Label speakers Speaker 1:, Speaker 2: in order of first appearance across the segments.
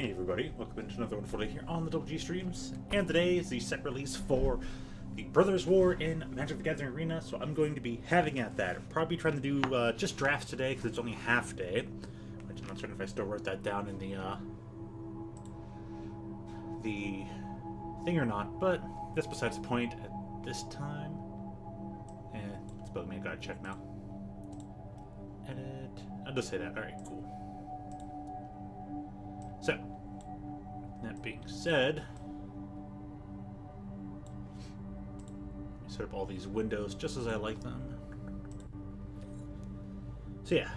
Speaker 1: Hey everybody, welcome into another wonderful day here on the Double G Streams. And today is the set release for the Brothers War in Magic the Gathering Arena, so I'm going to be having at that. I'm probably trying to do just drafts today because it's only half day, which I'm not certain if I still wrote that down in the thing or not, but that's besides the point at this time. It's bugging me, I gotta check now. Edit. I'll just say that. Alright, cool. So, that being said, let me set up all these windows just as I like them. So yeah,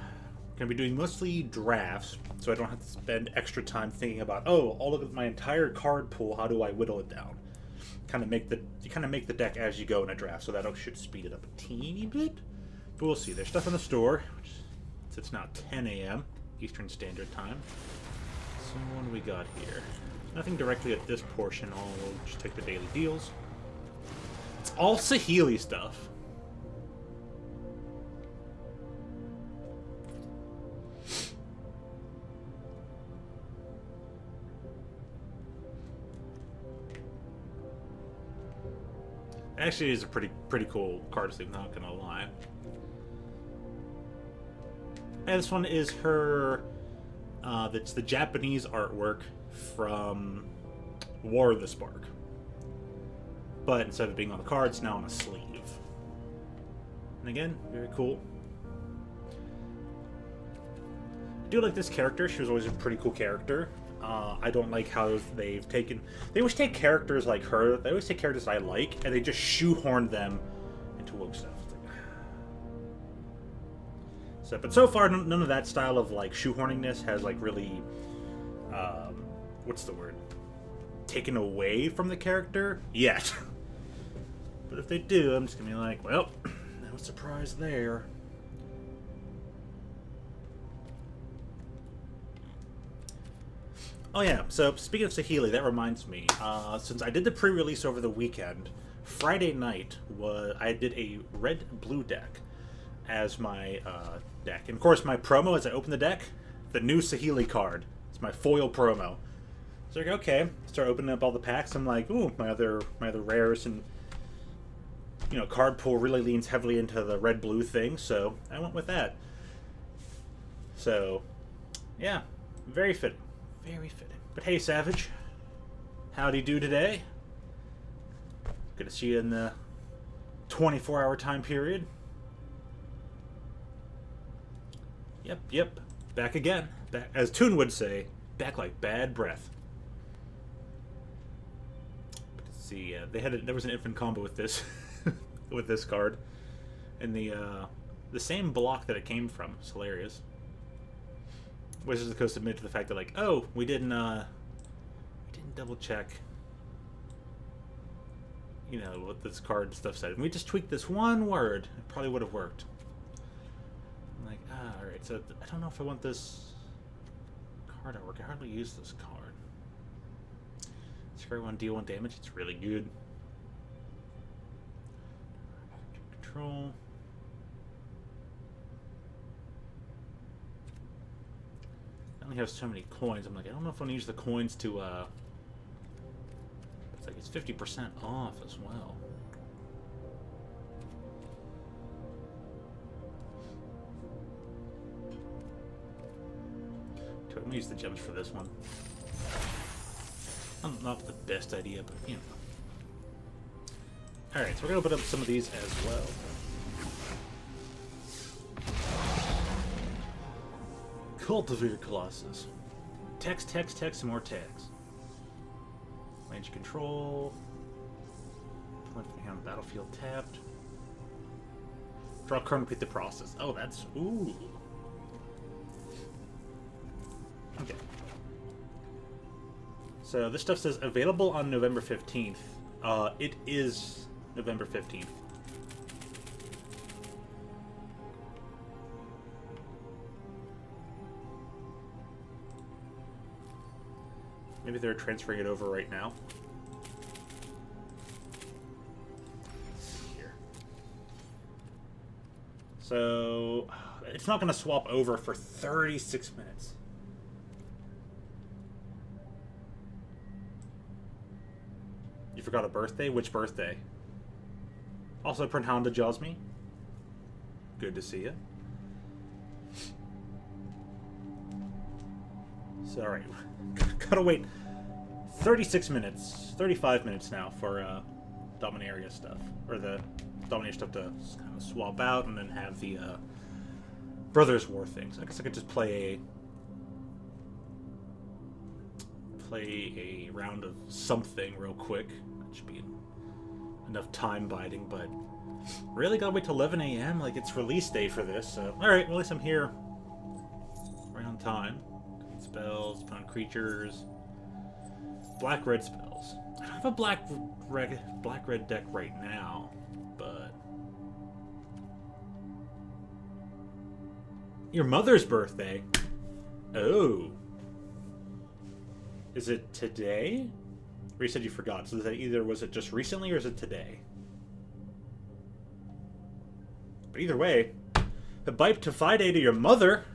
Speaker 1: going to be doing mostly drafts, so I don't have to spend extra time thinking about, oh, I'll look at my entire card pool, how do I whittle it down? You kind of make the deck as you go in a draft, so that should speed it up a teeny bit. But we'll see. There's stuff in the store, which, it's now 10 a.m. Eastern Standard Time. So what do we got here? Nothing directly at this portion. I'll just take the daily deals. It's all Saheeli stuff. Actually, it's a pretty cool card sleeve, not gonna lie. And this one is her. That's the Japanese artwork from War of the Spark. But instead of being on the card, it's now on a sleeve. And again, very cool. I do like this character. She was always a pretty cool character. I don't like how they've taken... They always take characters like her. They always take characters I like, and they just shoehorn them into woke stuff. So, but so far, none of that style of like shoehorningness has like really, what's the word? Taken away from the character yet. But if they do, I'm just gonna be like, well, no surprise there. Oh yeah. So speaking of Saheeli, that reminds me. Since I did the pre-release over the weekend, Friday night I did a red-blue deck as my deck. And of course, my promo as I open the deck, the new Saheeli card. It's my foil promo. So like, okay, start opening up all the packs. I'm like, ooh, my other rares and card pool really leans heavily into the red-blue thing, so I went with that. So, yeah, very fitting, very fitting. But hey, Savage, howdy do today? Good to see you in the 24-hour time period. Yep. Back again. Back, as Toon would say, back like bad breath. But let's see, there was an infant combo with this, with this card, and the same block that it came from. It's hilarious. Wizards of the Coast admit to the fact that like, oh, we didn't double check, what this card stuff said. And we just tweaked this one word. It probably would have worked. Like, alright, so I don't know if I want this card artwork. I hardly use this card. Scry 1, deal 1 damage. It's really good. Control. I only have so many coins. I'm like, I don't know if I want to use the coins to, it's like it's 50% off as well. I'm going to use the gems for this one. Not the best idea, but Alright, so we're going to open up some of these as well. Cultivator Colossus. Text, some more tags. Range control. Point from here on the battlefield tapped. Draw a card and complete the process. Oh, that's... Ooh. Okay. So this stuff says available on November 15th. It is November 15th. Maybe they're transferring it over right now. Let's see here. So it's not going to swap over for 36 minutes. You forgot a birthday? Which birthday? Also, Pranhanda Josmi. Good to see you. So, alright. Gotta wait 36 minutes, 35 minutes now for Dominaria stuff. Or the Dominaria stuff to kind of swap out and then have the Brothers War things. I guess I could just play a round of something real quick. That should be enough time biding, but really gotta wait till 11 a.m. Like, it's release day for this, so alright, well, at least I'm here right on time. Spells, put on creatures, black-red spells. I don't have a black-red deck right now, but your mother's birthday? Oh. Is it today? Or you said you forgot, so that either was it just recently or is it today? But either way, a bite to Fide to your mother.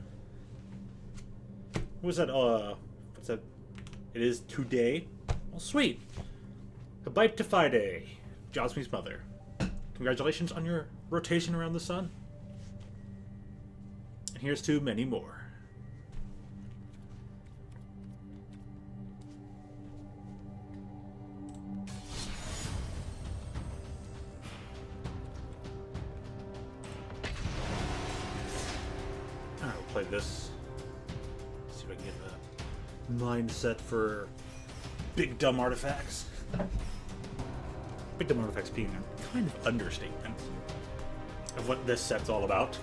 Speaker 1: What was that? What's that? It is today. Well, sweet. A bite to Fide, Josmi's mother. Congratulations on your rotation around the sun. And here's to many more. Play this. See if I can get the mindset for big dumb artifacts. Big dumb artifacts being a kind of understatement of what this set's all about.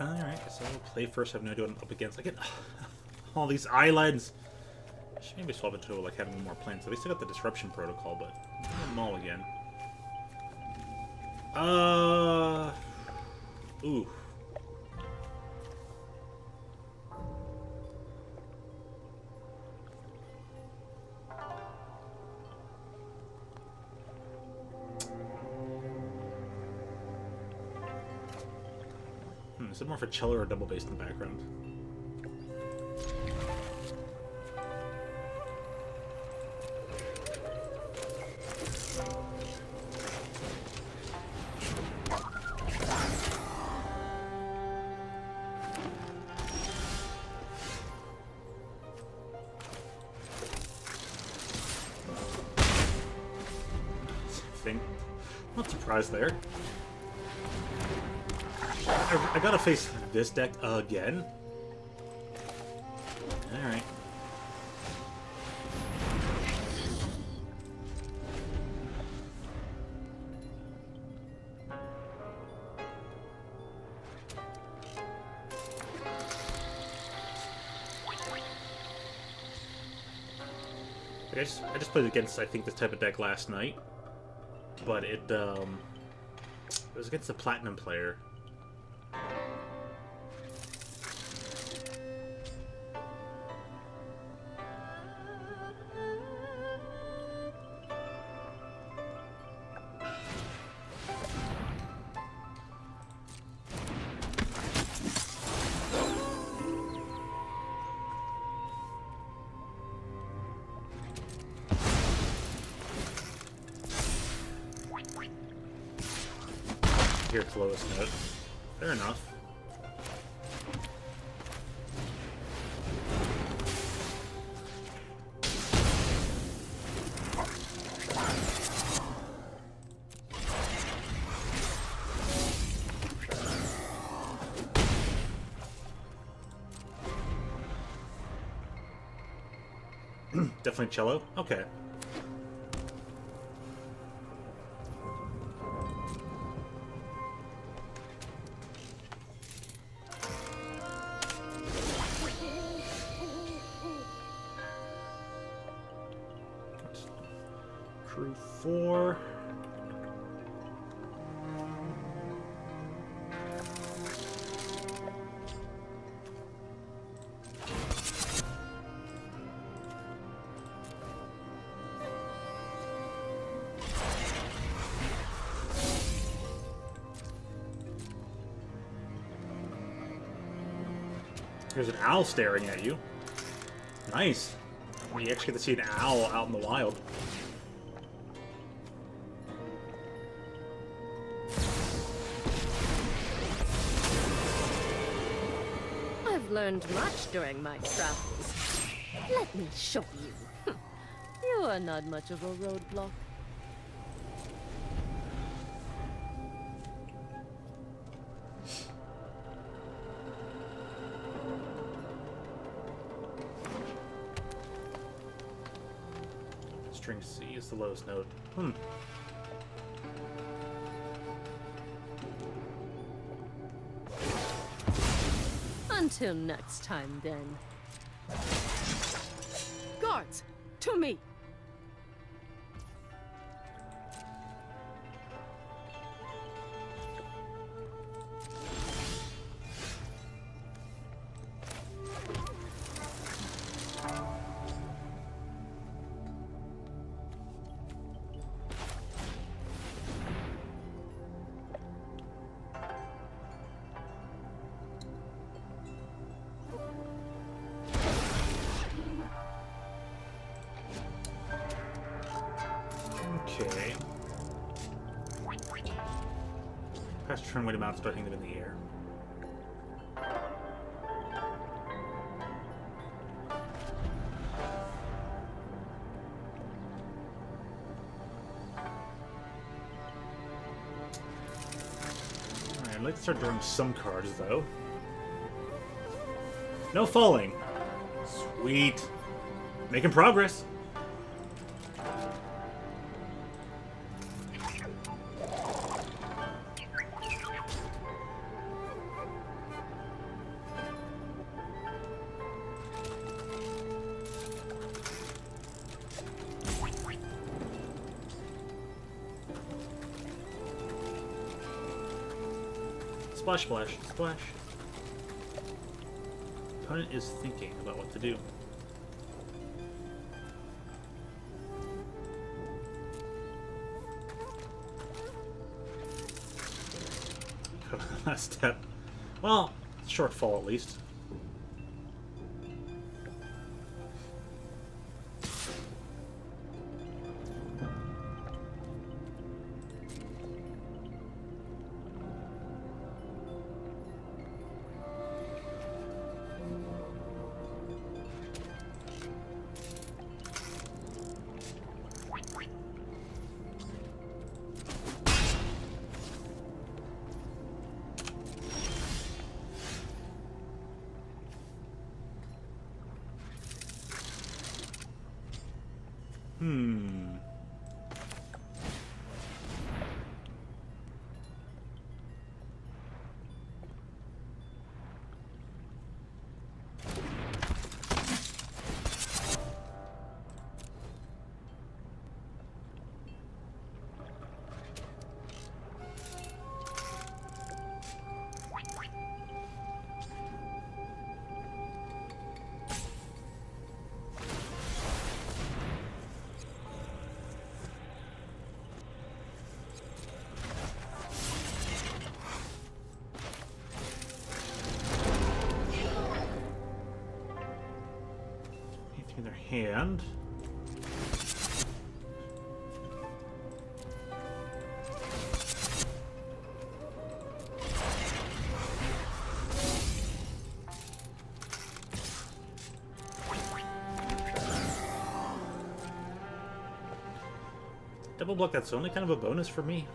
Speaker 1: Alright, so I'll play first. I have no idea what I'm up against. I get all these islands. I should maybe swap it to like having more plans. At least I got the disruption protocol, but I'm all again. Ooh. Is it more for cello or double bass in the background? Same thing. Not surprised there. I gotta face this deck again. Alright. I just played against, I think, this type of deck last night, but it was against a platinum player. Here, it's lowest note. Fair enough. Definitely cello? Okay. Crew 4. There's an owl staring at you. Nice. You actually get to see an owl out in the wild.
Speaker 2: I've learned much during my travels. Let me show you. You are not much of a roadblock.
Speaker 1: String C is the lowest note.
Speaker 2: Until next time, then. Guards, to me!
Speaker 1: Okay. Press turn weight amount, start hitting them in the air. Alright, I'd like to start drawing some cards, though. No falling! Sweet! Making progress! Splash, splash, splash. Opponent is thinking about what to do. Last step. Well, shortfall at least. In their hand. Double block, that's only kind of a bonus for me.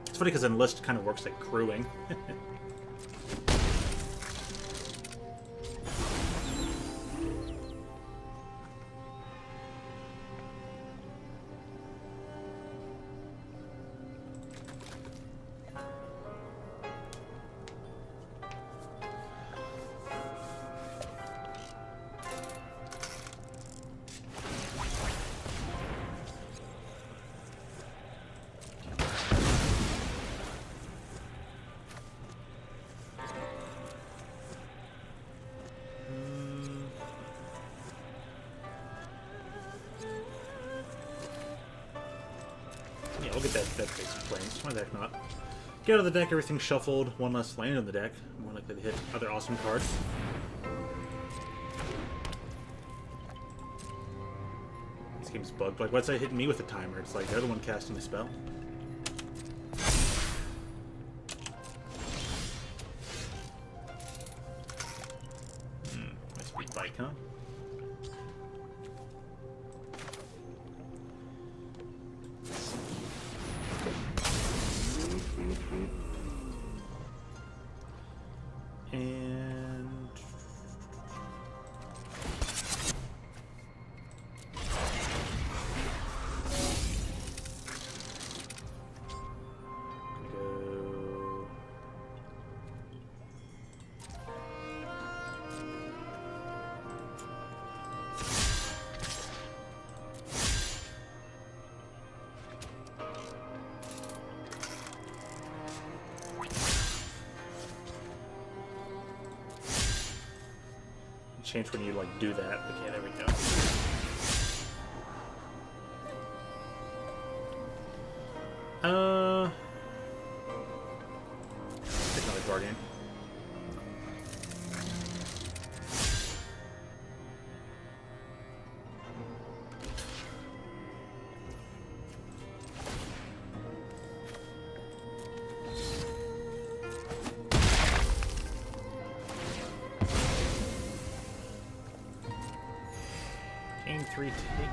Speaker 1: It's funny because enlist kind of works like crewing. We'll get that basic planes. Why the heck not? Get out of the deck, everything shuffled, one less land on the deck. More likely to hit other awesome cards. This game's bugged. Like, why's that hitting me with a timer? It's like they're the one casting the spell. Nice big bike, huh? And go. Change when you like do that. Okay, there we go. Take another guardian. Game 3 take.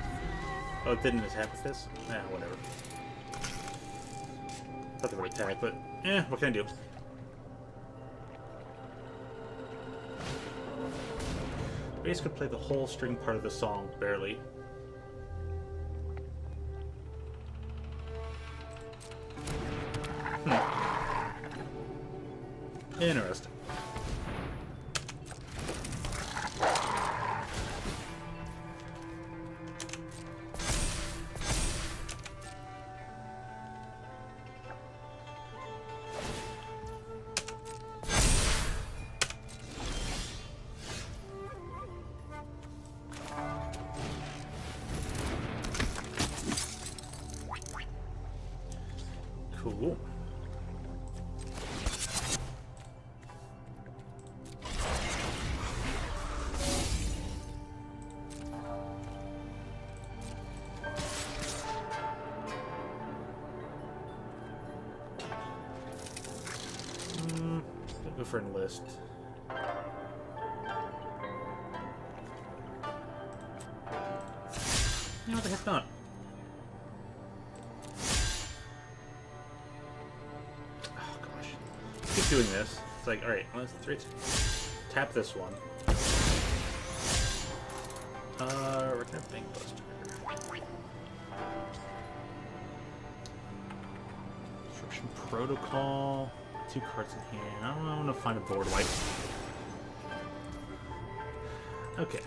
Speaker 1: Oh, it didn't attack with this? Nah, whatever. Thought they would attack, but what can I do? Bass could play the whole string part of the song, barely. Interesting. Cool. Go for an list. No, the heck not. Doing this. It's like, alright, let's tap this one. We're gonna Bank Buster. Disruption Protocol. 2 cards in hand. I don't know, I want to find a board wipe. Okay.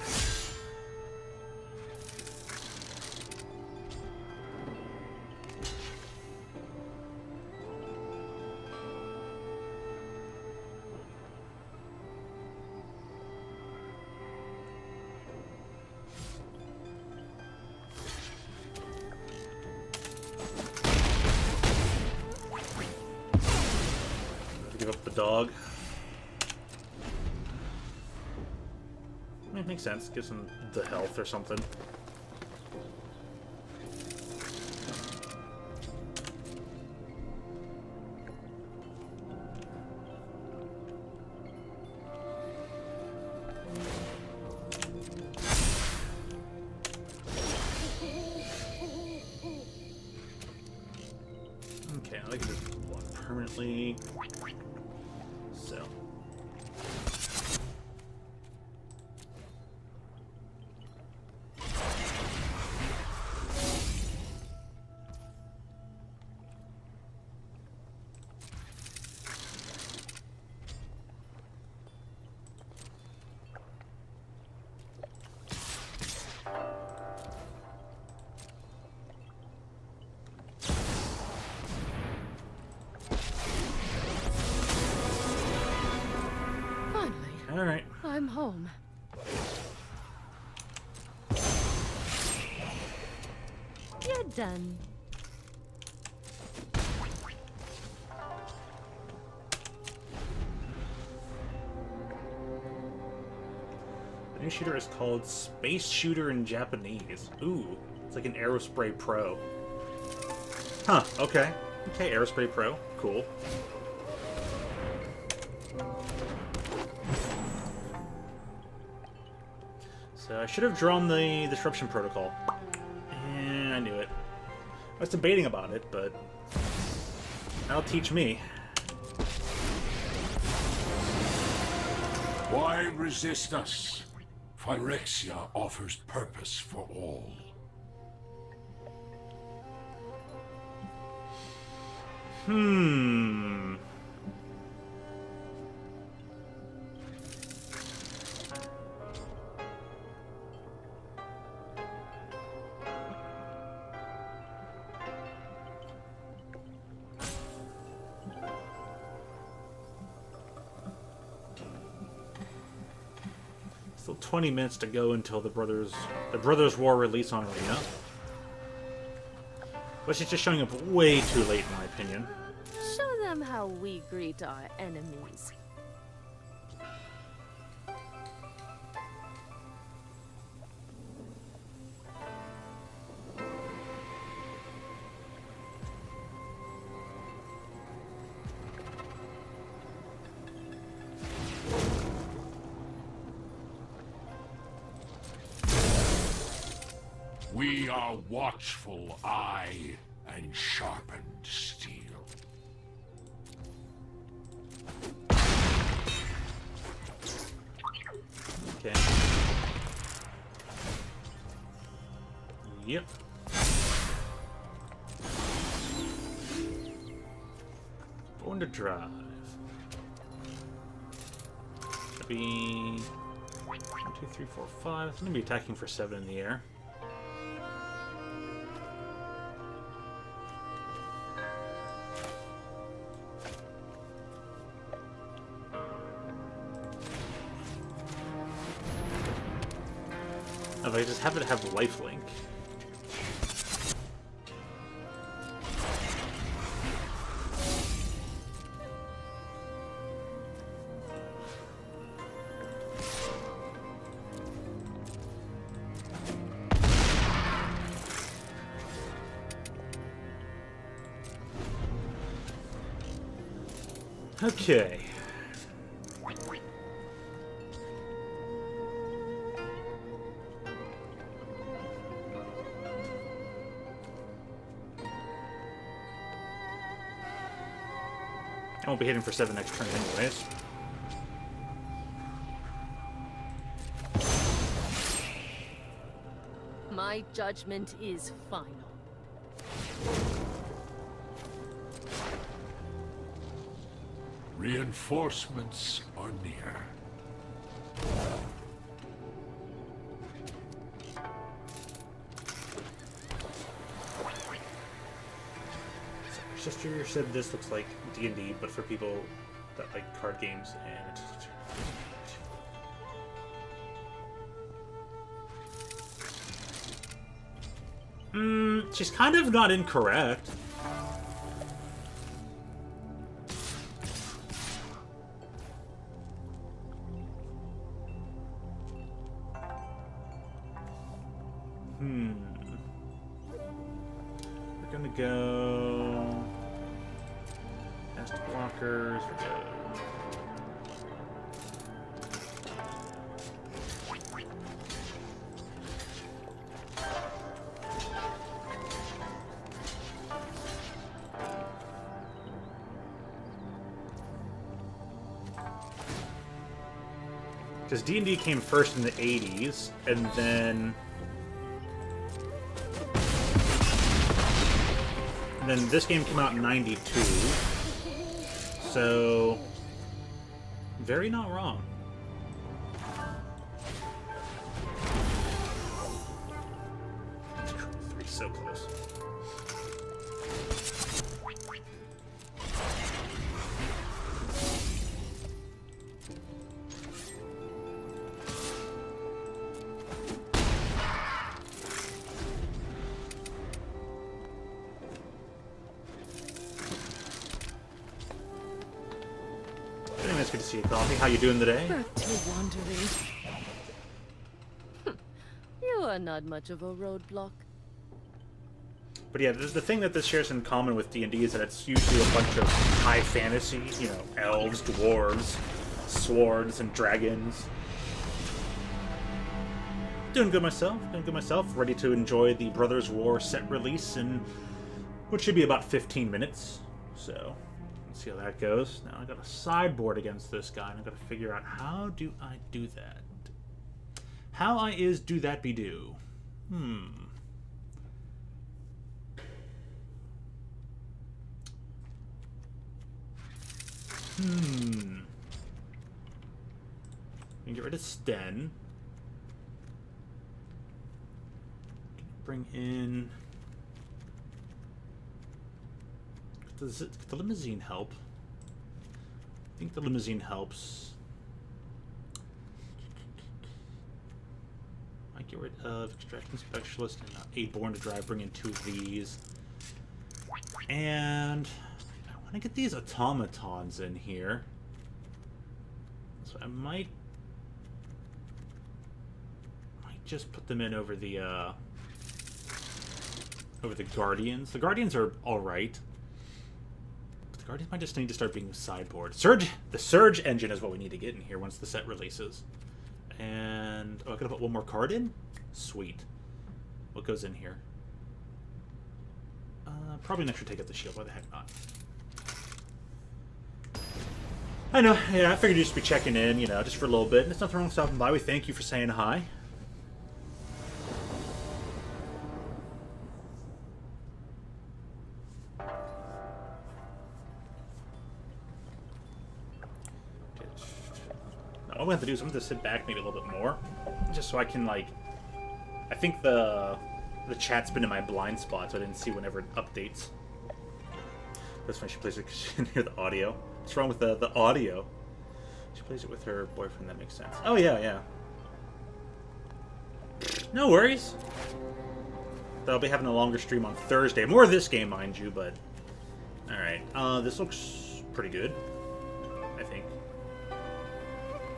Speaker 1: Give up the dog. It makes sense. Gives him the health or something. Okay, I can just block permanently. So. All right.
Speaker 2: I'm home. You're done.
Speaker 1: New shooter is called Space Shooter in Japanese. Ooh, it's like an Aerospray Pro. Huh, okay. Okay, Aerospray Pro. Cool. So I should have drawn the Disruption Protocol. And I knew it. I was debating about it, but that'll teach me.
Speaker 3: Why resist us? Phyrexia offers purpose for all.
Speaker 1: Still 20 minutes to go until the Brothers War release on Arena. But she's just showing up way too late, in my opinion.
Speaker 2: Show them how we greet our enemies.
Speaker 3: We are watchful eye and sharpened steel.
Speaker 1: Okay. Yep. Born to drive. Should be 1, 2, 3, 4, 5. I'm gonna be attacking for 7 in the air. If I just happen to have lifelink. Okay. I won't be hitting for 7 next turn anyways.
Speaker 2: My judgment is final.
Speaker 3: Reinforcements are near.
Speaker 1: Sister said this looks like D&D, but for people that like card games, and she's kind of not incorrect. We're gonna go cast blockers. We're go. Because D&D came first in the 80s, and then this game came out in 92. So, very not wrong. Three, so close. It's good to see you, Coffee. How you doing today?
Speaker 2: Back to wandering. are not much of a roadblock.
Speaker 1: But yeah, the thing that this shares in common with D&D is that it's usually a bunch of high fantasy, you know, elves, dwarves, swords, and dragons. Doing good myself, ready to enjoy the Brothers War set release in what should be about 15 minutes. So, let's see how that goes. Now I got a sideboard against this guy, and I gotta figure out how do I do that. How I is do that be do. We can get rid of Sten. Bring in... Does the limousine help? I think the limousine helps. Might get rid of extraction specialist and aid born to drive. Bring in 2 of these, and I want to get these automatons in here. So I might just put them in over the Guardians. The Guardians are all right. The Guardians might just need to start being a sideboard. The Surge engine is what we need to get in here once the set releases. And... oh, I gotta put one more card in? Sweet. What goes in here? Probably an extra take out the shield. Why the heck not? I know. Yeah, I figured you'd just be checking in, you know, just for a little bit. There's nothing wrong with stopping by. We thank you for saying hi. What I'm going to have to do is I'm going to sit back maybe a little bit more, just so I can, like... I think the chat's been in my blind spot, so I didn't see whenever it updates. That's when she plays it because she didn't hear the audio. What's wrong with the audio? She plays it with her boyfriend, that makes sense. Oh, yeah, yeah. No worries. I'll be having a longer stream on Thursday. More of this game, mind you, but... Alright, this looks pretty good, I think.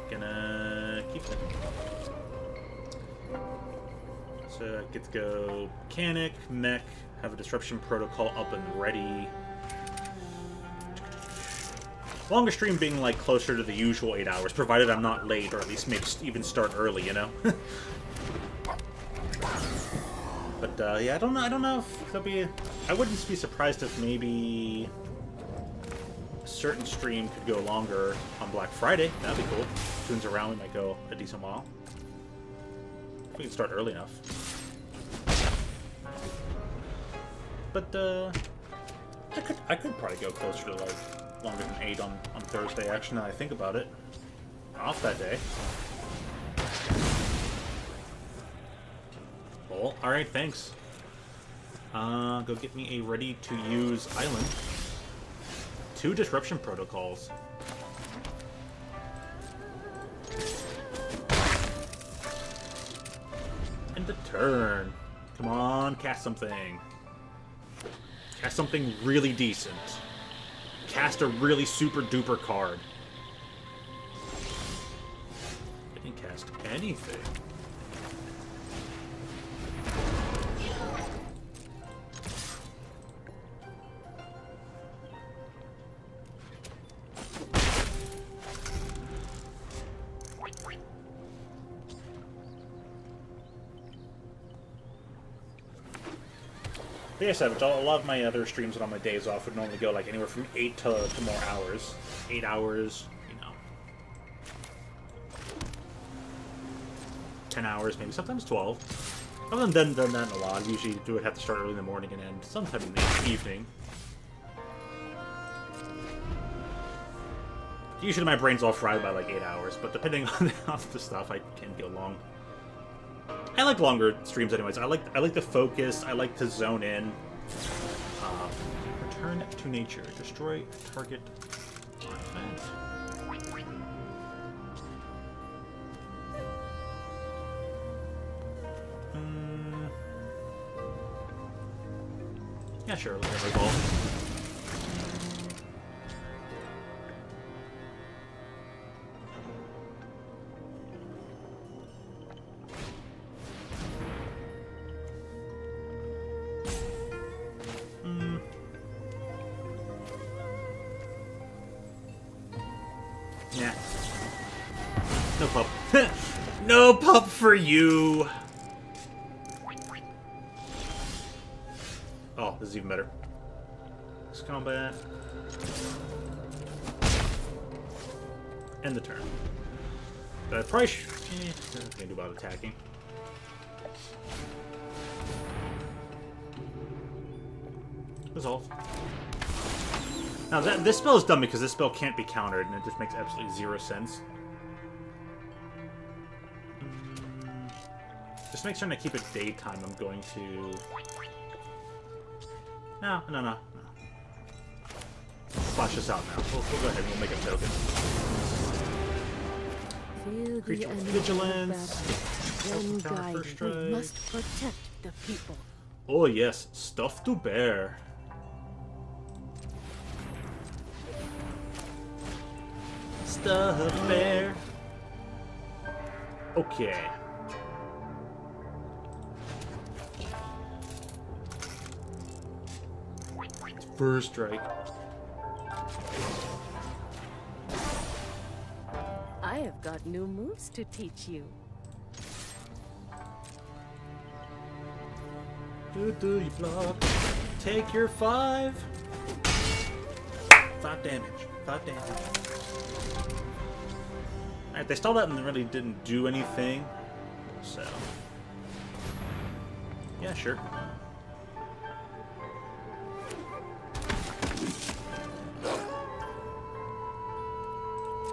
Speaker 1: Gonna keep it. So I get to go mechanic, mech, have a disruption protocol up and ready. Longer stream being like closer to the usual 8 hours, provided I'm not late, or at least maybe even start early, you know. But yeah, I don't know if there'll be. I wouldn't be surprised if maybe a certain stream could go longer on Black Friday. That'd be cool. Tunes around, we might go a decent while. If we can start early enough. But I could probably go closer to like longer than 8 on Thursday. Actually, now that I think about it, off that day. Well, all right, thanks. Go get me a ready-to-use island. 2 disruption protocols. And a turn. Come on, cast something. Cast something really decent. Cast a really super-duper card. I didn't cast anything. But yeah, Savage, a lot of my other streams and on my days off would normally go like anywhere from 8 to more hours. 8 hours, you know. 10 hours, maybe sometimes 12. I haven't done that in a lot. I usually do it have to start early in the morning and end sometime in the evening. Usually my brain's all fried by like 8 hours, but depending on the stuff, I can go long. I like longer streams anyways. I like the focus. I like to zone in. Return to nature. Destroy target artifact. Yeah, sure. Let me revolve. Yeah. No pup. No pup for you! Oh, this is even better. This combat. End the turn. But probably nothing to do about attacking. Resolve. Now this spell is dumb because this spell can't be countered, and it just makes absolutely zero sense. Just make sure to keep it daytime. I'm going to. No. Flash this out now. We'll go ahead and we'll make a token.
Speaker 2: Feel
Speaker 1: Creature
Speaker 2: the
Speaker 1: with
Speaker 2: enemy
Speaker 1: vigilance.
Speaker 2: then
Speaker 1: Counter
Speaker 2: guide.
Speaker 1: first
Speaker 2: We
Speaker 1: strike.
Speaker 2: must protect the people.
Speaker 1: Oh yes, stuff to bear. Stuff to bear. Okay. First strike.
Speaker 2: I have got new moves to teach you.
Speaker 1: Do you block? Take your 5. 5 damage. 5 damage. Alright, they stalled out and really didn't do anything. So. Yeah, sure.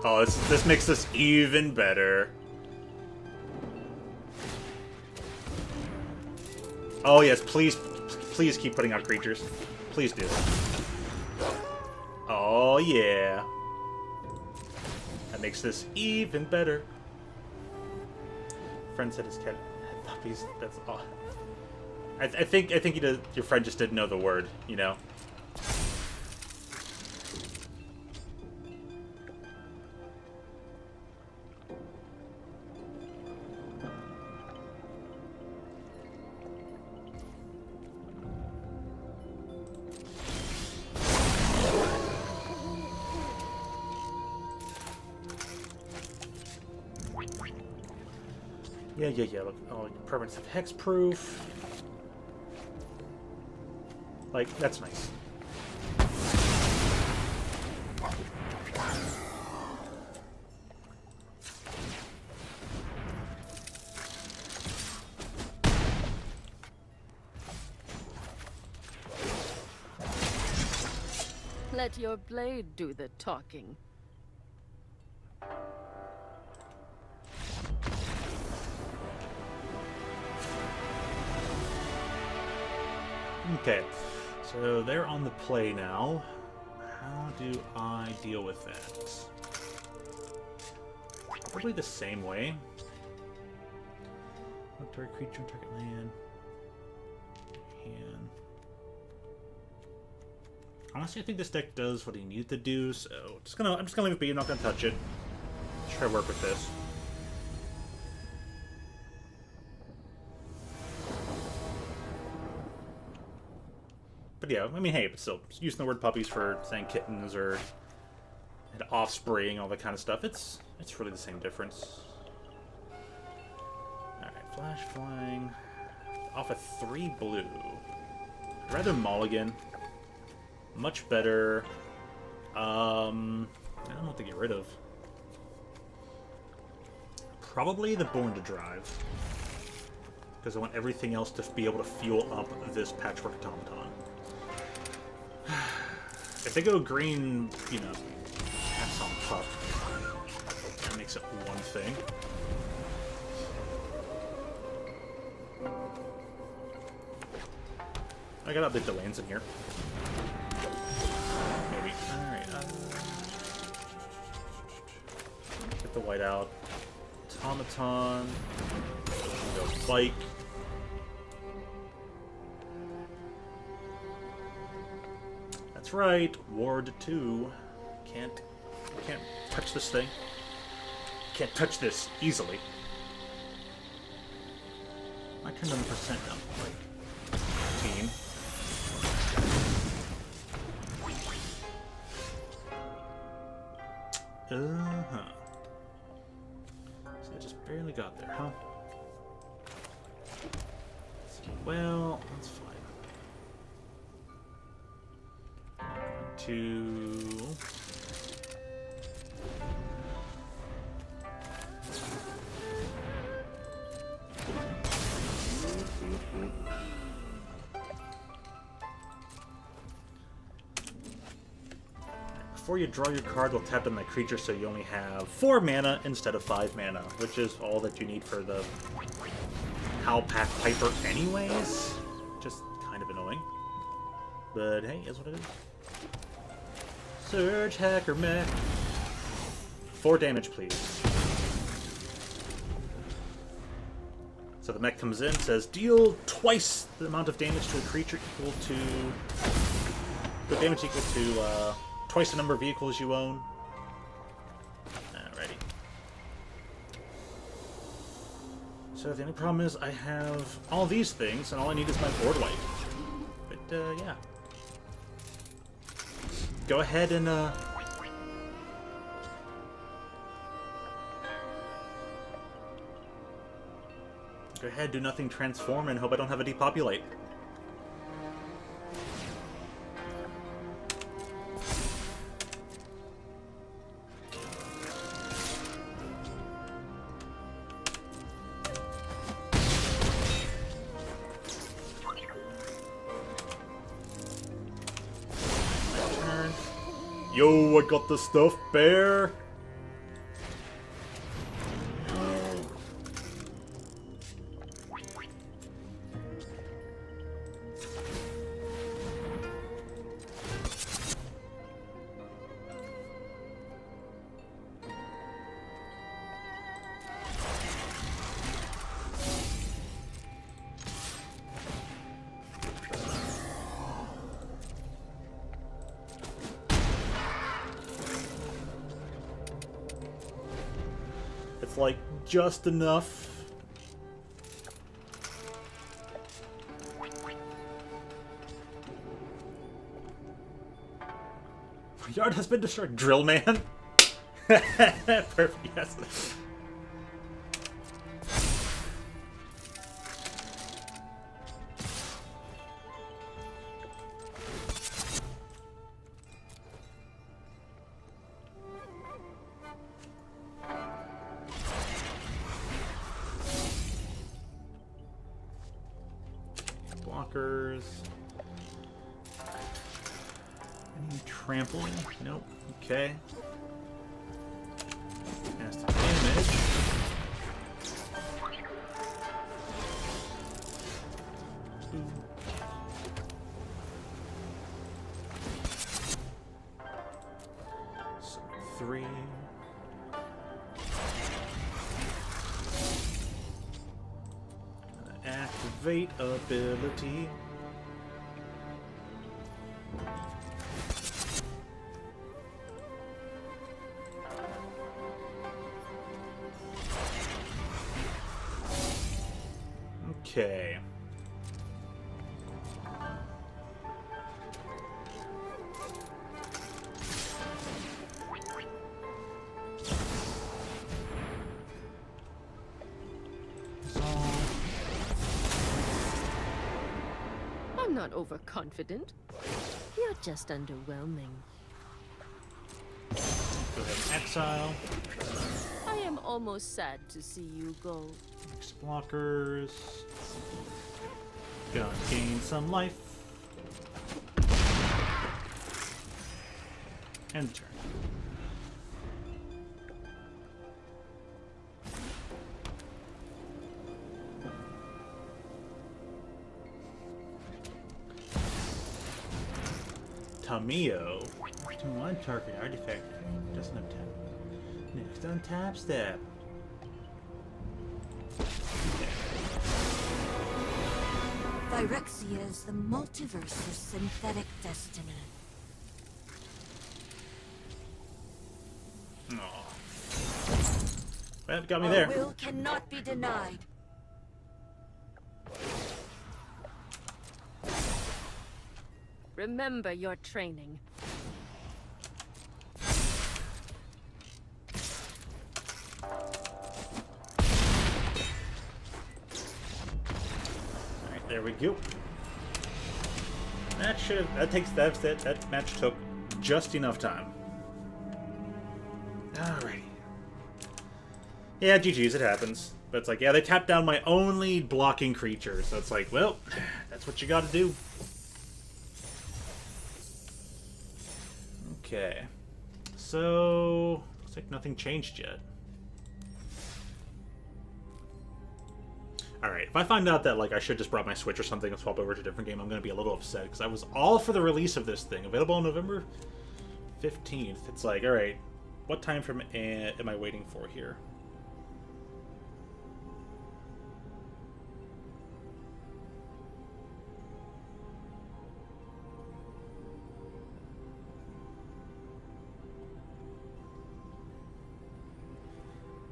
Speaker 1: Oh, this makes this even better. Oh yes, please keep putting out creatures. Please do. Oh yeah. That makes this even better. Friend said his cat had puppies. That's all. I think your friend just didn't know the word, you know. Yeah. Look, oh, permanents have hexproof. Like, that's nice.
Speaker 2: Let your blade do the talking.
Speaker 1: Okay, so they're on the play now. How do I deal with that? Probably the same way. Target creature, target land. Hand. Honestly, I think this deck does what he needed to do, so I'm just gonna leave it be. I'm not gonna touch it. Try to work with this. But yeah, I mean, hey, but still, using the word puppies for saying kittens or and offspring, all that kind of stuff, it's really the same difference. Alright, flash flying. Off a 3 blue. I'd rather mulligan. Much better. I don't know what to get rid of. Probably the Born to Drive. Because I want everything else to be able to fuel up this Patchwork Automaton. If they go green, you know, pass on pup. That makes it one thing. I gotta update the lands in here. Maybe. Alright. Get the white out. Automaton. Go bike. That's right. Ward 2. Can't touch this thing. Can't touch this easily. I turned on the percent down. Like 15. Uh-huh. So I just barely got there, huh? Well, that's fine. 2... Before you draw your card, we'll tap on that creature so you only have 4 mana instead of 5 mana, which is all that you need for the Howlpack Piper anyways. Just kind of annoying. But hey, is what it is. Surge Hacker Mech. 4 damage, please. So the mech comes in, says, deal twice the amount of damage to a creature equal to... The damage equal to, twice the number of vehicles you own. Alrighty. So the only problem is I have all these things, and all I need is my board wipe. But, yeah. Go ahead and, Go ahead, do nothing, transform, and hope I don't have a depopulate. Yo, I got the stuff, bear! It's like just enough. Yard has been destroyed. Drill man. Perfect. Yes. Blockers. Any trample? Nope. Okay. Cast damage. So 3. Activate ability. Okay.
Speaker 2: I'm not overconfident. You're just underwhelming.
Speaker 1: Go ahead and exile.
Speaker 2: I am almost sad to see you go.
Speaker 1: Next blockers. Gonna gain some life. And turn. Tamio. To one target artifact. Doesn't have tap. Next on tap step.
Speaker 4: Phyrexia is the multiverse's synthetic destiny.
Speaker 1: Aww. Well, got me
Speaker 4: Our
Speaker 1: there.
Speaker 4: will cannot be denied.
Speaker 2: Remember your training.
Speaker 1: There we go. That match took just enough time. Alrighty. Yeah, GG's, it happens. But it's like, yeah, they tapped down my only blocking creature, so it's like, well, that's what you gotta do. Okay. So, looks like nothing changed yet. Alright, if I find out that, like, I should just brought my Switch or something and swap over to a different game, I'm gonna be a little upset, because I was all for the release of this thing. Available on November 15th. It's like, alright, what time frame am I waiting for here?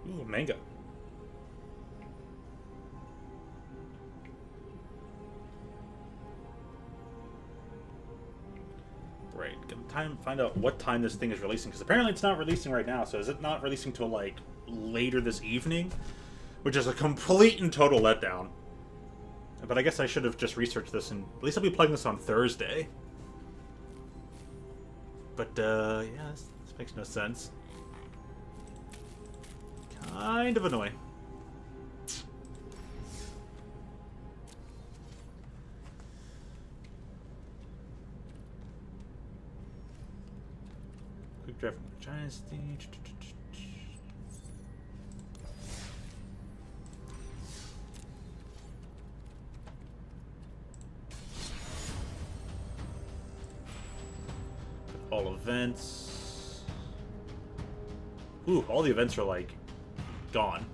Speaker 1: Ooh, manga. Right, find out what time this thing is releasing, because apparently it's not releasing right now, so is it not releasing till, like, later this evening? Which is a complete and total letdown. But I guess I should have just researched this, and at least I'll be playing this on Thursday. But, yeah, this makes no sense. Kind of annoying. Quick drive from the giant stage. All events. Ooh, all the events are like gone.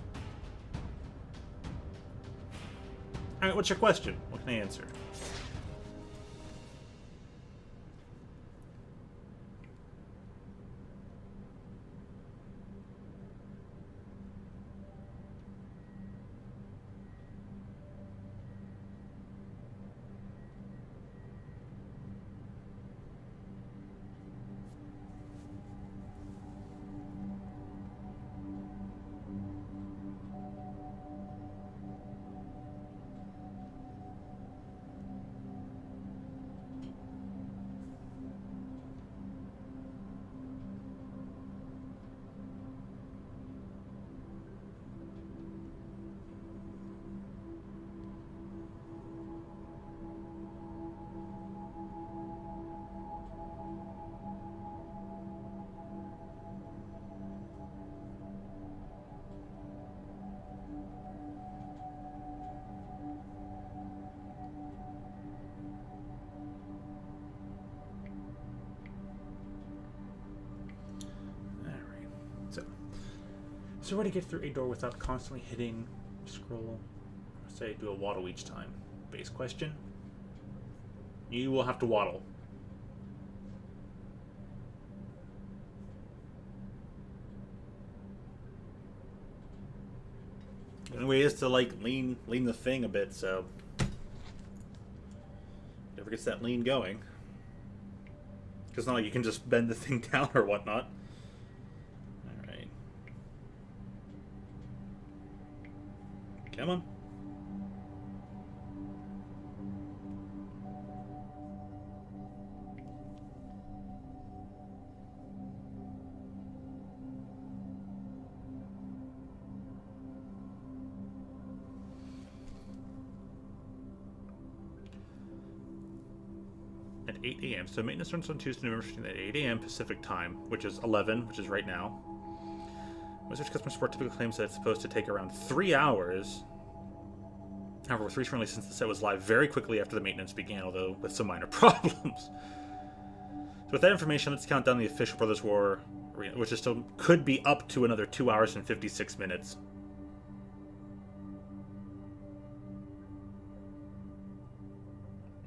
Speaker 1: Alright, what's your question? What can I answer? So where to get through a door without constantly hitting scroll? Say do a waddle each time. Base question. You will have to waddle. The only way is to like lean the thing a bit, so never gets that lean going. Because it's not like you can just bend the thing down or whatnot. Come on. At 8 a.m. So maintenance runs on Tuesday, November 15th at 8 a.m. Pacific time, which is 11, which is right now. Wizards customer support typically claims that it's supposed to take around 3 hours. However, was recently since the set was live very quickly after the maintenance began, although with some minor problems. So with that information, let's count down the official Brothers War arena, which is still could be up to another 2 hours and 56 minutes.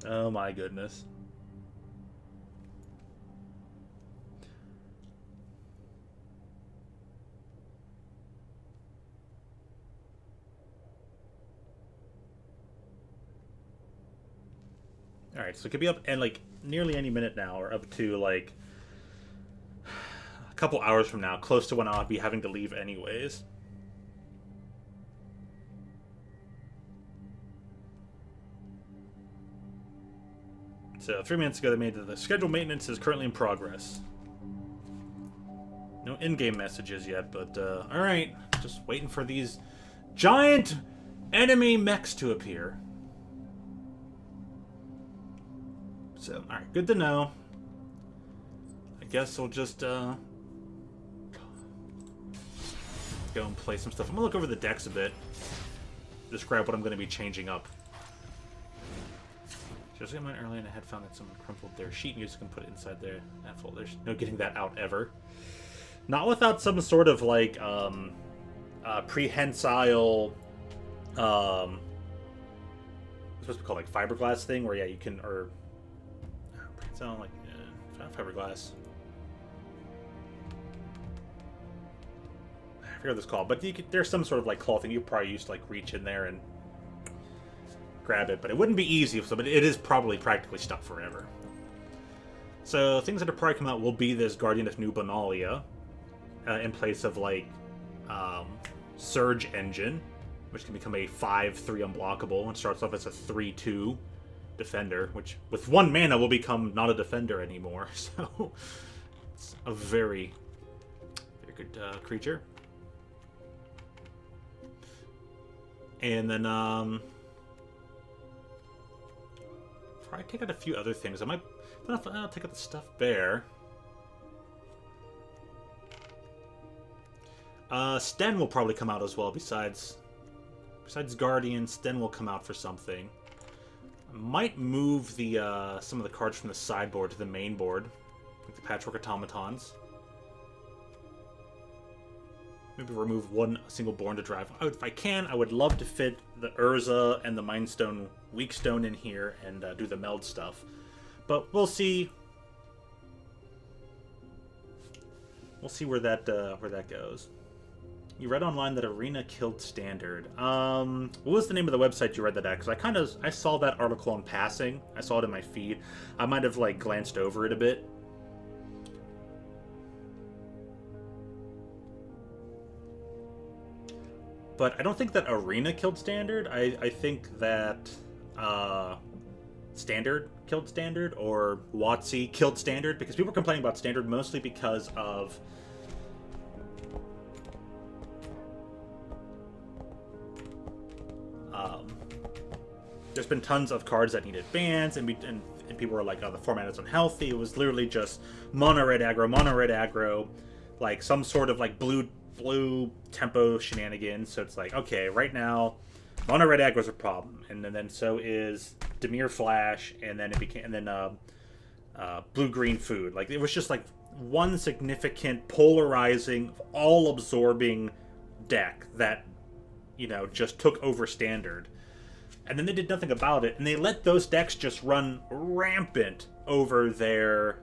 Speaker 1: Oh my goodness. Alright, so it could be up and like nearly any minute now, or up to like a couple hours from now, close to when I'll be having to leave anyways. So 3 minutes ago they made the scheduled maintenance is currently in progress. No in-game messages yet, but alright. Just waiting for these giant enemy mechs to appear. So, alright, good to know. I guess we'll just go and play some stuff. I'm gonna look over the decks a bit. Describe what I'm gonna be changing up. Just got mine earlier and I had found that someone crumpled their sheet music and put it inside their folder. There's no getting that out ever. Not without some sort of like prehensile it's supposed to be called like fiberglass thing where yeah you can or prehensile like fiberglass. I forget what it's called, but there's some sort of like claw thing you probably used to like reach in there and grab it, but it wouldn't be easy. So, but it is probably practically stuck forever. So things that are probably come out will be this Guardian of New Benalia in place of like Surge Engine, which can become a 5/3 unblockable and starts off as a 3/2 defender, which with 1 mana will become not a defender anymore. So it's a very, very good creature. And then probably take out a few other things. I might I'll take out the Stuffed Bear. Sten will probably come out as well. Besides Guardian, Sten will come out for something. I might move the some of the cards from the sideboard to the main board, like the Patchwork Automatons. Maybe remove one single Born to Drive. If I can, I would love to fit the Urza and the Mindstone Weakstone in here and do the meld stuff. But we'll see. We'll see where that goes. You read online that Arena killed Standard. What was the name of the website you read that at? Because I saw that article in passing. I saw it in my feed. I might have like glanced over it a bit. But I don't think that Arena killed Standard. I think that Standard killed Standard, or WotC killed Standard, because people are complaining about Standard mostly because of there's been tons of cards that needed bans, and people were like, oh, the format is unhealthy. It was literally just mono red aggro, like some sort of like blue tempo shenanigans. So it's like, okay, right now mono red aggro is a problem, and then so is Dimir Flash, and then it became, and then blue green food. Like it was just like one significant polarizing, all absorbing deck that, you know, just took over Standard. And then they did nothing about it, and they let those decks just run rampant over their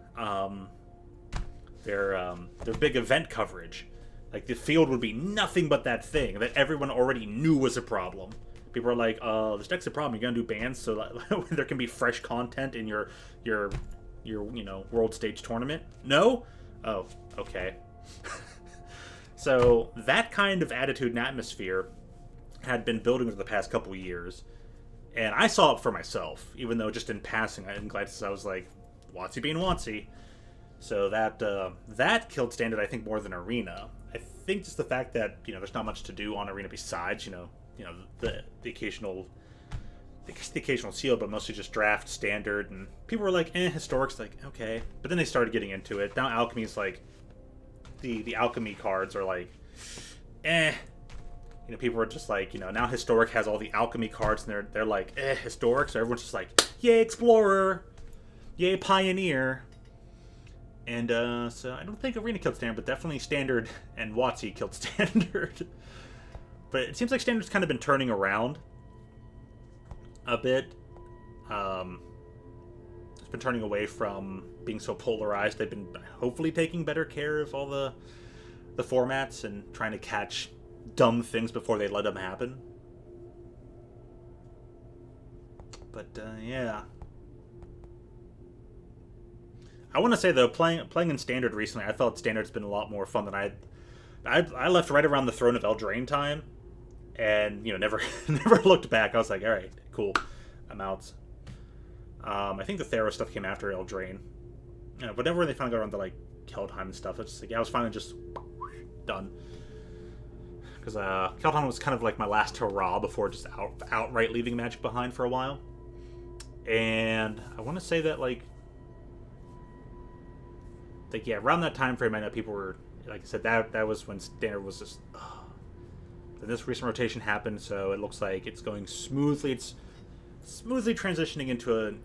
Speaker 1: big event coverage. Like the field would be nothing but that thing that everyone already knew was a problem. People are like, this deck's a problem. You're gonna do bans so that there can be fresh content in your you know, world stage tournament. No? Oh, okay. So that kind of attitude and atmosphere had been building over the past couple of years. And I saw it for myself, even though just in passing, I didn't glance. I was like, WotC being WotC. So that killed Standard, I think, more than Arena. I think just the fact that, you know, there's not much to do on Arena besides, you know the occasional seal, but mostly just draft Standard, and people were like, Historic's like, okay. But then they started getting into it. Now Alchemy's like, the Alchemy cards are like, You know, people are just like, you know, now Historic has all the Alchemy cards, and they're like, Historic. So everyone's just like, yay, Explorer, yay, Pioneer. And so I don't think Arena killed Standard, but definitely Standard and WotC killed Standard. But it seems like Standard's kind of been turning around a bit. It's been turning away from being so polarized. They've been hopefully taking better care of all the formats and trying to catch dumb things before they let them happen. But yeah, I want to say though, playing in Standard recently, I felt Standard's been a lot more fun than I left right around the Throne of Eldraine time, and you know, never looked back. I was like, all right, cool, I'm out. I think the Theros stuff came after Eldraine. You know, whenever they finally got around to like Keldheim and stuff, it's just like, yeah, I was finally just done. Because Keldheim was kind of like my last hurrah before just outright leaving Magic behind for a while. And I want to say that like yeah, around that time frame, I know people were, like I said, that was when Standard was just. Then this recent rotation happened, so it looks like it's going smoothly. It's smoothly transitioning into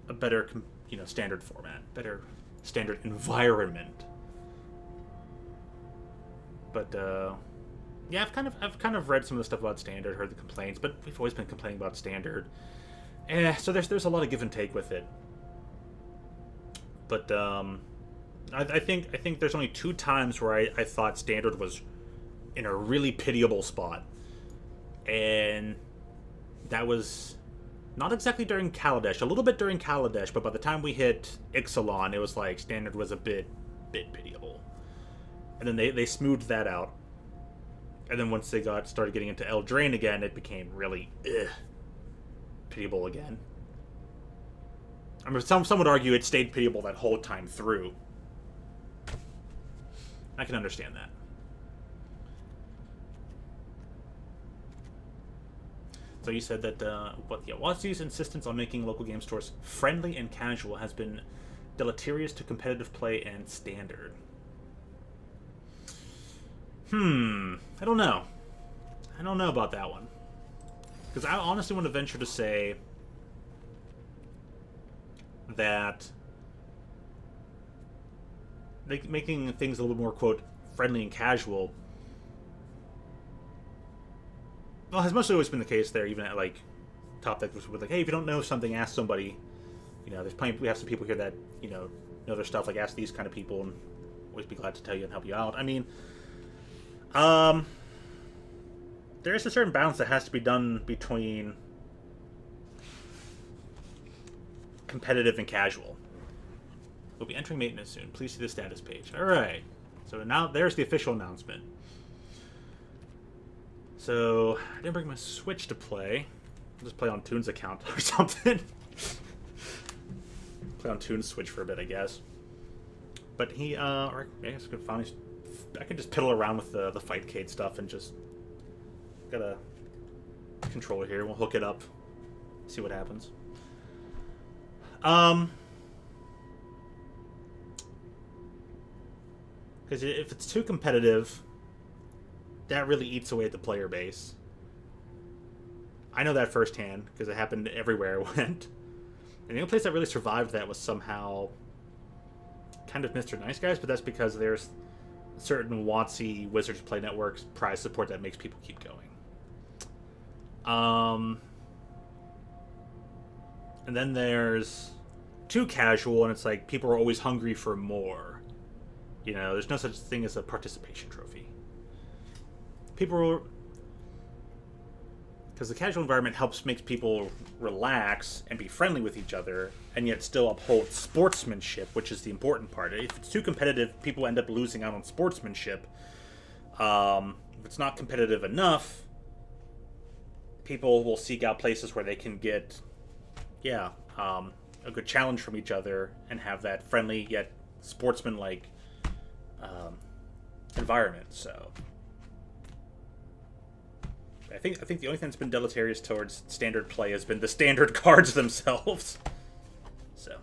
Speaker 1: a better, you know, Standard format, better Standard environment. But yeah, I've kind of read some of the stuff about Standard, heard the complaints, but we've always been complaining about Standard. So there's a lot of give and take with it. But I think there's only 2 times where I thought Standard was in a really pitiable spot, and that was not exactly during Kaladesh, a little bit during Kaladesh, but by the time we hit Ixalan, it was like Standard was a bit pitiable, and then they smoothed that out, and then once they started getting into Eldraine again, it became really pitiable again. I mean, some would argue it stayed pitiable that whole time through. I can understand that. So you said that, WotC's insistence on making local game stores friendly and casual has been deleterious to competitive play and Standard. I don't know. I don't know about that one. Because I honestly want to venture to say that making things a little more, quote, friendly and casual, well, has mostly always been the case there, even at, like, top decks with, like, hey, if you don't know something, ask somebody. You know, we have some people here that, you know their stuff, like, ask these kind of people, and always be glad to tell you and help you out. I mean, there is a certain balance that has to be done between competitive and casual. We'll be entering maintenance soon. Please see the status page. Alright. So now there's the official announcement. So I didn't bring my Switch to play. I'll just play on Toon's account or something. Play on Toon's Switch for a bit, I guess. But or I guess I could just piddle around with the Fightcade stuff and just got a controller here. We'll hook it up, see what happens. Because if it's too competitive, that really eats away at the player base. I know that firsthand, because it happened everywhere I went. And the only place that really survived that was somehow kind of Mr. Nice Guys, but that's because there's certain WotC Wizards Play Network's prize support that makes people keep going. And then there's too casual, and it's like people are always hungry for more. You know, there's no such thing as a participation trophy. Because the casual environment makes people relax and be friendly with each other, and yet still uphold sportsmanship, which is the important part. If it's too competitive, people end up losing out on sportsmanship. If it's not competitive enough, people will seek out places where they can get, a good challenge from each other and have that friendly yet sportsman-like environment. So I think the only thing that's been deleterious towards Standard play has been the Standard cards themselves. So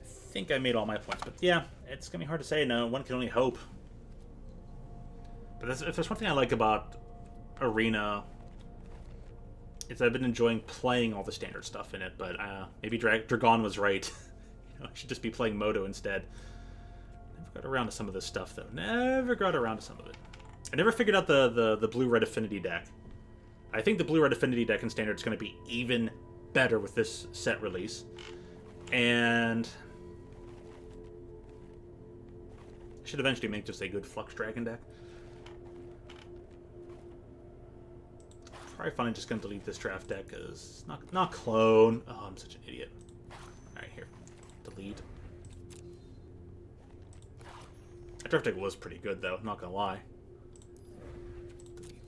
Speaker 1: I think I made all my points, but yeah, it's gonna be hard to say. No, one can only hope. But if there's one thing I like about Arena, it's I've been enjoying playing all the Standard stuff in it. But maybe Dragon was right. I should just be playing Moto instead. Never got around to some of this stuff though. Never got around to some of it. I never figured out the blue-red affinity deck. I think the blue-red affinity deck in Standard is going to be even better with this set release. And I should eventually make just a good Flux Dragon deck. Probably finally just going to delete this draft deck because not clone. Oh, I'm such an idiot. Alright, here. Delete. That draft deck was pretty good though, not going to lie.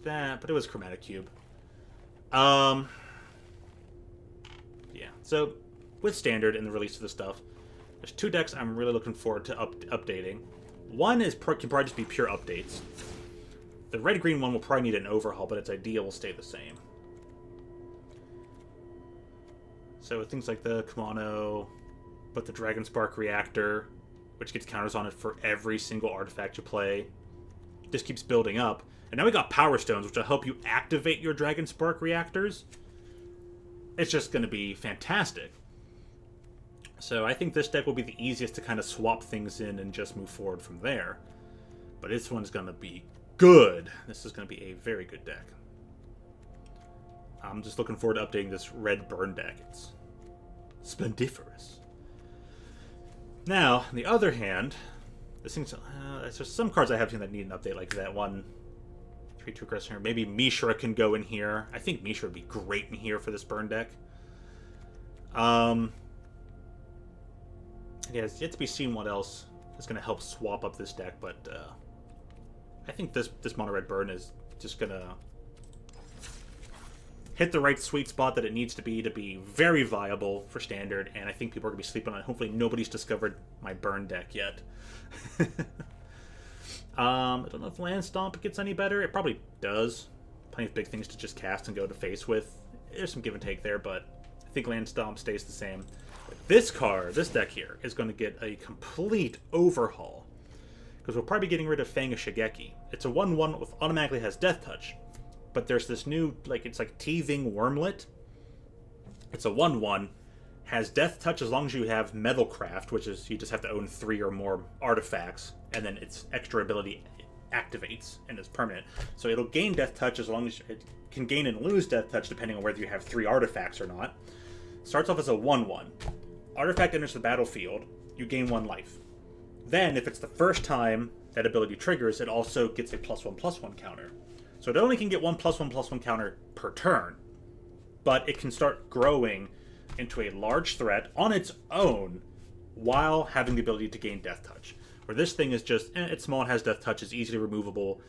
Speaker 1: That, but it was Chromatic Cube. Yeah. So, with Standard and the release of the stuff, there's 2 decks I'm really looking forward to updating. One can probably just be pure updates. The red-green one will probably need an overhaul, but its idea will stay the same. So things like the Kumano, but the Dragon Spark Reactor, which gets counters on it for every single artifact you play, just keeps building up. And now we got Power Stones, which will help you activate your Dragon Spark Reactors. It's just going to be fantastic. So I think this deck will be the easiest to kind of swap things in and just move forward from there. But this one's going to be good. This is going to be a very good deck. I'm just looking forward to updating this red burn deck. It's splendiferous. Now, on the other hand, this thing's, there's some cards I have seen that need an update, like that one 3/2 aggressor. Maybe Mishra can go in here. I think Mishra would be great in here for this burn deck. Yeah, it's yet to be seen what else is going to help swap up this deck, but I think this mono red burn is just going to hit the right sweet spot that it needs to be very viable for Standard, and I think people are going to be sleeping on it. Hopefully nobody's discovered my burn deck yet. I don't know if Land Stomp gets any better. It probably does. Plenty of big things to just cast and go to face with. There's some give and take there, but I think Land Stomp stays the same. This card, this deck here, is going to get a complete overhaul. Because we'll probably be getting rid of Fang of Shigeki. It's a 1/1 with automatically has Death Touch. But there's this new, it's like Teething Wormlet. It's a 1/1. Has Death Touch as long as you have Metalcraft, which is you just have to own 3 or more artifacts. And then its extra ability activates and is permanent. So it'll gain Death Touch as long as it can gain and lose Death Touch depending on whether you have 3 artifacts or not. Starts off as a 1/1. Artifact enters the battlefield, you gain 1 life. Then, if it's the first time that ability triggers, it also gets a +1/+1 counter. So it only can get 1 +1/+1 counter per turn, but it can start growing into a large threat on its own while having the ability to gain Death Touch. Where this thing is just, it's small, it has Death Touch, it's easily removable,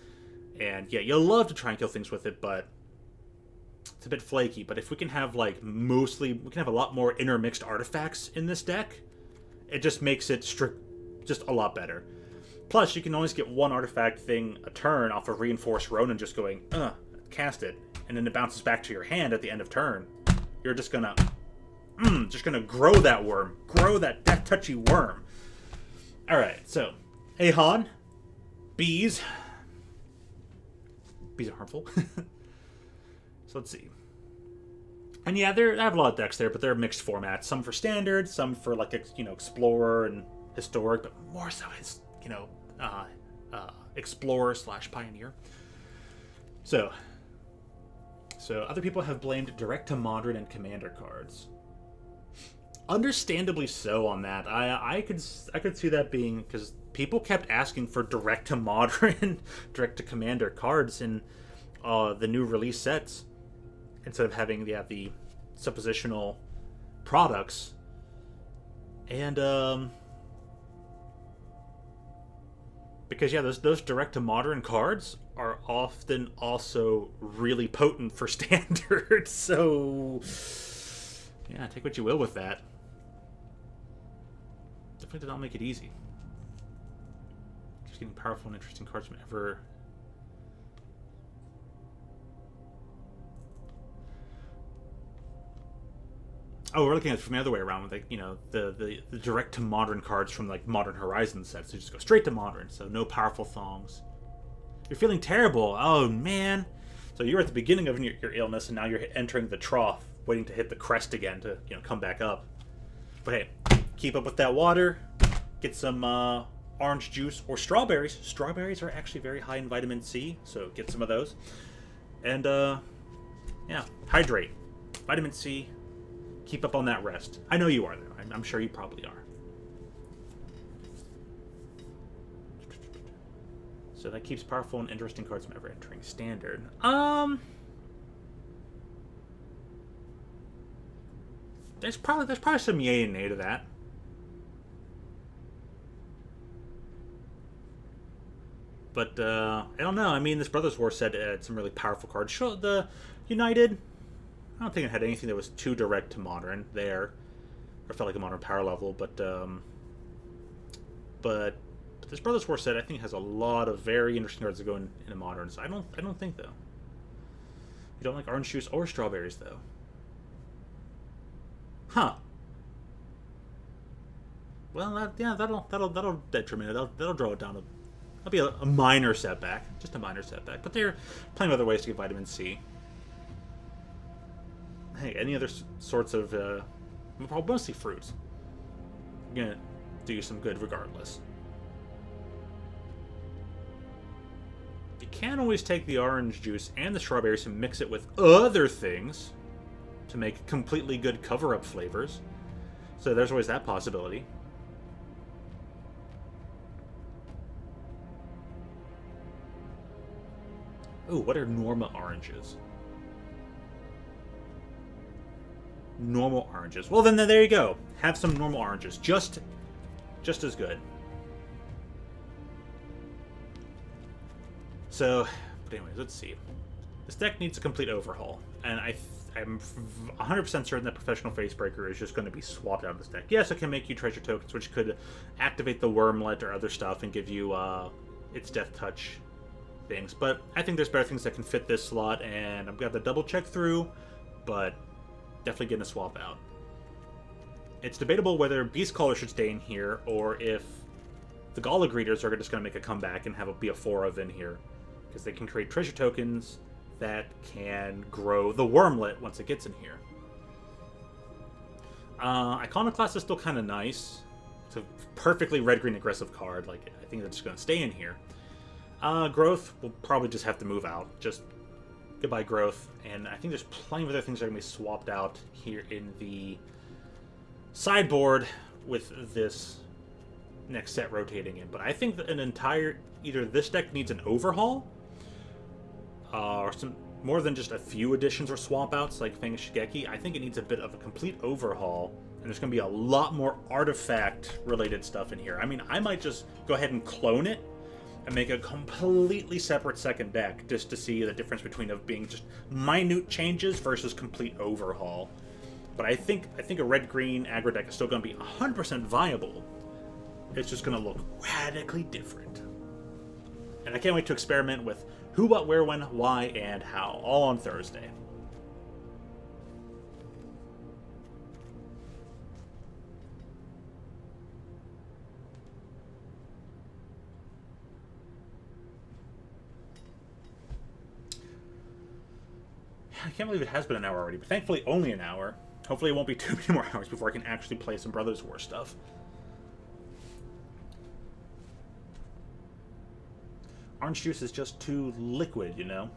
Speaker 1: and yeah, you'll love to try and kill things with it, but it's a bit flaky. But if we can have, we can have a lot more intermixed artifacts in this deck, it just makes it just a lot better. Plus, you can always get 1 artifact thing a turn off of Reinforced Ronin just going, cast it, and then it bounces back to your hand at the end of turn. You're just gonna grow that worm. Grow that Death Touchy worm. Alright, so, Ahan, bees. Bees are harmful. So let's see. And yeah, I have a lot of decks there, but they're mixed formats. Some for Standard, some for Explorer and Historic, but more so as Explorer / Pioneer. So other people have blamed Direct to Modern and Commander cards. Understandably so on that. I could see that being because people kept asking for Direct to Modern, Direct to Commander cards in the new release sets instead of having the suppositional products. And because those Direct to Modern cards are often also really potent for Standard. So yeah, take what you will with that. Definitely did not make it easy. Just getting powerful and interesting cards from ever. Oh, we're looking at it from the other way around with the Direct to Modern cards from Modern Horizon sets. So just go straight to Modern. So no powerful thongs. You're feeling terrible. Oh man. So you're at the beginning of your illness, and now you're entering the trough, waiting to hit the crest again to come back up. But hey, keep up with that water. Get some orange juice or strawberries. Strawberries are actually very high in vitamin C, so get some of those. And yeah, hydrate. Vitamin C. Keep up on that rest. I know you are, though. I'm sure you probably are. So that keeps powerful and interesting cards from ever entering Standard. There's probably some yay and nay to that. But I don't know. I mean, this Brothers War said it had some really powerful cards. Sure, the United. I don't think it had anything that was too direct to modern there, or felt like a modern power level. But this Brothers War set I think has a lot of very interesting cards that go into modern. So I don't think though. You don't like orange juice or strawberries though. Huh. Well, that'll detriment it. That'll draw it down. That'll be a minor setback, just a minor setback. But there are plenty of other ways to get vitamin C. Hey, any other sorts of, mostly fruits, you're gonna do you some good regardless. You can always take the orange juice and the strawberries and mix it with other things to make completely good cover-up flavors. So there's always that possibility. Ooh, what are Norma oranges? Normal oranges. Well, then there you go. Have some normal oranges. Just as good. So, but anyways, let's see. This deck needs a complete overhaul, and I'm 100% certain that Professional Facebreaker is just going to be swapped out of this deck. Yes, it can make you treasure tokens, which could activate the Wormlet or other stuff and give you its Death Touch things, but I think there's better things that can fit this slot, and I've got to double check through, but definitely getting a swap out. It's debatable whether Beast Caller should stay in here, or if the Gala Greeters are just going to make a comeback and be a 4 in here, because they can create treasure tokens that can grow the Wormlet once it gets in here. Iconoclast is still kind of nice. It's a perfectly red-green aggressive card. Like, I think that's just going to stay in here. Growth will probably just have to move out. Just goodbye, Growth. And I think there's plenty of other things that are going to be swapped out here in the sideboard with this next set rotating in. But I think that either this deck needs an overhaul, or some more than just a few additions or swap outs like Fang Shigeki. I think it needs a bit of a complete overhaul, and there's going to be a lot more artifact-related stuff in here. I mean, I might just go ahead and clone it and make a completely separate second deck just to see the difference between it being just minute changes versus complete overhaul. But I think a red-green aggro deck is still going to be 100% viable. It's just going to look radically different. And I can't wait to experiment with who, what, where, when, why, and how, all on Thursday. I can't believe it has been an hour already, but thankfully only an hour. Hopefully it won't be too many more hours before I can actually play some Brothers War stuff. Orange juice is just too liquid, you know?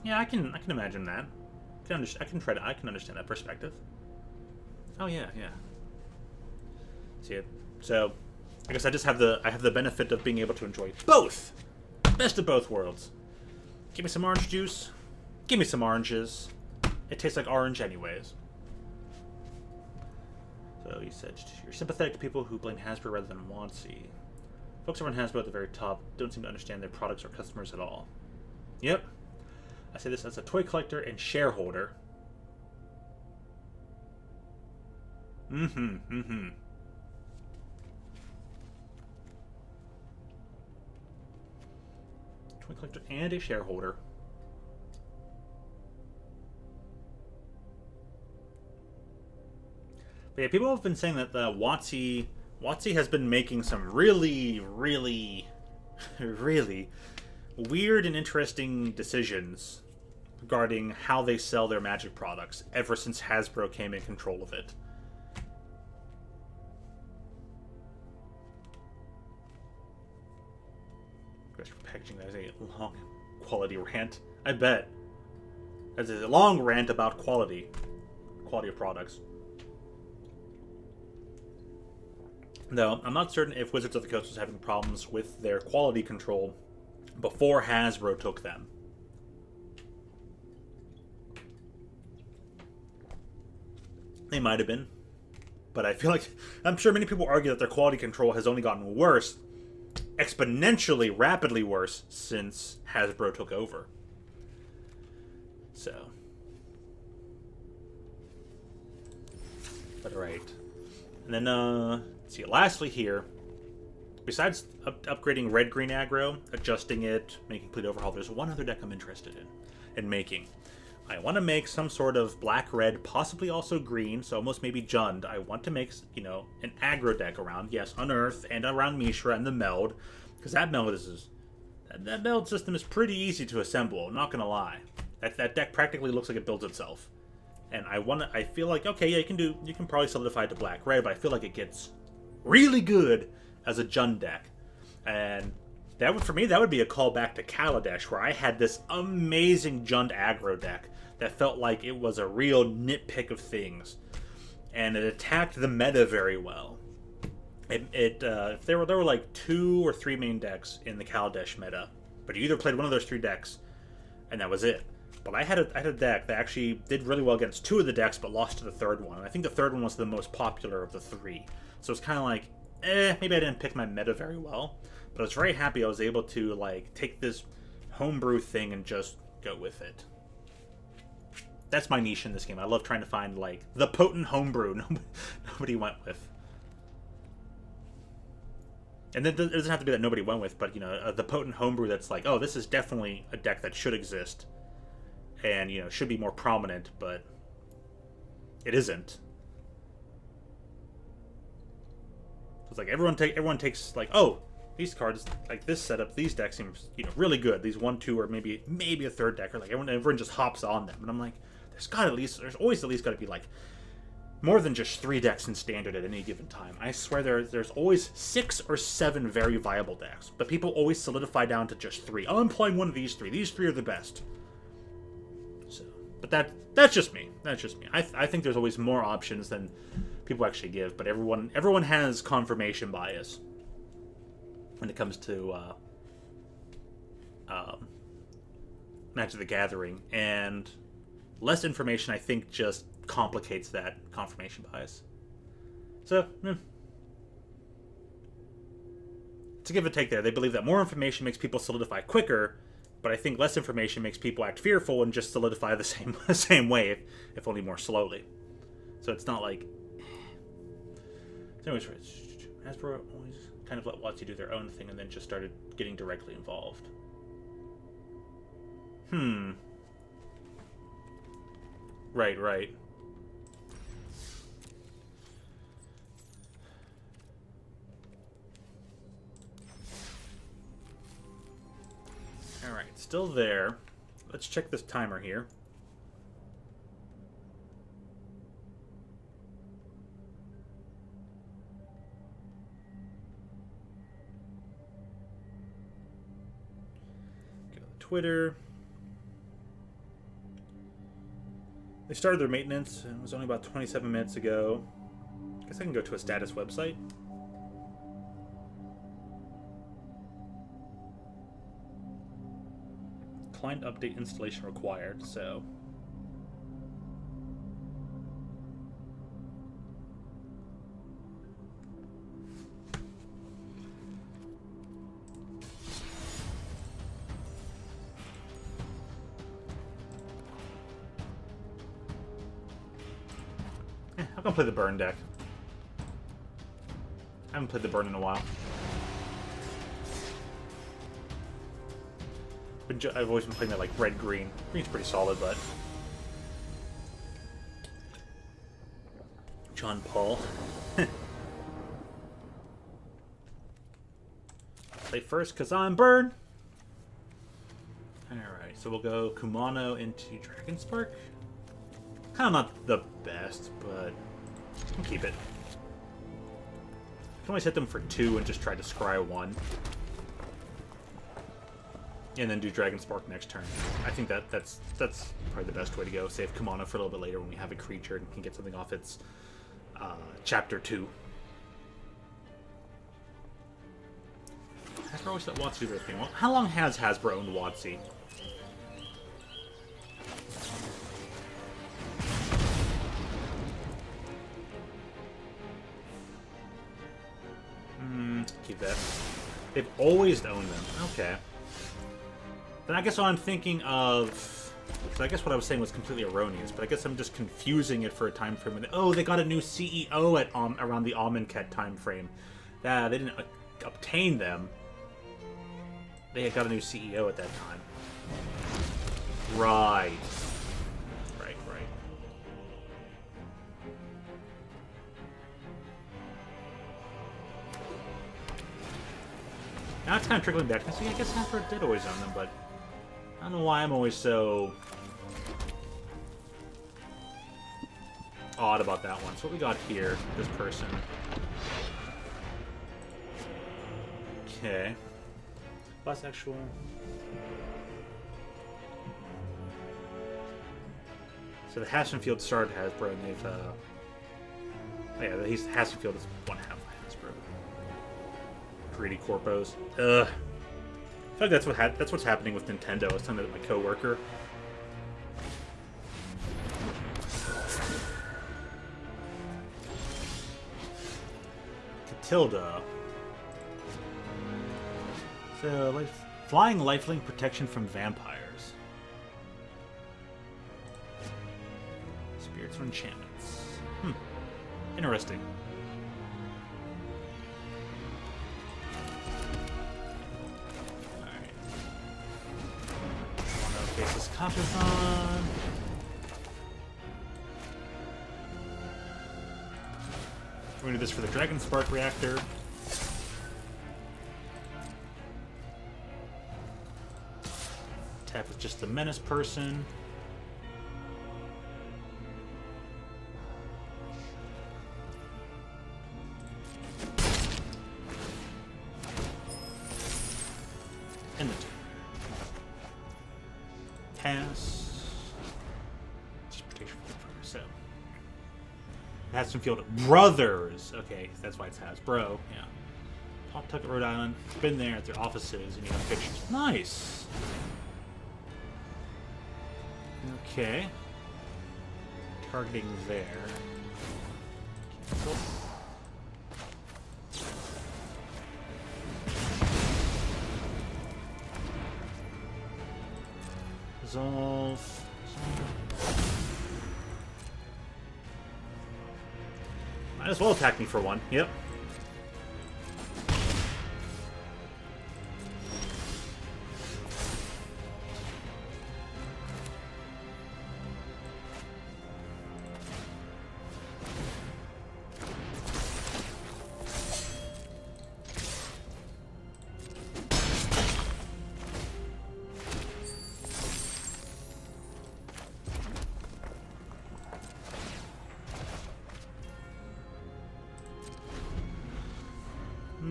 Speaker 1: Yeah, I can imagine that. I can understand that perspective. Oh yeah. See it? So, I guess I have the benefit of being able to enjoy both! Best of both worlds. Give me some orange juice. Give me some oranges. It tastes like orange anyways. So you said you're sympathetic to people who blame Hasbro rather than WotC. Folks over in Hasbro at the very top don't seem to understand their products or customers at all. Yep. I say this as a toy collector and shareholder. Toy collector and a shareholder. But yeah, people have been saying that WotC has been making some really, really, really weird and interesting decisions regarding how they sell their Magic products ever since Hasbro came in control of it. Packaging, that is a long quality rant. I bet. That's a long rant about quality of products. Though, I'm not certain if Wizards of the Coast was having problems with their quality control before Hasbro took them. They might have been. But I feel like, I'm sure many people argue that their quality control has only gotten worse, exponentially, rapidly worse, since Hasbro took over. So, But alright. And then, let's see, lastly here, besides upgrading red-green aggro, adjusting it, making complete overhaul, there's one other deck I'm interested in making. I want to make some sort of black-red, possibly also green, so almost maybe Jund. I want to make, you know, an aggro deck around, yes, Unearth, and around Mishra and the Meld, because that meld system is pretty easy to assemble, I'm not going to lie. That deck practically looks like it builds itself. And I feel like, okay, yeah, you can probably solidify it to black-red, but I feel like it gets really good as a Jund deck. And that would, for me, that would be a callback to Kaladesh, where I had this amazing Jund aggro deck that felt like it was a real nitpick of things, and it attacked the meta very well. There were like 2 or 3 main decks in the Kaladesh meta, but you either played one of those 3 decks, and that was it. But I had a deck that actually did really well against 2 of the decks, but lost to the 3rd one. And I think the 3rd one was the most popular of the 3. So it's kind of like, maybe I didn't pick my meta very well. But I was very happy I was able to like take this homebrew thing and just go with it. That's my niche in this game. I love trying to find like the potent homebrew nobody went with. And then it doesn't have to be that nobody went with, but, you know, the potent homebrew that's like, oh, this is definitely a deck that should exist. And, you know, should be more prominent, but it isn't. So it's like everyone takes like, oh, these cards, like this setup, these decks seem, you know, really good. These 1, 2, or maybe a third deck, or like everyone just hops on them. And I'm like, there's always at least got to be like more than just 3 decks in standard at any given time. I swear there's always 6 or 7 very viable decks, but people always solidify down to just 3. Oh, I'm playing one of these 3. These 3 are the best. So, but that's just me. That's just me. I think there's always more options than people actually give, but everyone has confirmation bias when it comes to Magic the Gathering, and less information, I think, just complicates that confirmation bias. So, it's a give and take there. They believe that more information makes people solidify quicker, but I think less information makes people act fearful and just solidify the same way, if only more slowly. So it's not like... So anyways, Hasbro always kind of let WotC do their own thing and then just started getting directly involved. Right. Alright, still there. Let's check this timer here. Go to Twitter. They started their maintenance, and it was only about 27 minutes ago. I guess I can go to a status website. Client update installation required, so... I'm gonna play the burn deck. I haven't played the burn in a while. I've always been playing that like red-green. Green's pretty solid, but... John Paul. Play first, because I'm burn! Alright, so we'll go Kumano into Dragonspark. Kind of not the best, but I'll keep it. I can always hit them for 2 and just try to scry 1. And then do Dragonspark next turn. I think that's probably the best way to go. Save Kumano for a little bit later when we have a creature and can get something off its Chapter 2. Hasbro always let WotC do their thing. Well, how long has Hasbro owned WotC? Keep that. They've always owned them. Okay. Then I guess I'm thinking of So I guess what I was saying was completely erroneous, but I guess I'm just confusing it for a time frame. Oh, they got a new CEO at around the Amonkhet time frame. They didn't obtain them. They had got a new CEO at that time. Right. Right. Now it's kind of trickling back. See, I guess Hasbro did always own them, but I don't know why I'm always so odd about that one. So what we got here, this person. Okay. Last actual. So the Hassenfield started Hasbro, and they've, Hassenfield is one half of Hasbro. Greedy corpos. Ugh. I feel like that's what's happening with Nintendo. I was telling my coworker. Catilda. So, flying lifelink protection from vampires. Spirits or enchantments. Interesting. Alright. Basis Copperthon. We're going to do this for the Dragon Spark Reactor. Tap with just the Menace person. And the two. Pass. Just protection for so. Hassenfield Brothers. Okay, that's why it's Hasbro. Yeah. Pawtucket, Rhode Island. It's been there at their offices, and you have pictures. Nice. Okay. Targeting there. Cancel. Resolve. Might as well attack me for one. Yep.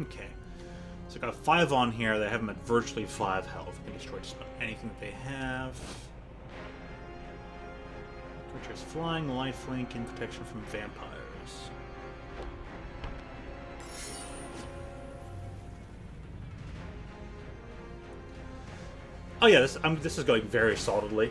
Speaker 1: Okay. So I got 5 on here. They have them at virtually 5 health. Can destroy just about anything that they have. Creatures flying, lifelink, and protection from vampires. Oh yeah, this is going very solidly.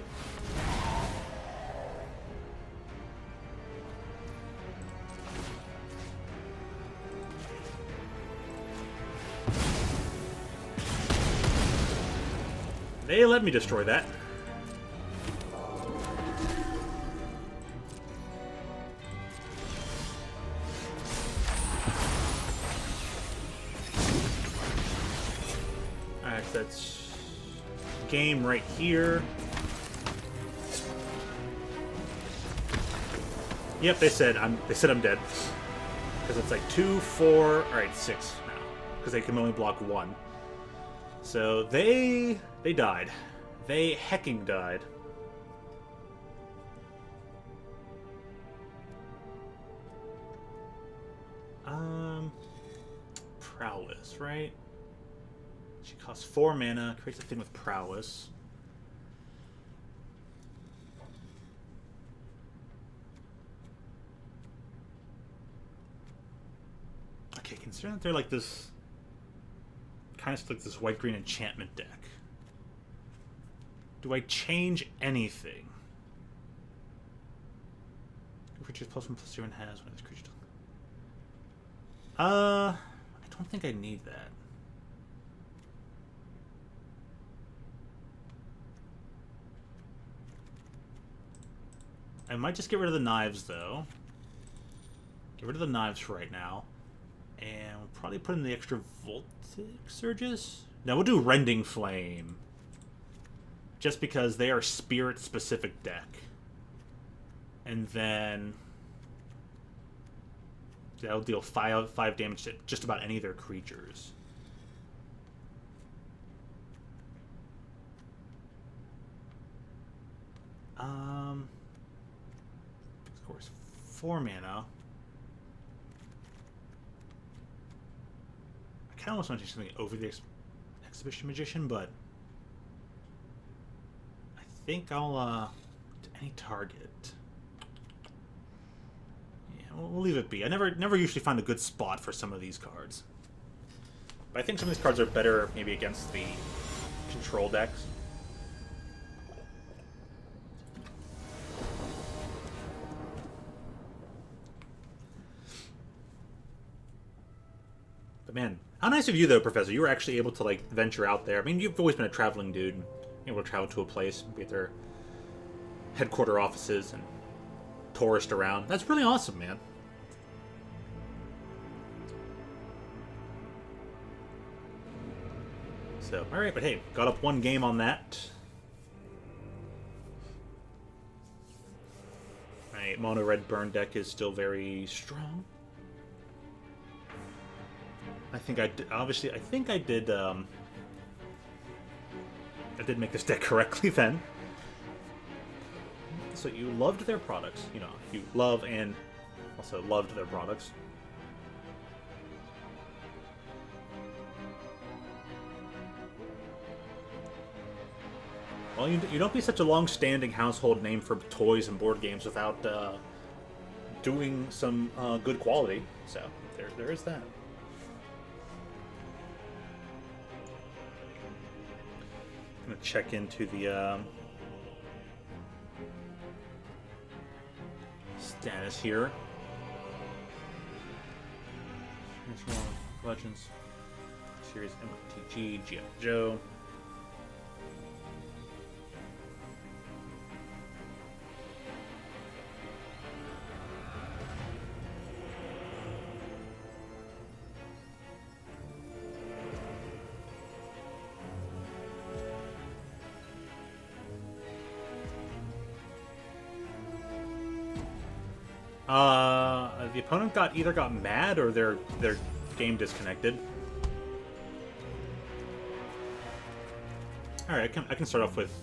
Speaker 1: They let me destroy that. Alright, so that's game right here. Yep, they said I'm dead. Because it's like 2, 4, alright, 6 now. Because they can only block 1. So they died. They hecking died. Prowess, right? She costs 4 mana, creates a thing with prowess. Okay, considering that they're like this kind of like this white-green enchantment deck. Do I change anything? Creatures +1/+0 and has one of these creatures. I don't think I need that. I might just get rid of the knives, though. Get rid of the knives for right now. And we'll probably put in the extra voltic surges. No, we'll do Rending Flame. Just because they are spirit-specific deck. And then that'll deal 5 damage to just about any of their creatures. Of course, 4 mana. I kind of almost want to do something over the Exhibition Magician, but I think I'll to any target. Yeah, we'll leave it be. I never usually find a good spot for some of these cards, but I think some of these cards are better maybe against the control decks. But man, how nice of you, though, Professor. You were actually able to, like, venture out there. I mean, you've always been a traveling dude. Able to travel to a place, be at their headquarter offices, and tourist around. That's really awesome, man. So, alright, but hey, got up 1 game on that. My mono red burn deck is still very strong. I think I did, obviously, I think I did make this deck correctly then. So you loved their products, you know, you love and also loved their products. Well, you don't be such a long-standing household name for toys and board games without doing some good quality. So there is that. I'm gonna check into the status here. Legends Series MTG, G.I. Joe. The opponent either got mad or their game disconnected. All right, I can start off with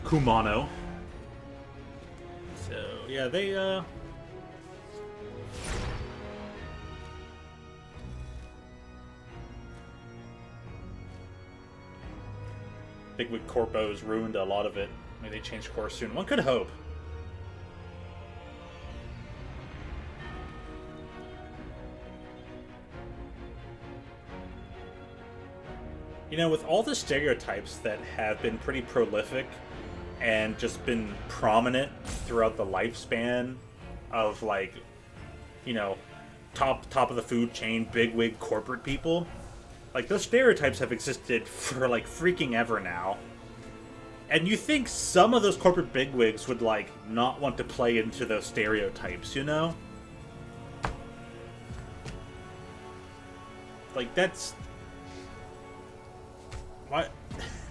Speaker 1: Kumano. So yeah, they Bigwig Corpo's ruined a lot of it. Maybe they change course soon. One could hope. You know, with all the stereotypes that have been pretty prolific and just been prominent throughout the lifespan of, like, you know, top of the food chain, bigwig corporate people, like, those stereotypes have existed for, like, freaking ever now. And you think some of those corporate bigwigs would, like, not want to play into those stereotypes, you know? Like, that's... What?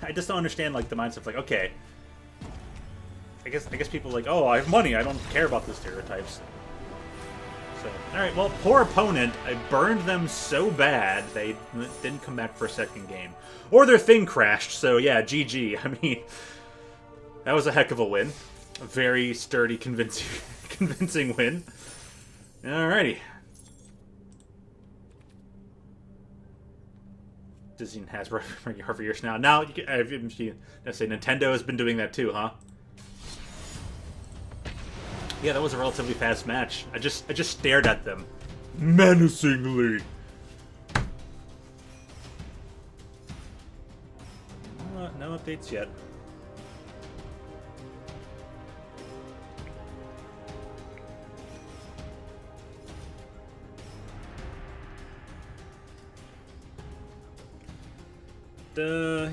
Speaker 1: I just don't understand, like, the mindset of, like, okay, I guess people are like, oh, I have money, I don't care about the stereotypes. So, alright, well, poor opponent, I burned them so bad, they didn't come back for a second game. Or their thing crashed, so yeah, GG. I mean, that was a heck of a win. A very sturdy, convincing win. Alrighty. Disney and Hasbro for years now. Now, you say Nintendo has been doing that too, huh? Yeah, that was a relatively fast match. I just stared at them menacingly. No updates yet.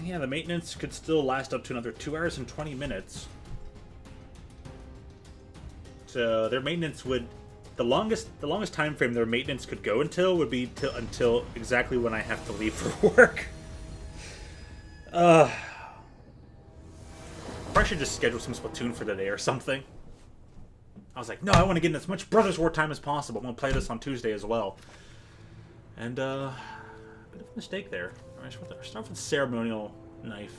Speaker 1: Yeah, the maintenance could still last up to another 2 hours and 20 minutes. So their maintenance would the longest time frame their maintenance could go until would be until exactly when I have to leave for work. Probably should just schedule some Splatoon for today or something. I was like, no, I want to get in as much Brothers War time as possible. I'm gonna play this on Tuesday as well. And bit of a mistake there. Alright, start with the ceremonial knife.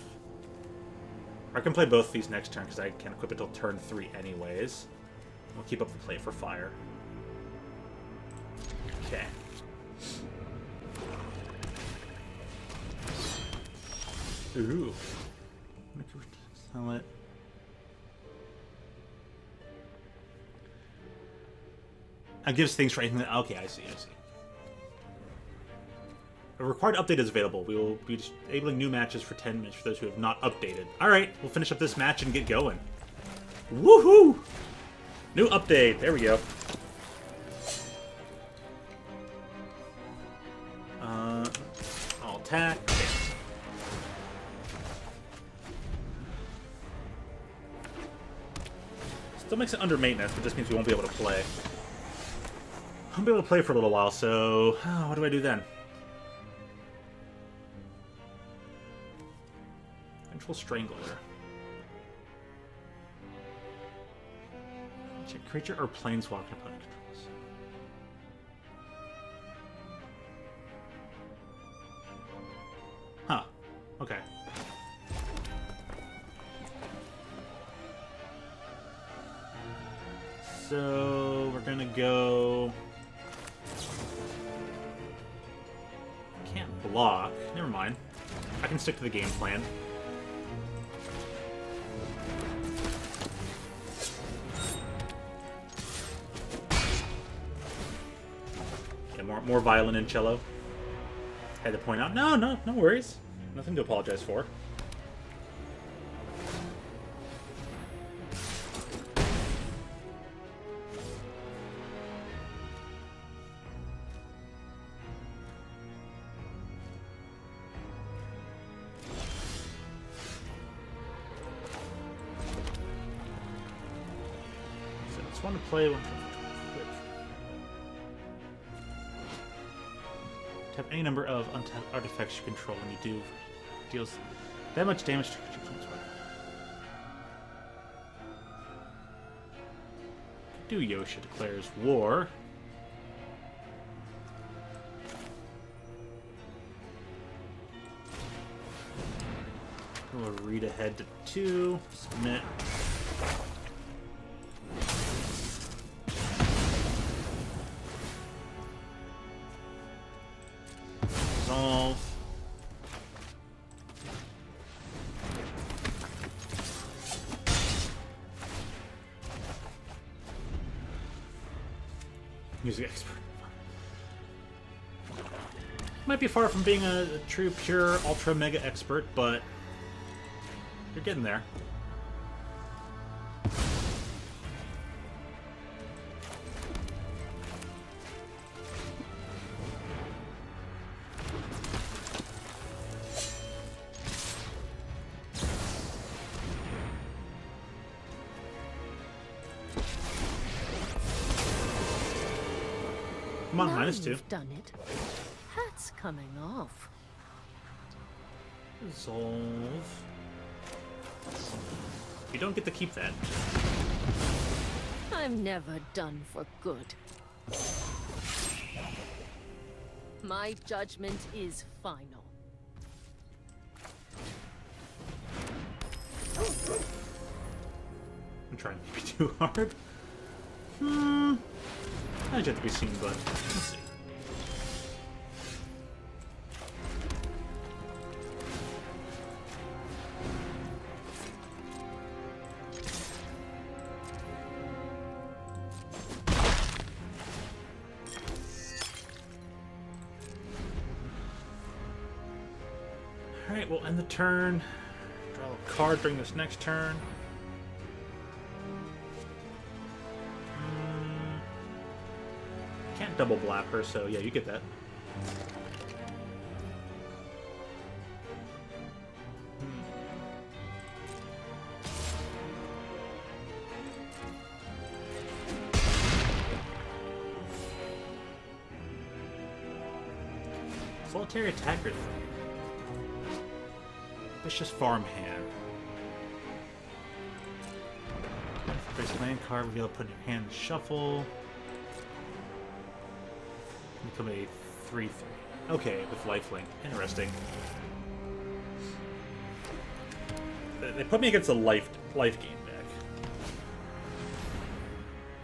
Speaker 1: I can play both these next turn because I can't equip it till turn 3 anyways. We'll keep up the play for fire. Okay. Ooh. Sell it. It gives things for anything that... Okay, I see. A required update is available. We will be disabling new matches for 10 minutes for those who have not updated. Alright, we'll finish up this match and get going. Woohoo! New update. There we go. I'll attack. Okay. Still makes it under maintenance, but just means we won't be able to play. I won't be able to play for a little while, so... what do I do then? Control Strangler. Check creature or planeswalker opponent controls. Huh. Okay. So we're gonna go... Can't block. Never mind. I can stick to the game plan. More violin and cello. Had to point out, no worries. Nothing to apologize for. So I just want to play one. Tap any number of untapped artifacts you control when you do deals that much damage to creatures. Do Yosha declares war. We'll read ahead to 2. Submit. Resolve. Music expert. Might be far from being a true, pure, ultra, mega expert, but you're getting there. Come on,
Speaker 2: Now
Speaker 1: -2.
Speaker 2: you've done it. That's coming off.
Speaker 1: Resolve. You don't get to keep that.
Speaker 2: I'm never done for good. My judgment is final.
Speaker 1: I'm trying to be too hard. That's yet to be seen, but let's see. Alright, we'll end the turn. Draw a card during this next turn. Can't double blap her, so yeah, you get that. Solitary attacker thing. Vicious farmhand. Base land card, reveal, put in your hand, shuffle. Become a 3/3. Okay, with lifelink. Interesting. They put me against a life gain deck.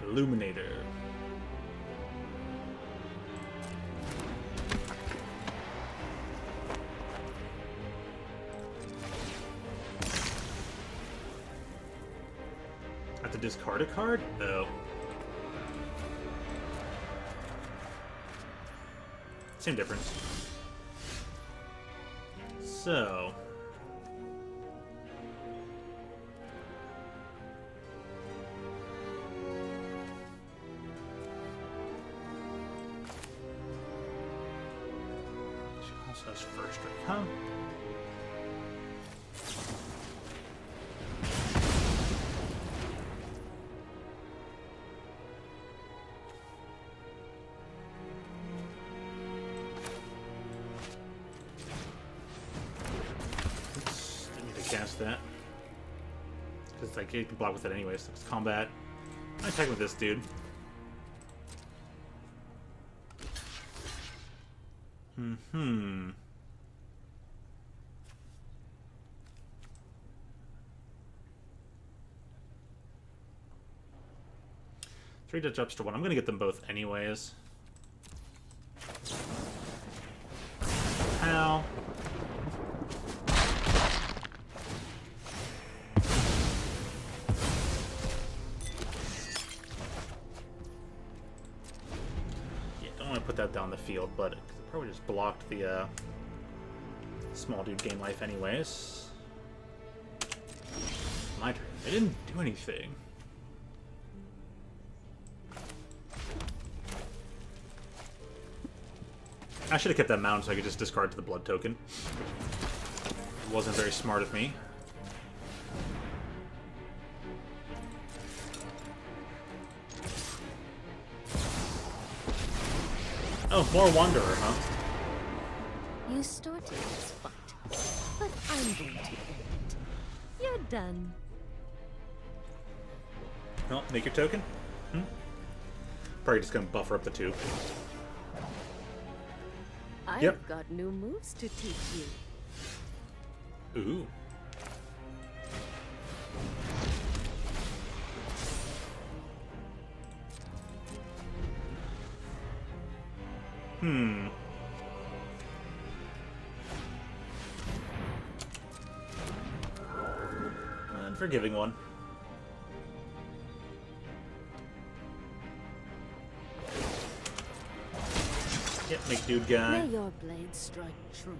Speaker 1: Illuminator. I have to discard a card? Oh. Same difference. So... So that's first strike, huh? Oops, didn't need to cast that. Because like, you can block with it anyways. So it's combat. I attack with this dude. Hmm. 3 touch ups to 1. I'm gonna get them both anyways. Ow. Yeah, don't want to put that down the field, but it probably just blocked the small dude gain life anyways. My turn. They didn't do anything. I should have kept that mounted so I could just discard to the blood token. It wasn't very smart of me. Oh, more Wanderer, huh?
Speaker 2: You started this fight, but I'm going to end it. You're done.
Speaker 1: Well, make your token. Probably just gonna buffer up the 2.
Speaker 2: I've got new moves to teach you.
Speaker 1: Ooh. Unforgiving one. Yep, make dude guy.
Speaker 2: May your blade strike true.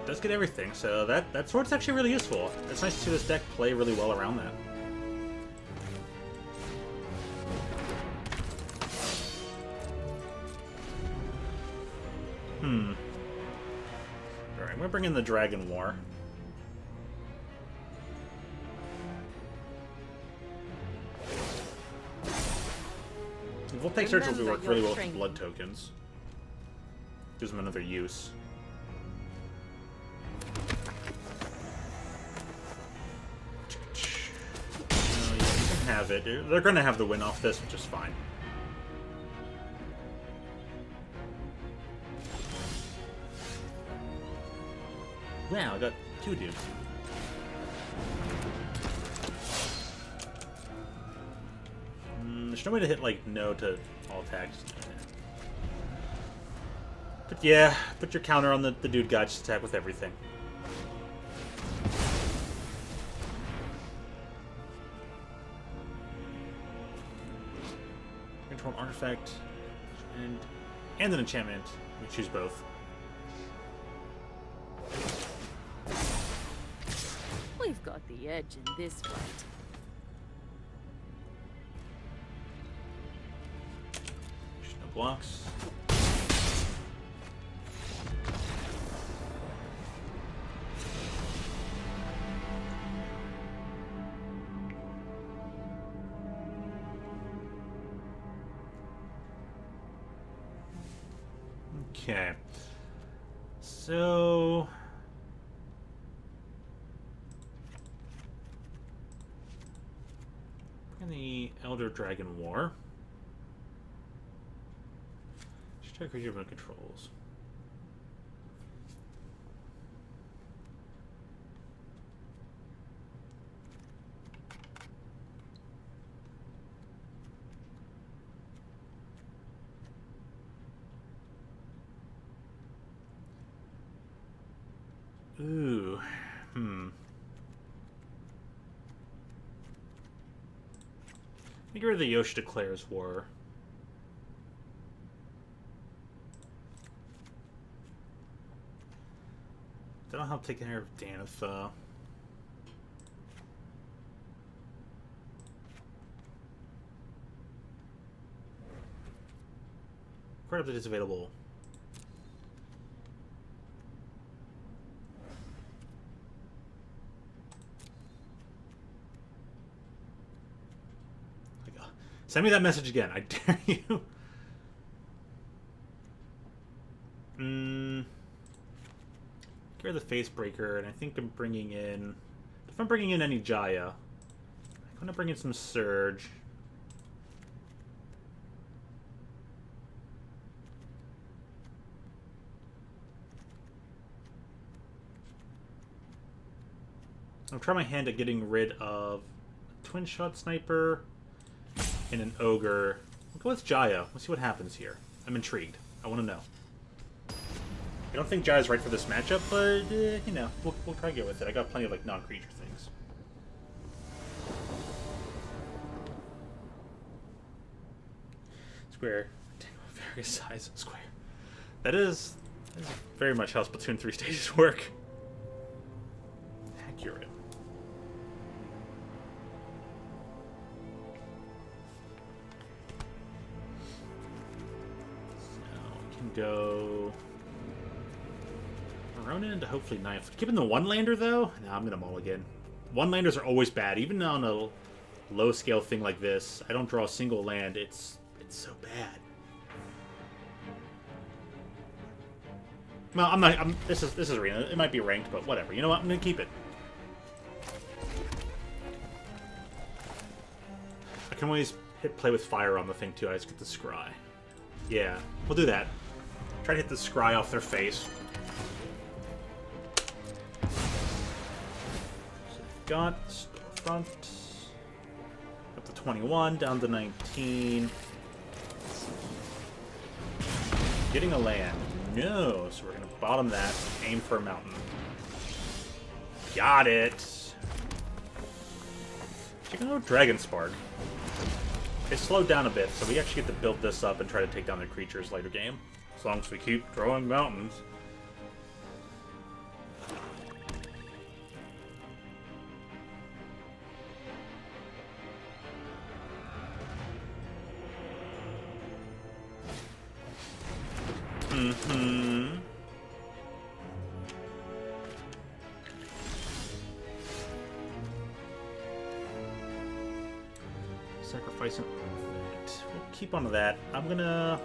Speaker 1: Does get everything, so that sword's actually really useful. It's nice to see this deck play really well around that. Alright, I'm gonna bring in the Dragon War. Voltaic Search will work really well with blood tokens. Gives them another use. Oh, yeah, you can have it. They're going to have the win off this, which is fine. Wow, I got 2 dudes. There's no way to hit, like, no to all attacks. But yeah, put your counter on the dude guy, just attack with everything. Control an artifact and an enchantment. We choose both.
Speaker 2: We've got the edge in this fight.
Speaker 1: No blocks. Okay. So... in the Elder Dragon War. Just check creature movement controls. Ooh. Get rid of the Yosh declares war. That'll help take care of Danitha. Card update is available. Send me that message again. I dare you. Get rid of the face breaker, and I think I'm bringing in. If I'm bringing in any Jaya, I'm gonna bring in some Surge. I'll try my hand at getting rid of Twin Shot Sniper. And an Ogre. We'll go with Jaya. Let's see what happens here. I'm intrigued. I want to know. I don't think Jaya's right for this matchup, but, you know, we'll try to get with it. I got plenty of, like, non-creature things. Square. Various size of square. That is very much how Splatoon 3 stages work. Accurate. Go Ronin to hopefully knife. Keeping the one-lander, though? No, I'm going to mulligan. One-landers are always bad. Even on a low-scale thing like this, I don't draw a single land. It's so bad. Well, I'm not... this is arena. It might be ranked, but whatever. You know what? I'm going to keep it. I can always hit play with fire on the thing, too. I just get the scry. Yeah, we'll do that. Try to hit the scry off their face. So we've got storefront up to 21, down to 19. Getting a land. No, so we're going to bottom that, aim for a mountain. Got it. Chicken Note Dragon Spark. It slowed down a bit, so we actually get to build this up and try to take down their creatures later game. As long as we keep drawing mountains. Sacrificing. We'll keep on to that. I'm gonna.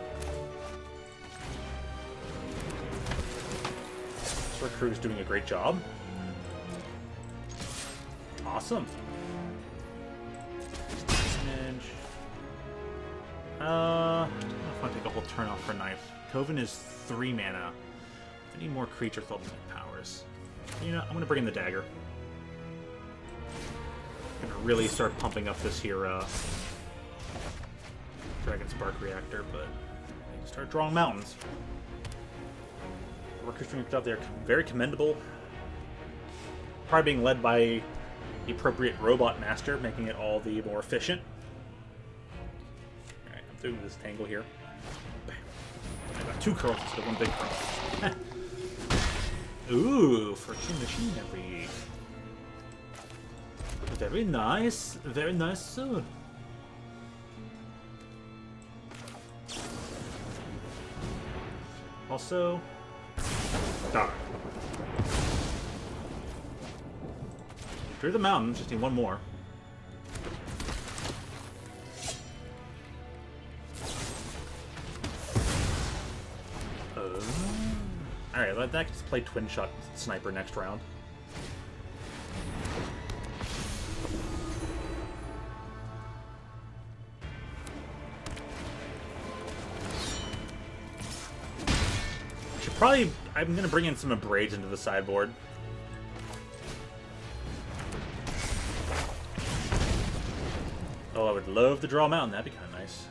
Speaker 1: Sword Crew's doing a great job. Awesome. I don't know if I want to take a whole turn off for knife. Coven is 3 mana. I need more creature with ultimate powers. You know, I'm gonna bring in the dagger. Gonna really start pumping up this here Dragon Spark reactor, but I need to start drawing mountains. Workers doing a job there, very commendable. Probably being led by the appropriate robot master, making it all the more efficient. Alright, I'm doing this tangle here. Bam. I got 2 curls instead of 1 big curl. Ooh, friction machinery. Very nice. Very nice, sir. Also, darn. Through the mountain, just need 1 more. Alright, let that just play twin shot sniper next round. Should probably... I'm gonna bring in some abrades into the sideboard. Oh, I would love to draw a mountain. That'd be kind of nice.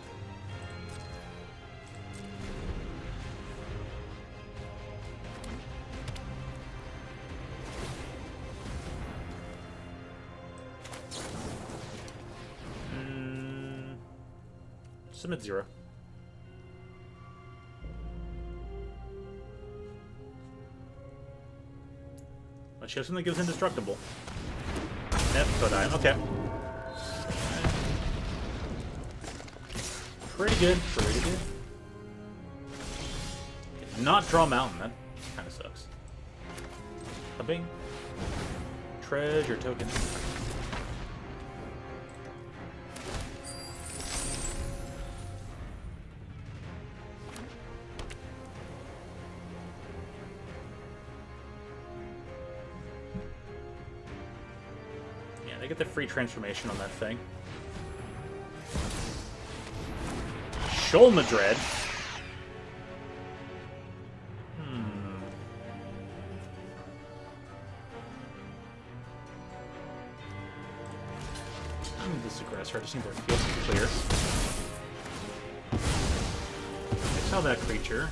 Speaker 1: Submit 0. Let's show something that gives indestructible. Yep, so die. Okay. Pretty good, pretty good. Not draw mountain, that kind of sucks. A bing. Treasure token. Yeah, they get the free transformation on that thing. Shoal Madrid. I'm this aggressor. I just need their field to be clear. Exile that creature.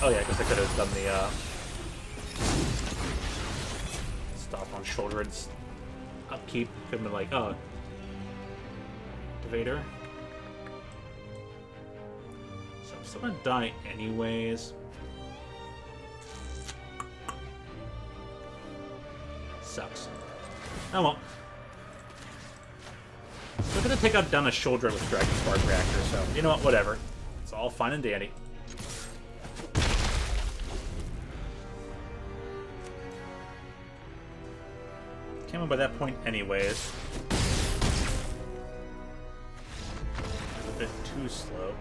Speaker 1: Oh yeah, I guess I could have done the stop on shoulder and upkeep. Could have been like, oh, Devader. So I'm still gonna die anyways. Sucks. Oh well. We're gonna take out down a shoulder with Dragon Spark Reactor, so you know what, whatever. It's all fine and dandy. Came in by that point anyways. A bit too slow.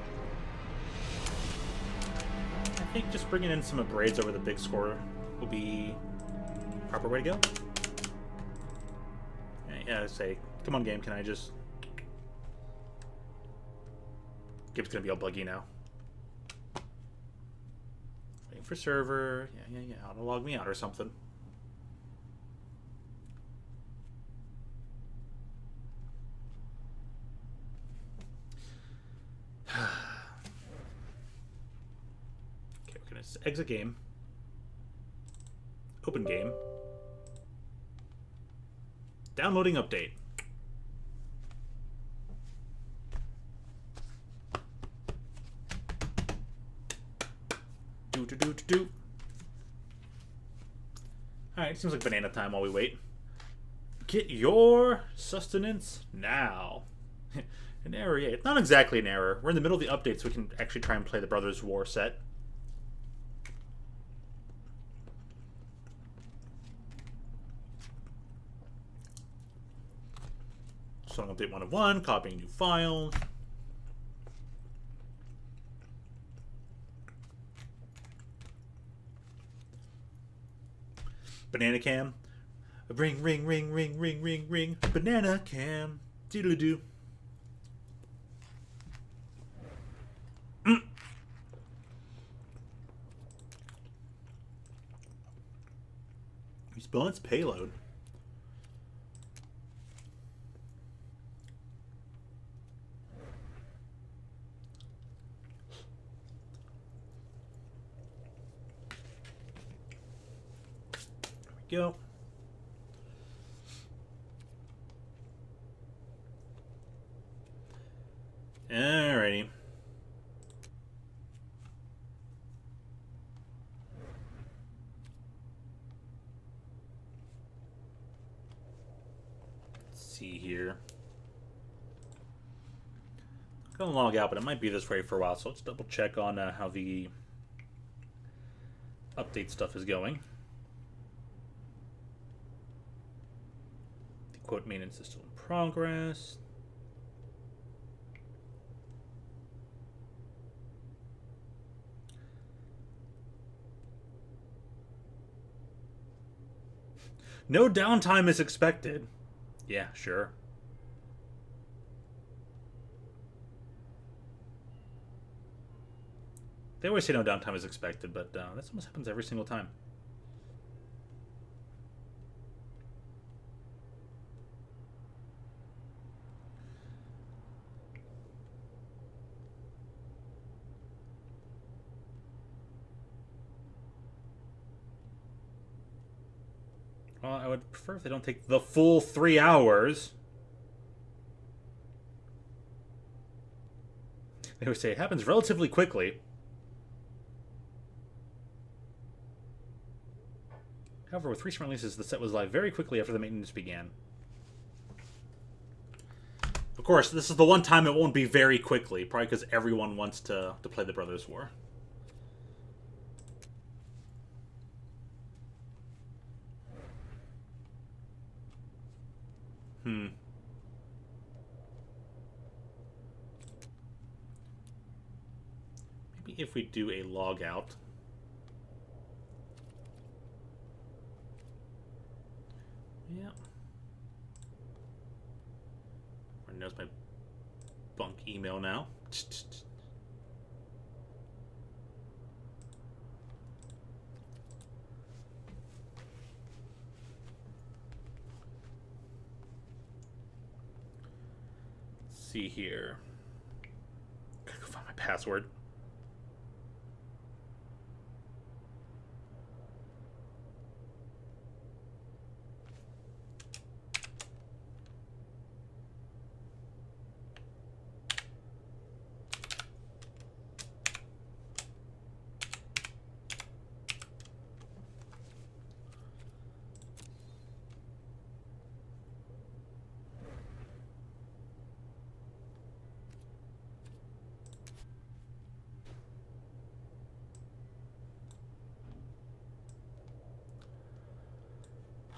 Speaker 1: I think just bringing in some abrades over the big score will be the proper way to go. Yeah, say, come on game, can I just... Game's gonna be all buggy now. Waiting for server. Yeah. Auto log me out or something. Okay, we're gonna exit game. Open game. Downloading update. Do. Alright, seems like banana time while we wait. Get your sustenance now. An error, yeah. It's not exactly an error. We're in the middle of the update, so we can actually try and play the Brothers War set. Song update 1 of 1, copying new file. Banana cam. Ring, ring, ring, ring, ring, ring, ring. Banana cam. Doodle-doo. Response payload. There we go. Alrighty. see here. I'm gonna log out, but it might be this way for a while, so let's double check on how the update stuff is going. The quote maintenance is still in progress. No downtime is expected. Yeah, sure. They always say no downtime is expected, but that almost happens every single time. Well, I would prefer if they don't take the full 3 hours. They would say it happens relatively quickly. However, with recent releases, the set was live very quickly after the maintenance began. Of course, this is the one time it won't be very quickly, probably because everyone wants to play the Brothers War. Maybe if we do a log out. Yeah. Everyone knows my bunk email now. See here. Gotta go find my password.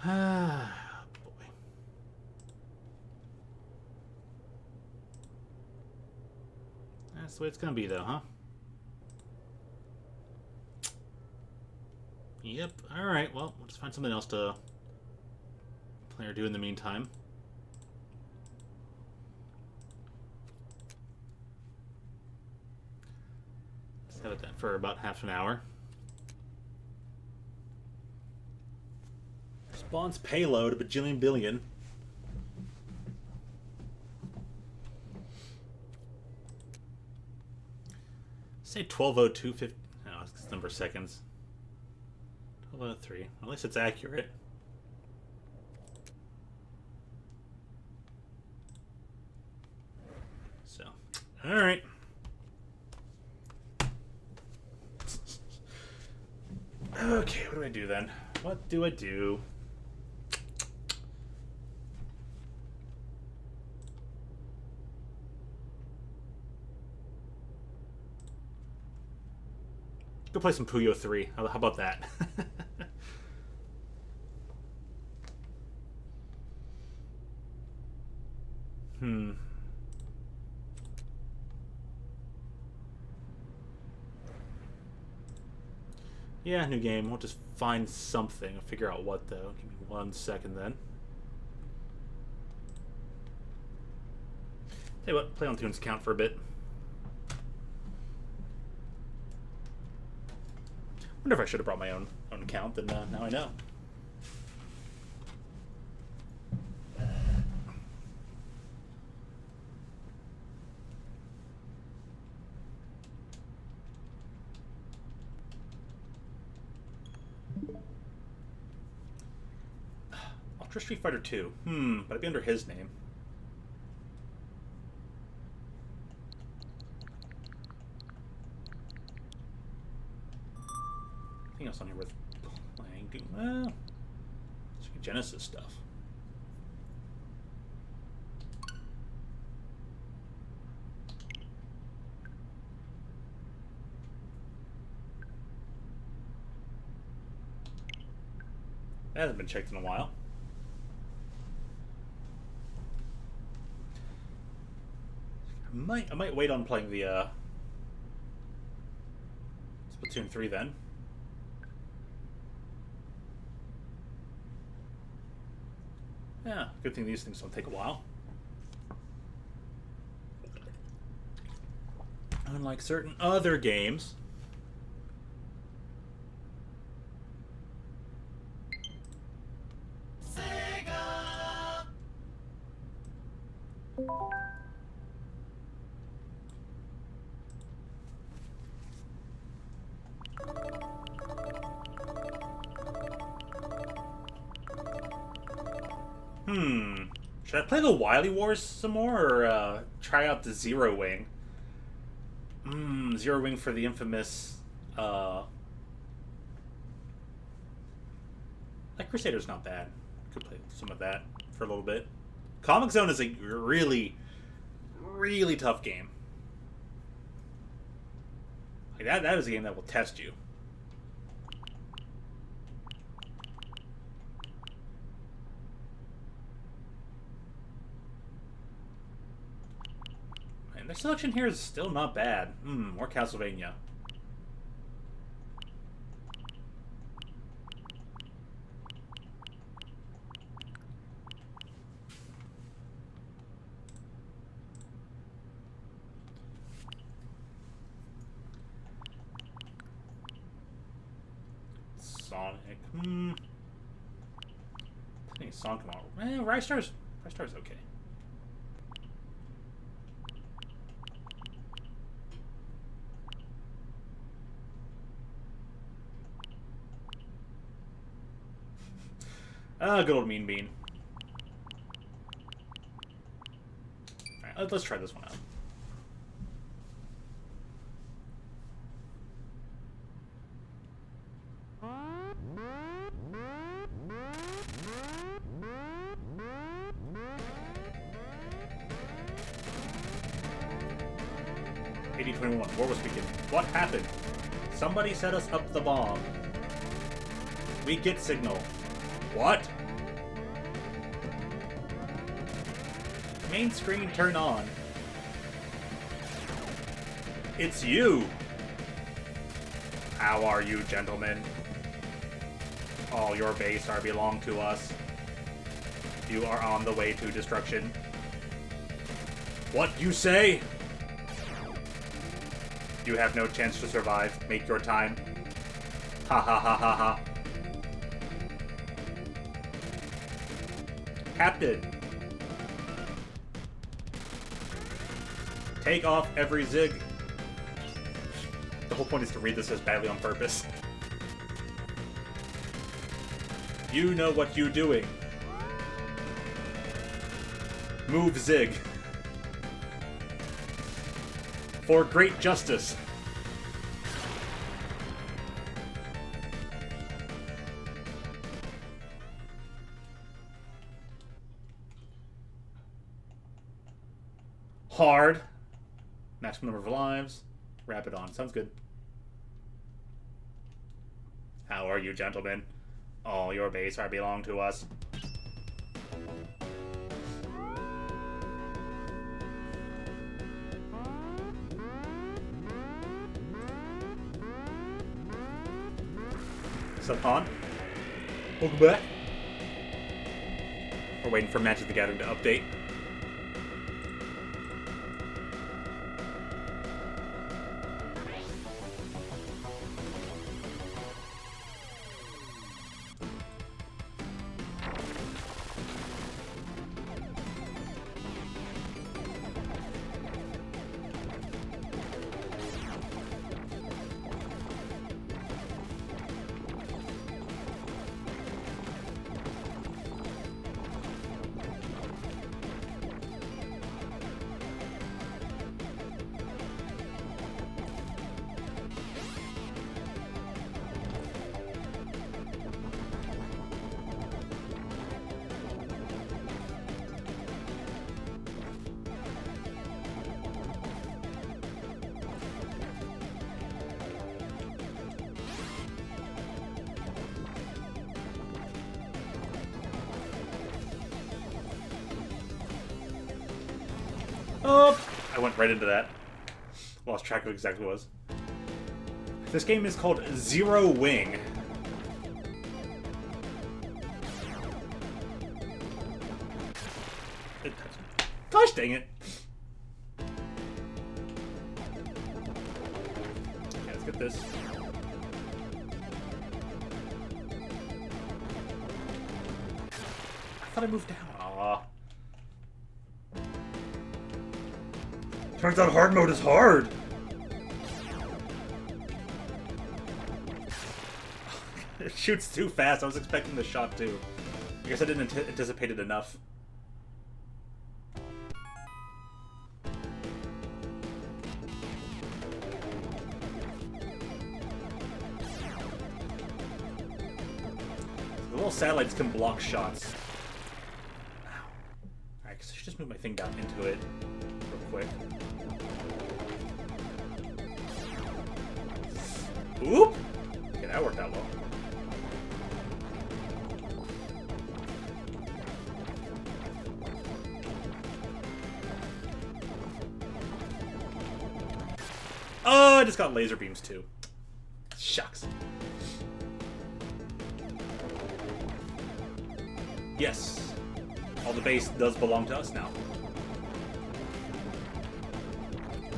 Speaker 1: Ah, boy. That's the way it's gonna be, though, huh? Yep. Alright, well, we'll just find something else to play or do in the meantime. Let's have it that for about half an hour. Response payload a bajillion billion. Say 1202.50. No, it's number of seconds. 1203. At least it's accurate. So, all right. Okay, what do I do then? What do I do? Go play some Puyo 3. How about that? Yeah, new game. We'll just find something. I'll figure out what, though. Give me 1 second, then. Tell you what, play on Tune's account for a bit. Wonder if I should have brought my own account, and now I know. Ultra Street Fighter 2. But it'd be under his name. Anything else on here worth playing? Well, Genesis stuff. That hasn't been checked in a while. I might wait on playing the Splatoon 3 then. Yeah, good thing these things don't take a while. Unlike certain other games. Should I play the Wily Wars some more, or try out the Zero Wing? Zero Wing for the infamous, like Crusader's not bad. Could play some of that for a little bit. Comic Zone is a really, really tough game. Like that is a game that will test you. And their selection here is still not bad. More Castlevania. Sonic. I think Sonic tomorrow. Rystar's okay. Good old Mean Bean. Alright, let's try this one out. War was begin. What happened? Somebody set us up the bomb. We get signal. What? Main screen turn on. It's you! How are you, gentlemen? All your base are belong to us. You are on the way to destruction. What you say? You have no chance to survive. Make your time. Ha ha ha ha ha. Captain. Take off every zig. The whole point is to read this as badly on purpose. You know what you're doing. Move zig. For great justice. Hard. Maximum number of lives. Rapid on. Sounds good. How are you, gentlemen? All your base are belong to us. What's up, Han? Welcome back. We're waiting for Magic the Gathering to update. Oh! I went right into that. Lost track of exactly what it was. This game is called Zero Wing. Gosh dang it. Okay, let's get this. I thought I moved down. Aww. Turns out hard mode is hard. It shoots too fast. I was expecting the shot too. I guess I didn't anticipate it enough. The little satellites can block shots. Alright, I should just move my thing down into it real quick. Oop! Okay, that worked out well. Oh, I just got laser beams too. Shucks. Yes. All the base does belong to us now.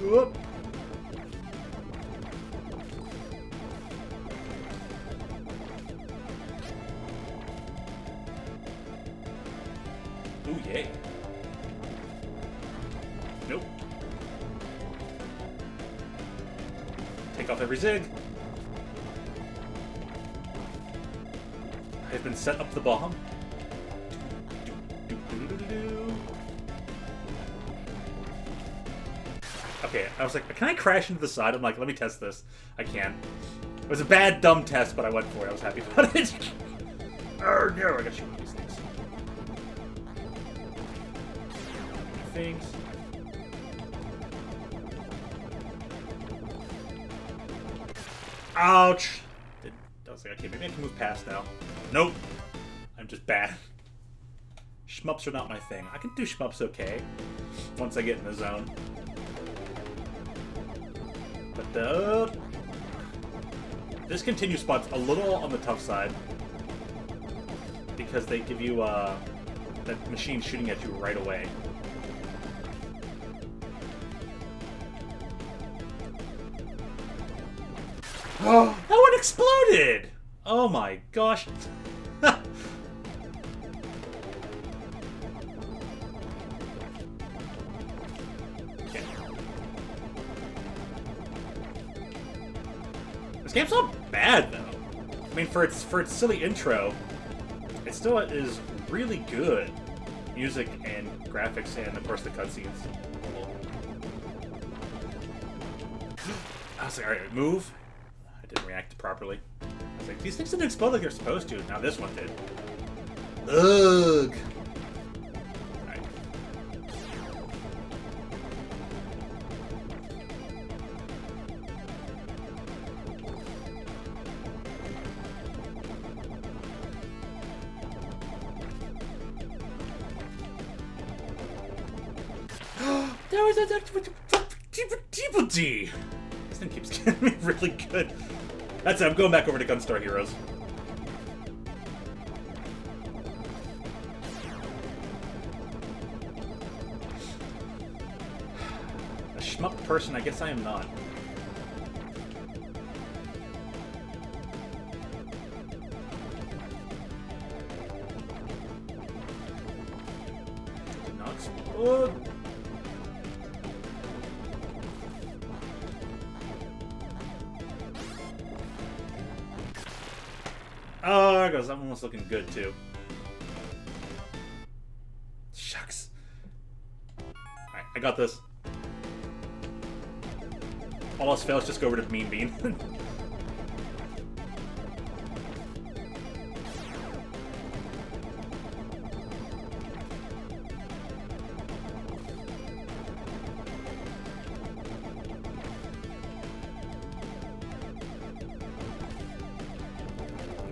Speaker 1: Whoop. Ooh, yay. Nope. Take off every zig. I've been set up the bomb. Okay, I was like, can I crash into the side? I'm like, let me test this. I can. It was a bad, dumb test, but I went for it. I was happy about it. Oh no, I gotta shoot one of these things. Things. Ouch! I was like, okay, maybe I can move past now. Nope. I'm just bad. Shmups are not my thing. I can do shmups okay once I get in the zone. But this continue spot's a little on the tough side because they give you that machine shooting at you right away. Oh, that one exploded! Oh my gosh. Okay. This game's not bad though. I mean, for its silly intro, it still is really good. Music and graphics and of course the cutscenes. I was like, alright, move. I didn't react properly. I was like, these things didn't explode like they're supposed to. Now this one did. Ugh. Alright. There was a D. This thing keeps getting me really good. That's it, I'm going back over to Gunstar Heroes. A shmup person, I guess I am not. Did not explode. Oh, there goes. That one was looking good, too. Shucks. Alright, I got this. All else fails, just go over to Mean Bean.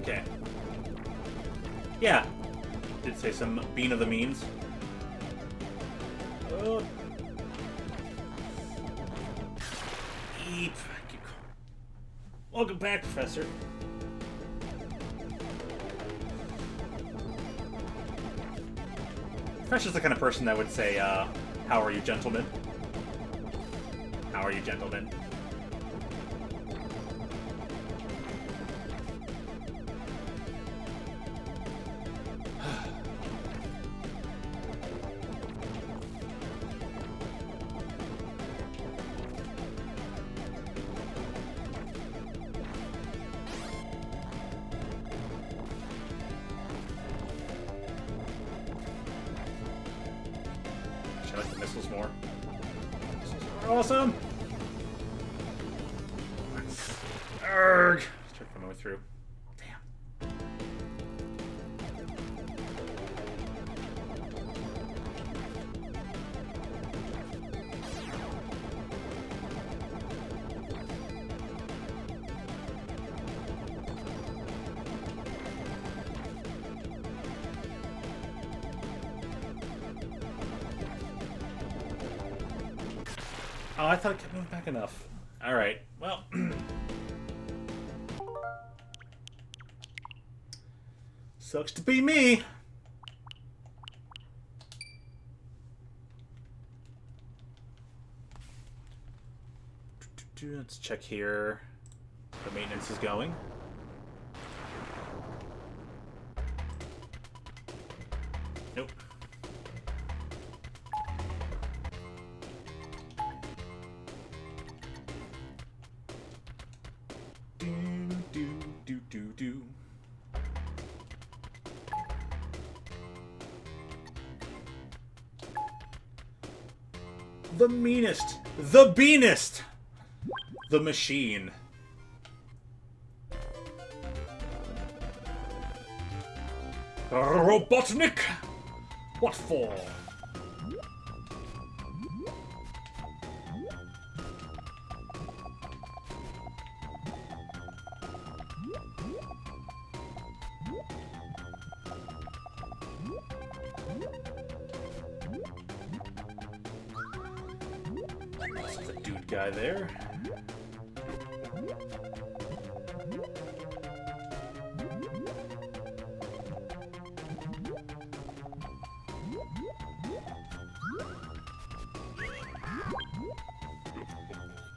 Speaker 1: Okay. Yeah. Did say some Bean of the Means. Oh. keep. Welcome back, Professor. Professor's the kind of person that would say, how are you, gentlemen? How are you, gentlemen? I like the missiles more. Missiles are awesome! Arrgh! Let's check my way through. Damn. Oh, I thought it kept moving back enough. Alright, well. Sucks to be me. Let's check here. The maintenance is going. Nope. Do. The meanest, the beanest, the machine. Robotnik, what for? There's a dude guy there.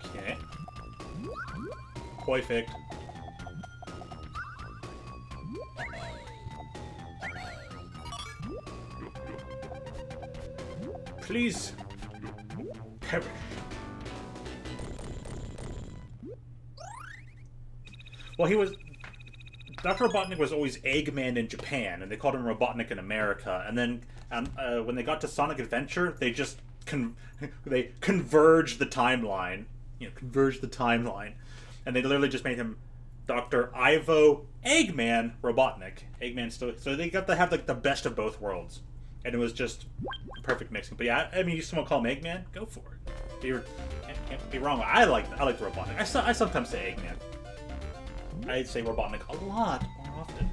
Speaker 1: Okay. Perfect. Please perish. Well, he was... Dr. Robotnik was always Eggman in Japan, and they called him Robotnik in America. And then when they got to Sonic Adventure, they just they converged the timeline. You know, converged the timeline. And they literally just made him Dr. Ivo Eggman Robotnik. Eggman still... So they got to have like the best of both worlds. And it was just a perfect mixing. But yeah, I mean, you someone call him Eggman, go for it. Can't be wrong. I like the Robotnik. I sometimes say Eggman. I say Robotnik a lot more often.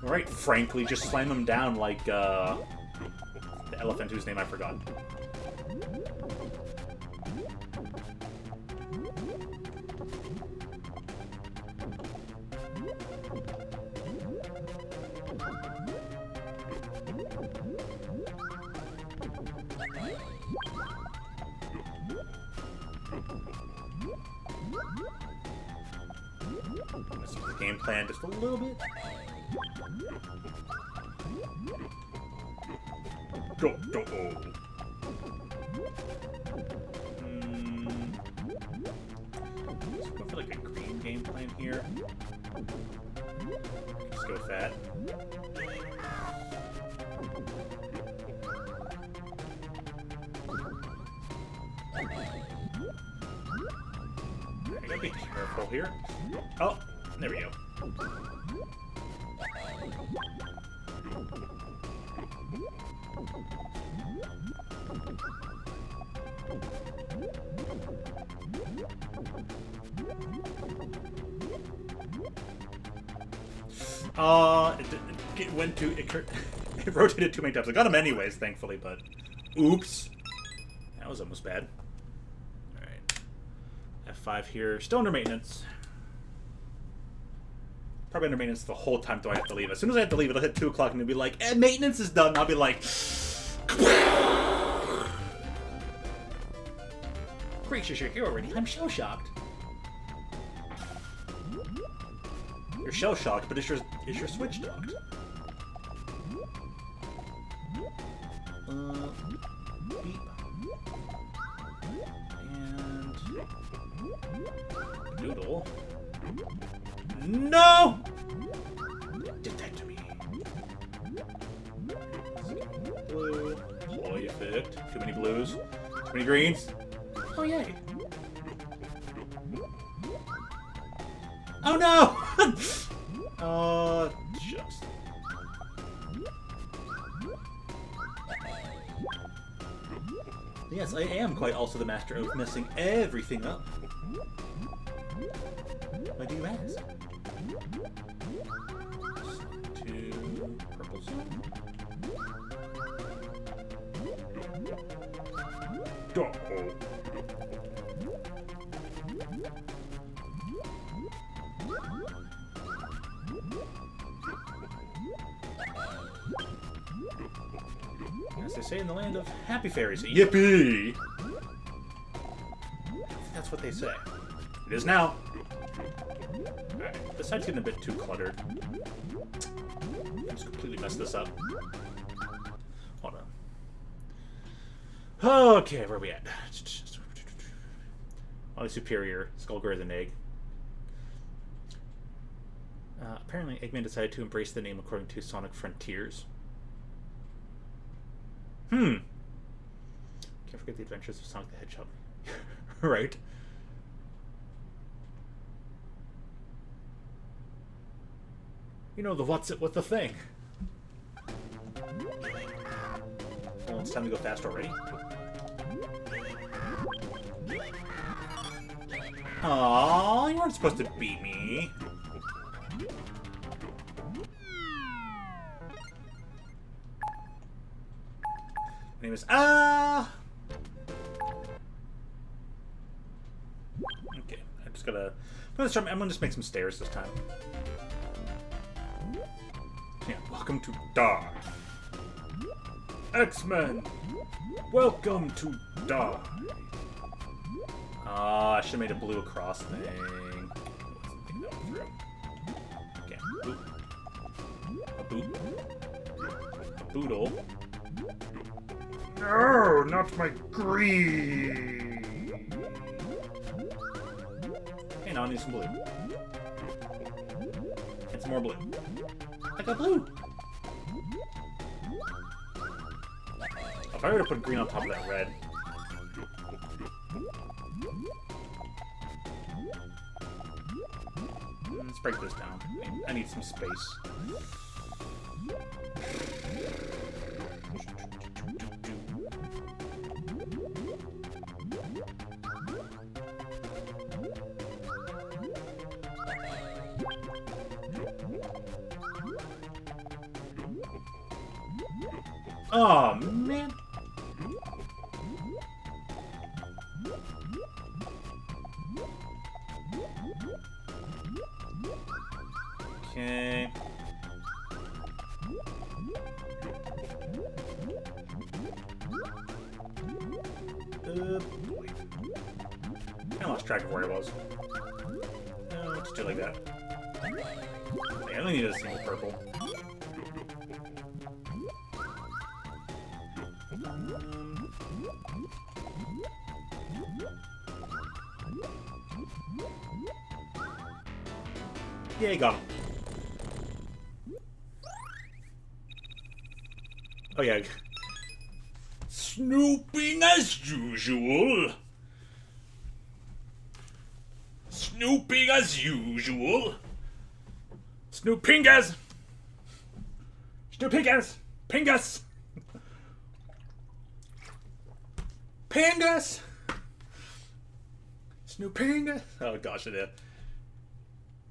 Speaker 1: Alright, frankly, just slam him down like, the elephant whose name I forgot. Let's use the game plan just a little bit. Go. Let's go for like a green game plan here. Let's go with that. I gotta be careful here. Oh, there we go. it went to... It rotated too many times. I got him anyways, thankfully, but... Oops. That was almost bad. Alright. F5 here. Still under maintenance. Probably under maintenance the whole time till I have to leave. As soon as I have to leave, it'll hit 2 o'clock and it'll be like, maintenance is done. And I'll be like... Gracious, you're here already. I'm shell-shocked. You're shell-shocked, but is your Switch docked? Beep. And... Noodle. No! Detect me. Blue. Oh, you fit. Too many blues. Too many greens. Oh, yay. Oh, no! Just... Yes, I am quite also the master of messing everything up. Why do you ask? 2 purple zone. Uh-oh. As they say in the land of happy fairies, yippee! That's what they say. It is now. Alright, this side's getting a bit too cluttered. Just completely messed this up. Hold on. Okay, where are we at? Only superior, skull greater than egg. Apparently, Eggman decided to embrace the name according to Sonic Frontiers. Can't forget the adventures of Sonic the Hedgehog. Right. You know, the what's it with the thing. Well, it's time to go fast already. Aww, you weren't supposed to beat me. My name is Okay, I'm gonna just make some stairs this time. Yeah, welcome to Die. X-Men! Welcome to Die. I should have made a blue across thing. Okay, boop. A boop. A boodle. No, not my green. Okay, now I need some blue. And some more blue. I got blue. If I were to put green on top of that red. Let's break this down. I need some space. Oh, man. Okay. Boy. I lost track of where I was. Let's do it like that. Okay, I only need a single purple. Yeah, got him. Oh yeah. Snooping as usual. Snooping as usual. Snoopingas. Snoopingas. Pingas. Pangas. Snoopingas. Oh gosh, it is.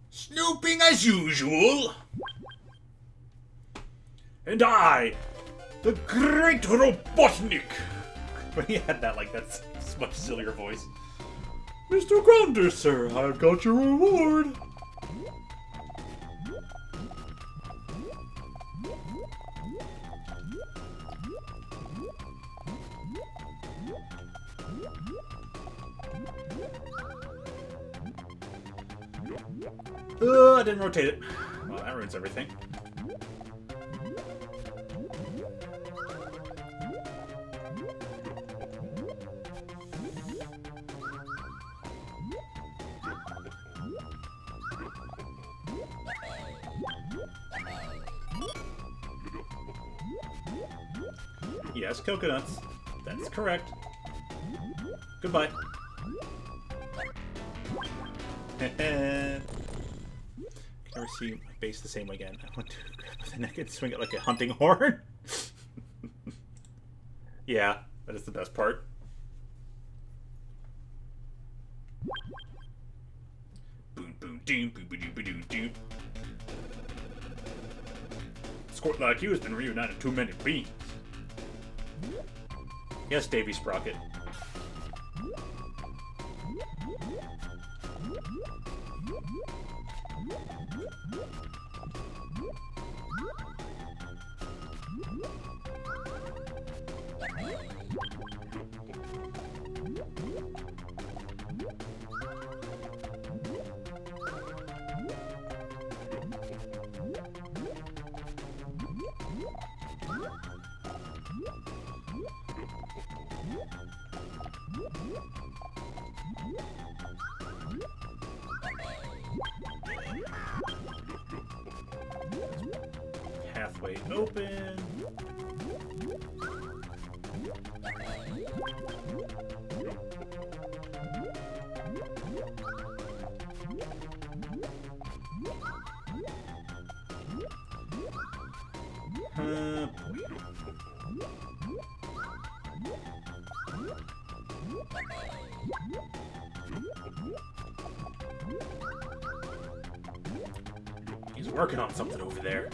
Speaker 1: Snooping as usual. And I, the Great Robotnik. But he had that, like, that's much sillier voice. Mr. Gronder, sir, I've got your reward. I didn't rotate it. Well, that ruins everything. Yes, coconuts. That's correct. Goodbye. Can never see my base the same way again. I want to grab the neck and swing it like a hunting horn. Yeah, that is the best part. Boom, boom, doom, boom, boom, boom, doom, doom. Squirt like you has been reunited too many beans. Yes, Davy Sprocket. Halfway open. He's working on something over there.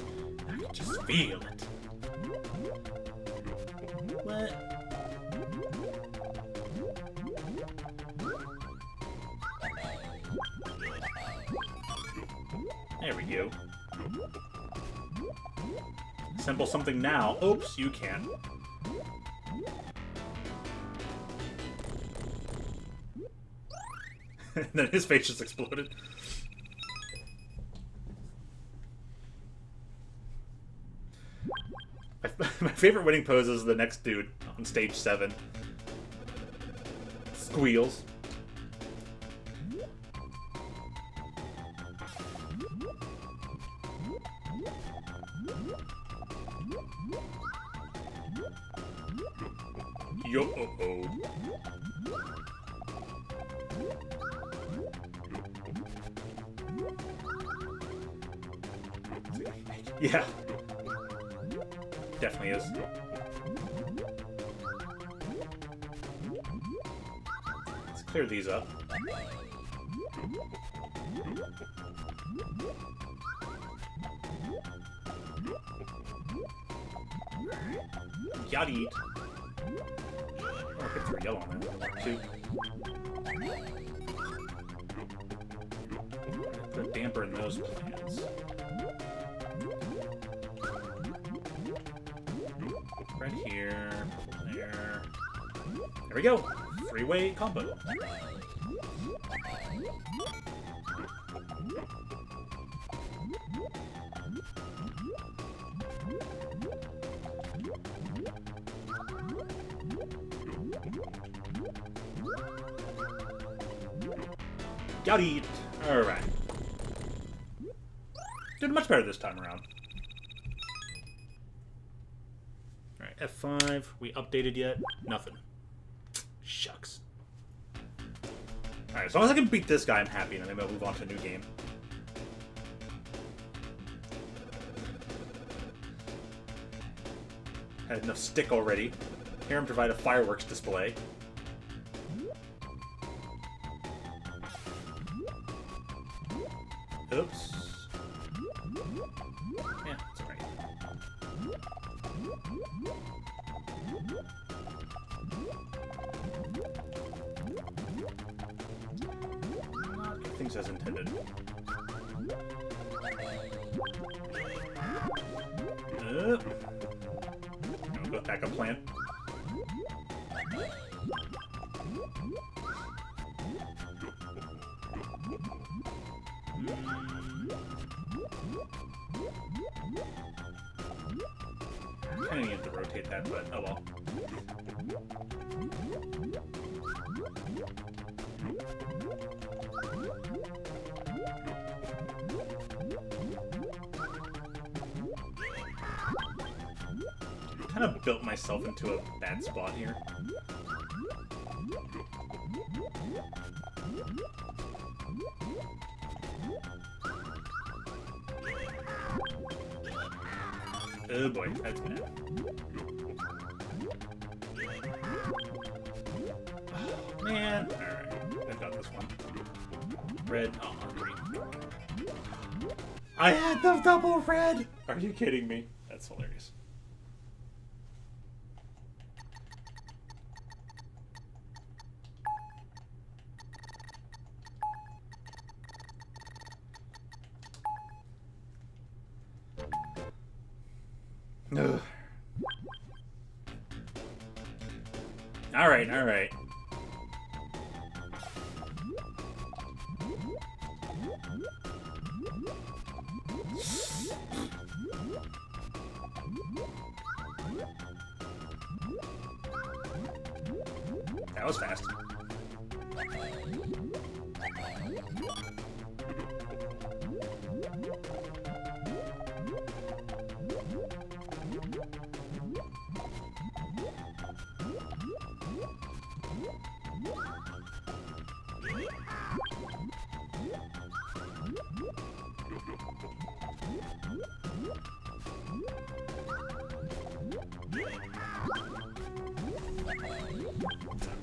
Speaker 1: I can just feel it. What? There we go. Assemble something now. Oops, you can. And then his face just exploded. My favorite winning pose is the next dude on stage 7. Squeals. Yo-oh-oh. Yeah. Definitely is. Let's clear these up. Yachty. Oh, I could throw yellow on there. Too. Put a damper in those plants. Right here, there. There we go. 3-way combo. Got it. All right. Did much better this time around. Alright, F5. We updated yet? Nothing. Shucks. Alright, as long as I can beat this guy, I'm happy, and then maybe I'll move on to a new game. Had enough stick already. Hear him provide a fireworks display. Oops. Yeah, it's alright. Things as intended. Go back up plan. Kind of need to rotate that, but oh well. Kind of built myself into a bad spot here. Oh boy, that's bad. Oh, man. Alright, I've got this one. Red. Oh, green. I had the double red! Are you kidding me? That's hilarious. Ugh. Alright, alright. That was fast.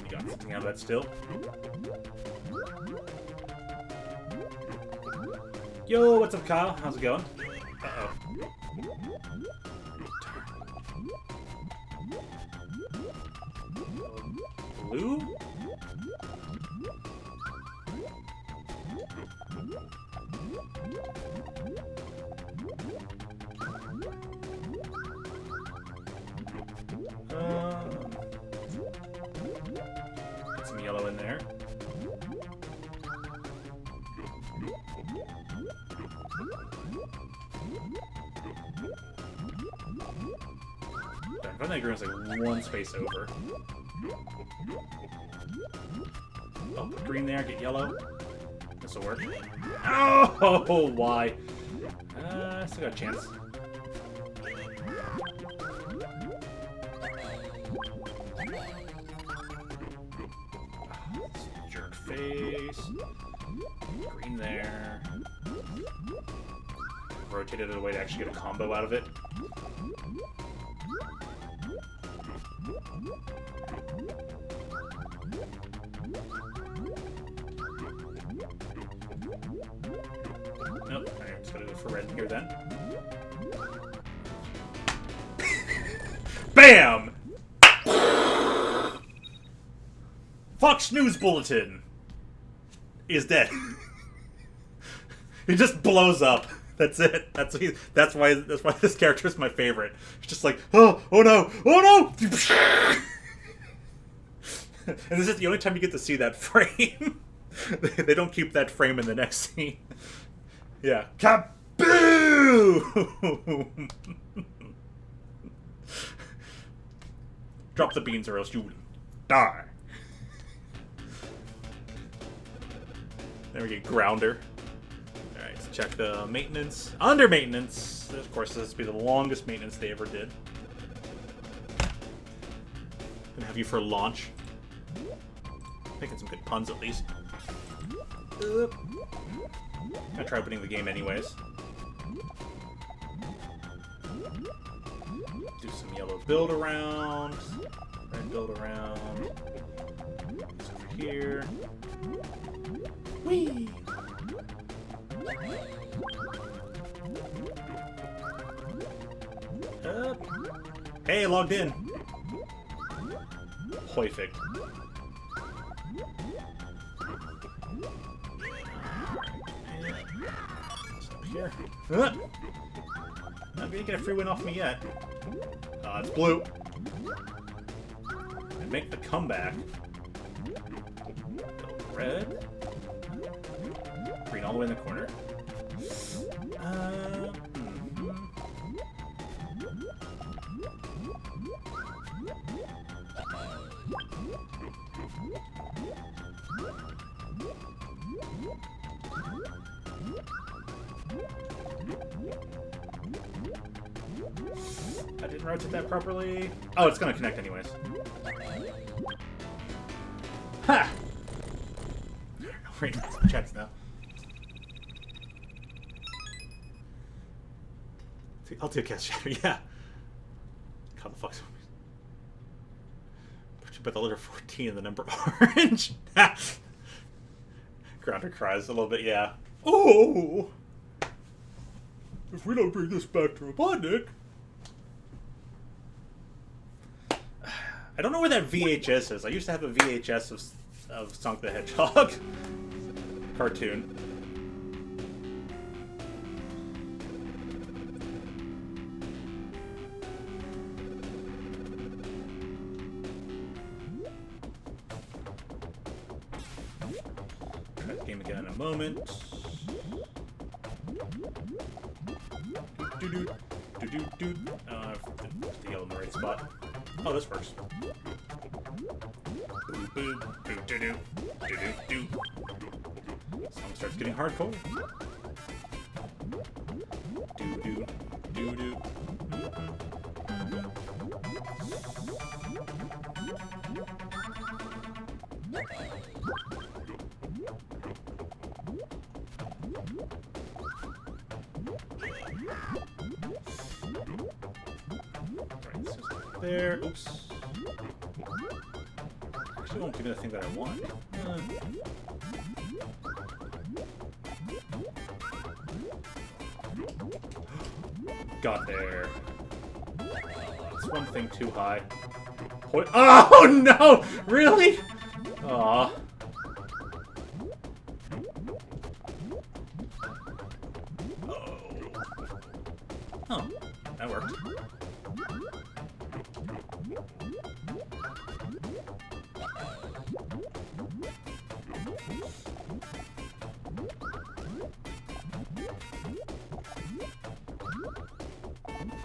Speaker 1: You got something out of that still? Yo, what's up, Kyle? How's it going? Uh-oh. Blue? Get some yellow in there. I think is like one space over. Oh, put green there, get yellow. This'll work. Oh, why? Still got a chance. Jerk face. Green there. Rotate it in a way to actually get a combo out of it. Nope, I'm just gonna go for red in here then. BAM! Fox News Bulletin is dead. He just blows up. That's it. That's why this character is my favorite. It's just like, oh no, oh no! And this is the only time you get to see that frame. They don't keep that frame in the next scene. Yeah. Kaboom! Drop the beans or else you will die. There we get grounder. Alright, let's check the maintenance. Under maintenance. Of course, this will be the longest maintenance they ever did. Gonna have you for launch. Making some good puns at least. I'm gonna try opening the game anyways. Do some yellow build around. Red build around. It's over here. Whee! Up. Hey, logged in. Perfect. Here. Not gonna get a free win off me yet. It's blue. And make the comeback. Red. Green all the way in the corner. I didn't rotate that properly. Oh, it's gonna connect anyways. Ha! Wait, chats now. I'll do a cast shadow, yeah. How the fuck's but the letter 14 and the number orange. Grounder cries a little bit, yeah. Oh! If we don't bring this back to Robotnik. I don't know where that VHS is. I used to have a VHS of Sonic the Hedgehog cartoon. Try the game again in a moment. The yellow in the right spot. Oh, this works. Song starts getting hardcore. There. Oops. Actually, won't give me the thing that I want. Got there. It's one thing too high. Oh no! Really? Aw. Oh, that worked.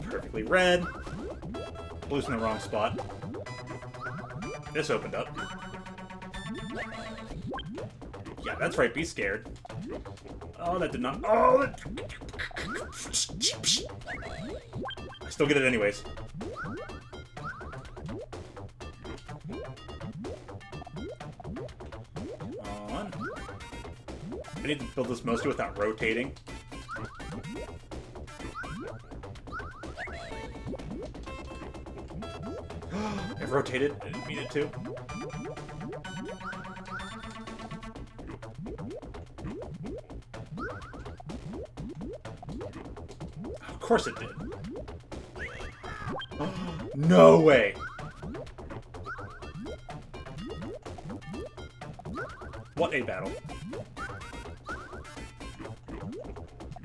Speaker 1: Perfectly red. Blue's in the wrong spot. This opened up. Yeah, that's right. Be scared. Oh, that did not. Oh, that... I still get it anyways. On. I need to build this mostly without rotating. I've rotated. I didn't mean it to. Of course it did. No way! What a battle.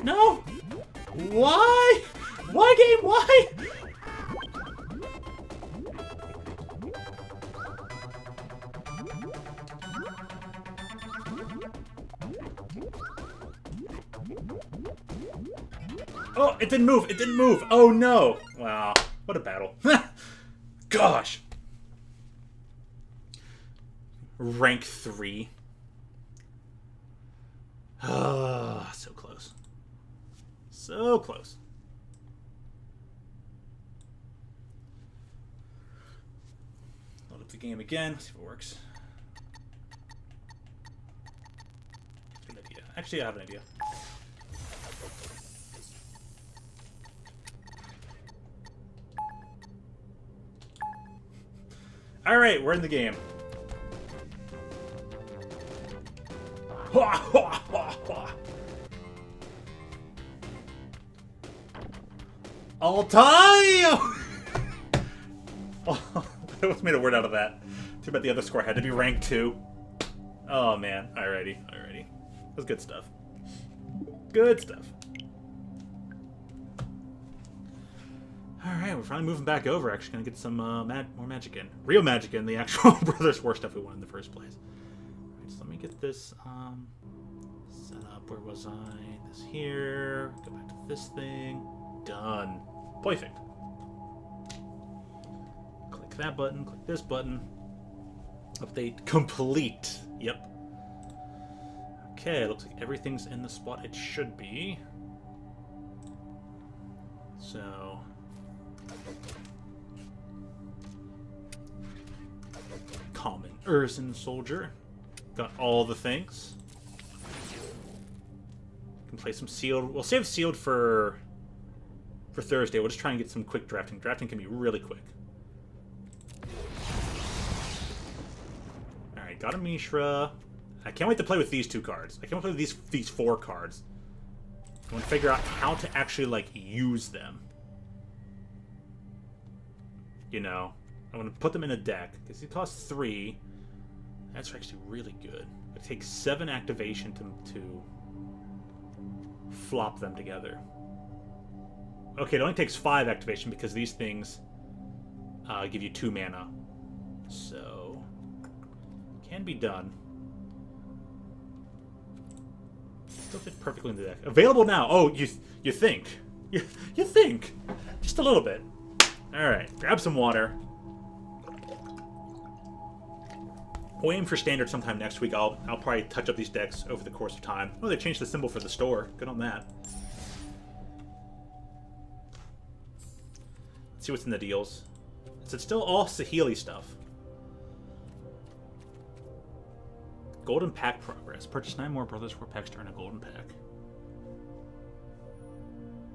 Speaker 1: No! Why? Why, game? Why? Oh, it didn't move. It didn't move. Oh, no. Wow. What a battle. Gosh. Rank 3. Ah, so close. So close. Load up the game again. See if it works. Good idea. Actually, I have an idea. Alright, we're in the game. All time! Oh, I almost made a word out of that. Too bad the other score had to be rank 2. Oh man, alrighty. That was good stuff. Good stuff. Alright, we're finally moving back over. Actually gonna get some more magic in. Real magic in, the actual Brothers War stuff we won in the first place. Alright, so let me get this set up. Where was I? This here. Go back to this thing. Done. Perfect. Click that button, click this button. Update complete. Yep. Okay, looks like everything's in the spot it should be. So... Common Urson Soldier. Got all the things. Can play some sealed. We'll save sealed for Thursday. We'll just try and get some quick drafting. Drafting can be really quick. Alright, got a Mishra. I can't wait to play with these 2 cards. I can't wait to play with these 4 cards. I want to figure out how to actually, like, use them. You know? I want to put them in a deck, because it costs 3. That's actually really good. It takes 7 activation to flop them together. Okay, it only takes 5 activation because these things give you 2 mana. So, can be done. Still fit perfectly in the deck. Available now. Oh, you think? You think? Just a little bit. All right, grab some water. We'll aim for standard sometime next week. I'll probably touch up these decks over the course of time. Oh, they changed the symbol for the store. Good on that. Let's see what's in the deals. Is it still all Saheeli stuff? Golden Pack progress. Purchase 9 more Brothers War packs to earn a Golden Pack.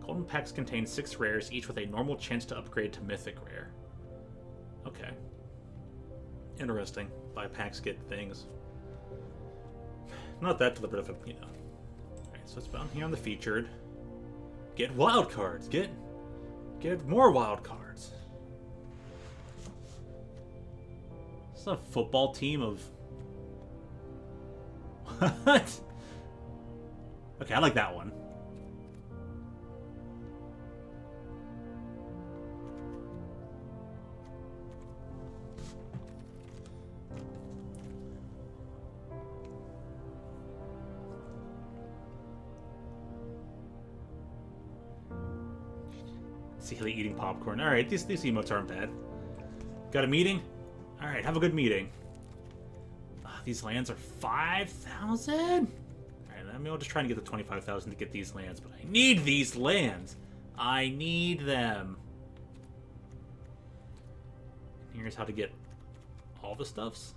Speaker 1: Golden Packs contain 6 rares, each with a normal chance to upgrade to Mythic Rare. Okay. Interesting. Buy packs, get things. Not that deliberative, you know. Alright, so it's down here on the featured. Get wild cards. Get more wild cards. It's a football team of... What? Okay, I like that one. Saheeli eating popcorn. Alright, these emotes aren't bad. Got a meeting? Alright, have a good meeting. These lands are 5,000? Alright, I mean, I'll just try and get the 25,000 to get these lands, but I need these lands! I need them! Here's how to get all the stuffs.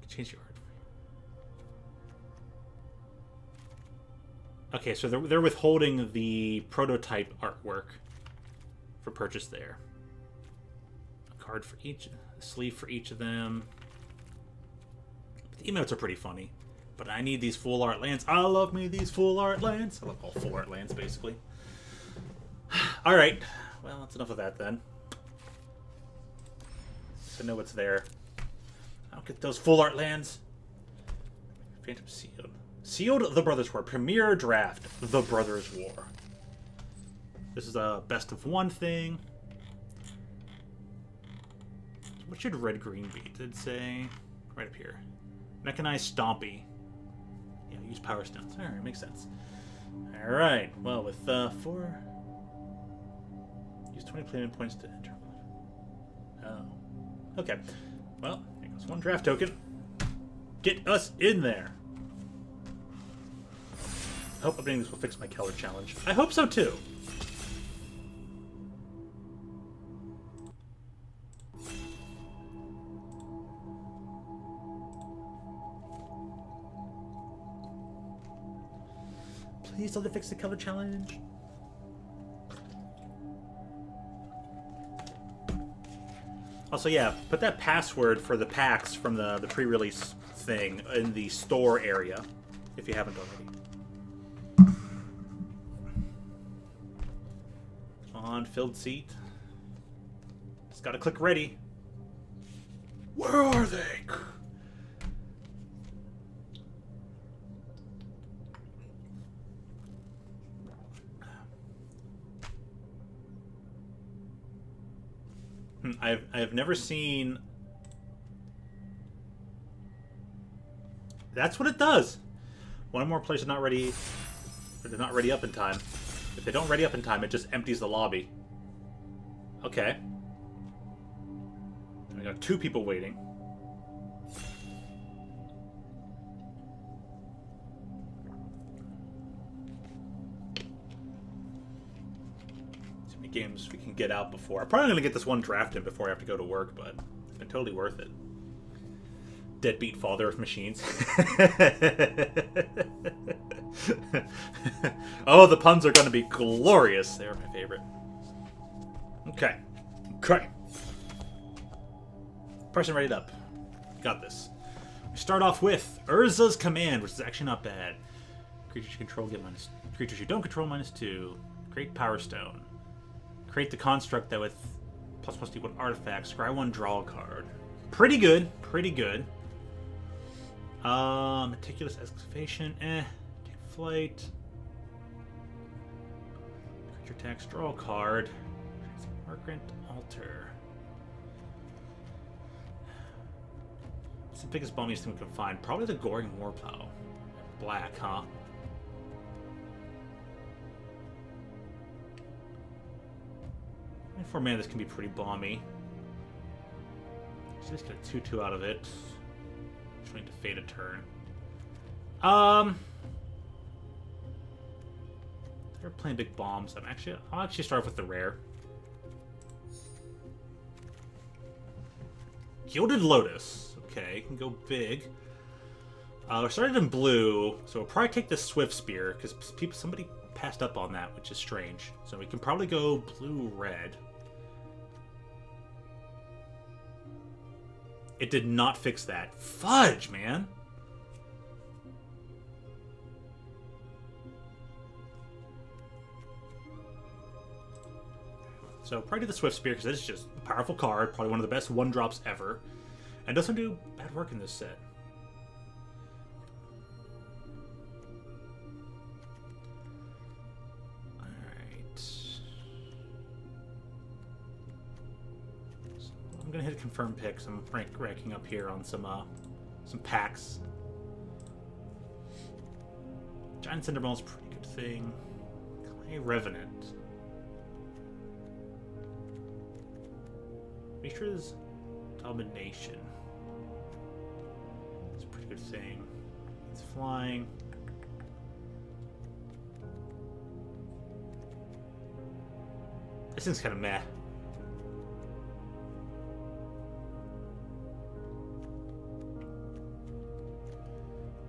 Speaker 1: Change your art. Okay, so they're withholding the prototype artwork for purchase there. A card for each, a sleeve for each of them. The emotes are pretty funny, but I need these full art lands. I love me these full art lands. I love all full art lands, basically. All right, well, that's enough of that then. So I know what's there. I'll get those full art lands. Phantom Sealed. Sealed The Brothers War. Premier Draft The Brothers War. This is a best of one thing. What should red-green be? Did it say? Right up here. Mechanized Stompy. Yeah, use Power Stones. Alright, makes sense. Alright, well, with 4... Use 20 payment points to enter. Oh. Okay. Well, here goes one draft token. Get us in there. I hope updating this will fix my Keller challenge. I hope so too. Please don't fix the Keller challenge. Also, yeah, put that password for the packs from the pre-release thing in the store area, if you haven't already. So on, filled seat. Just gotta click ready.
Speaker 3: Where are they?
Speaker 1: I've never seen... That's what it does. One or more players are not ready. They're not ready up in time. If they don't ready up in time, it just empties the lobby. Okay. We got 2 people waiting. See how many games we can get out before. I'm probably gonna get this one draft in before I have to go to work, but it's been totally worth it. Deadbeat father of machines. Oh, the puns are going to be glorious. They're my favorite. Okay. Okay. Person ready up. Got this. We start off with Urza's Command, which is actually not bad. Creatures you control get minus... Creatures you don't control -2. Create Power Stone. Create the construct that with ++1 artifacts. Scry 1, draw a card. Pretty good. Pretty good. Meticulous excavation, Take flight. Creature attacks, draw a card. Margrant altar. What's the biggest bombiest thing we can find? Probably the Goring Warplow. Black, huh? And 4 mana, this can be pretty bomby. So let's get a 2/2 out of it. Trying to fade a turn. They're playing big bombs. I'll actually start off with the rare. Gilded Lotus. Okay, can go big. We're started in blue, so we'll probably take the Swift Spear because somebody passed up on that, which is strange. So we can probably go blue-red. It did not fix that. Fudge, man! So, probably do the Swift Spear, because it's just a powerful card. Probably one of the best 1-drops ever. And doesn't do bad work in this set. I'm gonna hit a confirm pick. So I'm ranking up here on some packs. Giant Cinderball's a pretty good thing. Clay Revenant. Mishra's Domination. It's a pretty good thing. It's flying. This thing's kind of meh.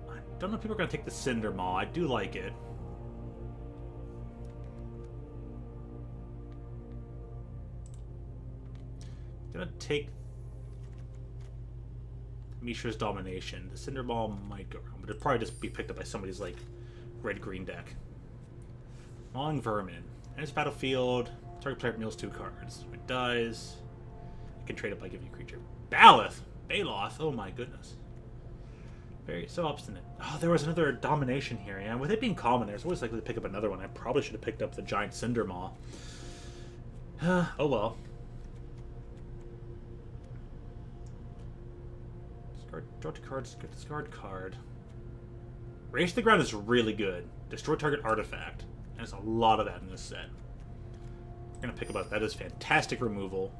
Speaker 1: I don't know if people are going to take the Cinder Maw. I do like it. I'm going to take Mishra's Domination. The Cinder Maw might go around, but it'll probably just be picked up by somebody's, like, red-green deck. Mauling Vermin. Enters battlefield. Target player mills 2 cards. When it dies, you can trade it by giving you a creature. Baloth! Baloth! Oh my goodness. Very so obstinate. Oh, there was another Domination here. Yeah, with it being common, there's always likely to pick up another one. I probably should have picked up the Giant Cinder Maw. Oh well. Draw 2 cards, get discard card. Race to the Ground is really good. Destroy target artifact. And there's a lot of that in this set. We're going to pick up that. Is fantastic removal.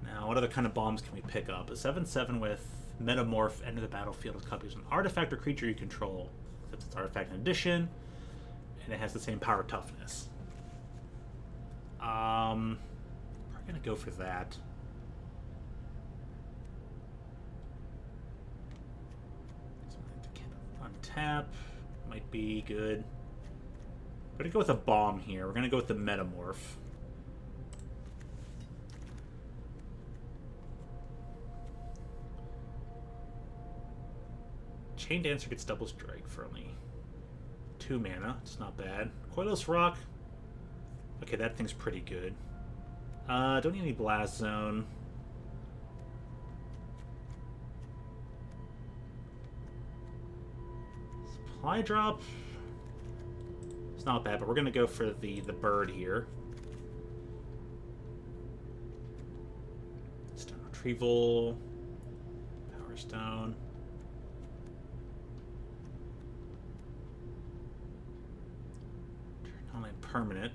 Speaker 1: Now, what other kind of bombs can we pick up? A 7/7 with Metamorph, enter the battlefield with copies of an artifact or creature you control. That's its artifact in addition, and it has the same power toughness. We're going to go for that. Untap might be good. We're going to go with a bomb here. We're going to go with the Metamorph. Chain Dancer gets double strike for only 2 mana. It's not bad. Coilless Rock. Okay, that thing's pretty good. Don't need any blast zone. Supply drop. It's not bad, but we're gonna go for the bird here. Stone retrieval. Power stone. Turn online permanent.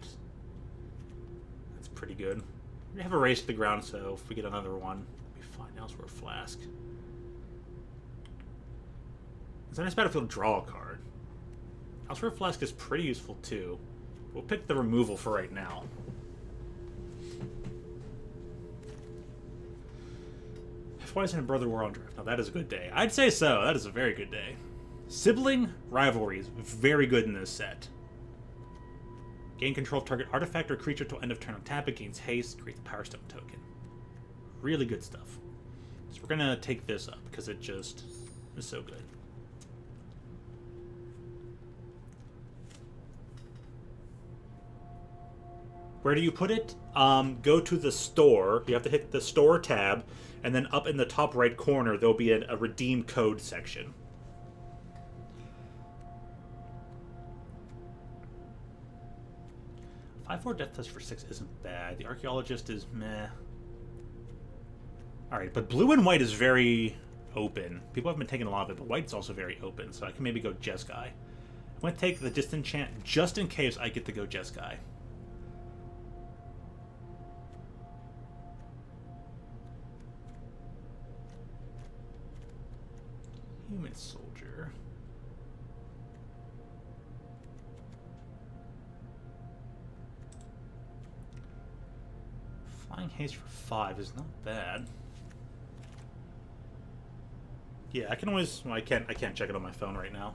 Speaker 1: That's pretty good. We have a race to the ground, so if we get another one, we'll be fine. Elsewhere flask. It's a nice battlefield draw a card. Elsewhere flask is pretty useful too. We'll pick the removal for right now. Why isn't Brother War on draft? Now that is a good day. I'd say so. That is a very good day. Sibling rivalry is very good in this set. Gain control of target artifact or creature till end of turn on tap. It gains haste. Creates a Power Stone token. Really good stuff. So we're gonna take this up because it just is so good. Where do you put it? Go to the store. You have to hit the store tab, and then up in the top right corner, there'll be a redeem code section. Five-4 Death Touch for 6 isn't bad. The Archaeologist is meh. Alright, but blue and white is very open. People haven't been taking a lot of it, but white's also very open, so I can maybe go Jeskai. I'm going to take the Disenchant just in case I get to go Jeskai. Human Soldier. Flying Haste for 5 is not bad. Yeah, I can always... Well, I can't check it on my phone right now.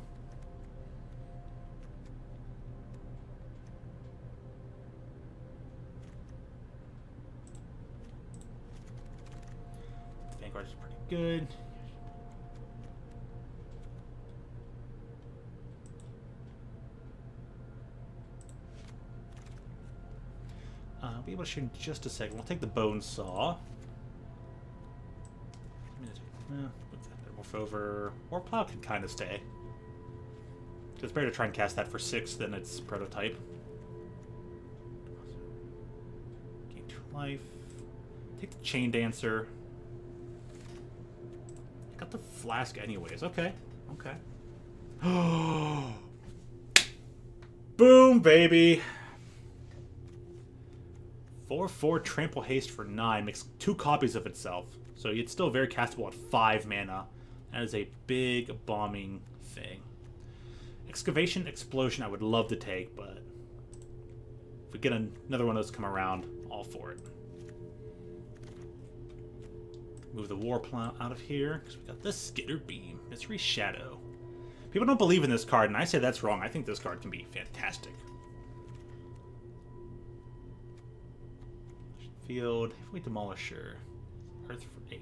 Speaker 1: Vanguard is pretty good. I'll be able to shoot in just a second. We'll take the Bone Saw. What's that? Morph over. Or Plow can kind of stay. It's better to try and cast that for 6 than its prototype. Gain 2 life. Take the Chain Dancer. I got the Flask anyways. Okay. Okay. Boom, baby! 4/4 Trample Haste for 9 makes 2 copies of itself, so it's still very castable at 5 mana. That is a big bombing thing. Excavation Explosion I would love to take, but if we get another one of those come around, all for it. Move the Warplow out of here, because we got the Skitter Beam. Mystery Shadow. People don't believe in this card, and I say that's wrong. I think this card can be fantastic. Field, Heavyweight Demolisher, Earth for 8.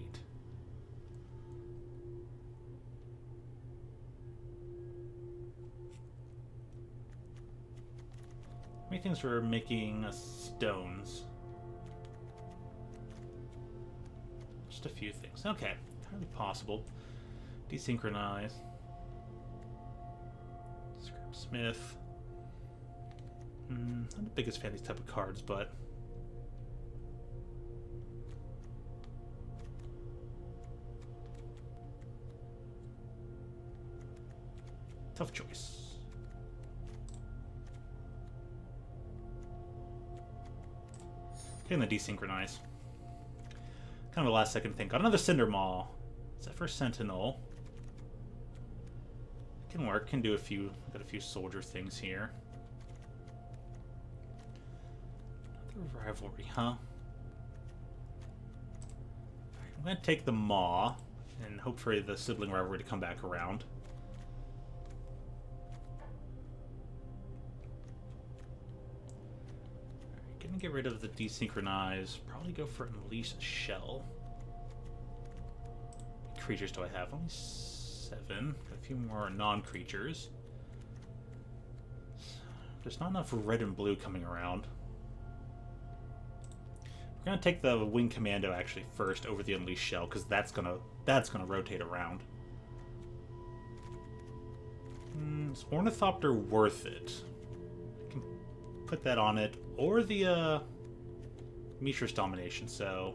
Speaker 1: How many things we're making stones? Just a few things. Okay, entirely possible. Desynchronize. Scrap Smith. Not the biggest fan of these type of cards, but tough choice. Taking the Desynchronize. Kind of a last second thing. Got another Cinder Maw. Zephyr Sentinel. Can work. Can do a few. Got a few soldier things here. Another rivalry, huh? I'm gonna take the Maw and hope for the sibling rivalry to come back around. Gonna get rid of the Desynchronize. Probably go for Unleash Shell. What creatures do I have? Only 7. Got a few more non-creatures. There's not enough red and blue coming around. We're gonna take the Wing Commando actually first over the Unleashed Shell, because that's gonna rotate around. Is Ornithopter worth it? I can put that on it, or the Mishra's Domination. So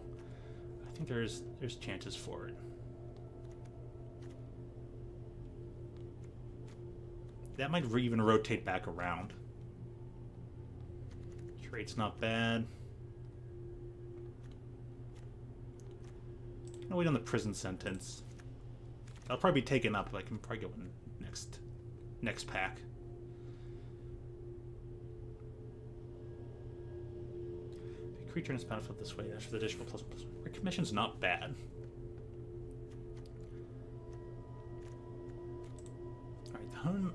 Speaker 1: I think there's chances for it. That might even rotate back around. Curate's not bad. I'm gonna wait on the prison sentence. I'll probably be taken up, but I can probably go in next pack. The creature in its battlefield this way. That's for the additional +1/+1. Recommission's not bad. Alright, the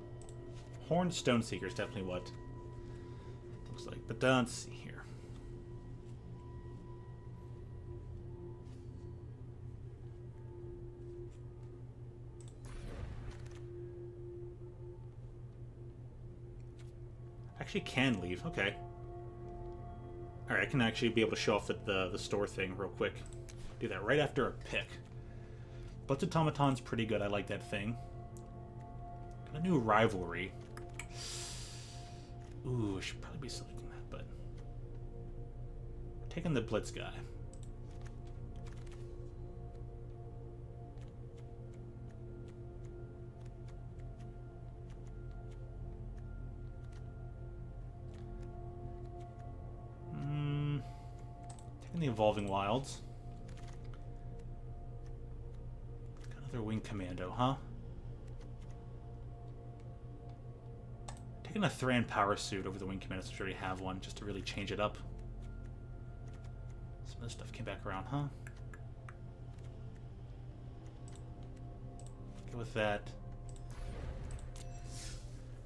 Speaker 1: Horned Stoneseeker is definitely what it looks like. But let's see here. Actually can leave. Okay. Alright, I can actually be able to show off the store thing real quick. Do that right after a pick. Blitz Automaton's pretty good. I like that thing. Got a new rivalry. Ooh, I should probably be selecting that, but taking the Blitz guy. Taking the Evolving Wilds. Got another Wing Commando, huh? Taking a Thran Power Suit over the Wing Commando since we already have one, just to really change it up. Some of this stuff came back around, huh? Go with that.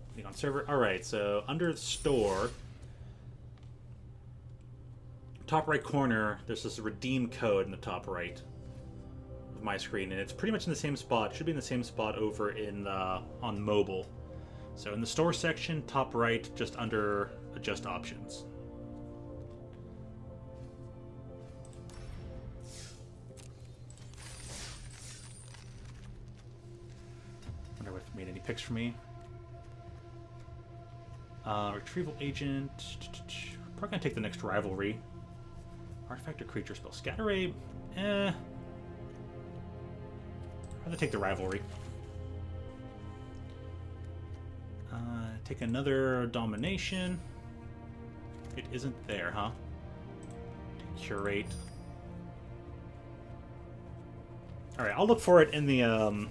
Speaker 1: Putting on server. Alright, so under store, top right corner, there's this redeem code in the top right of my screen, and it's pretty much in the same spot. It should be in the same spot over in on mobile. So in the store section, top right, just under adjust options. Wonder if it made any picks for me. Retrieval agent. Probably gonna take the next rivalry. Artifact or creature spell. Scatter Ray. I'd rather take the rivalry. Take another domination. It isn't there, huh? Take curate. Alright, I'll look for it in the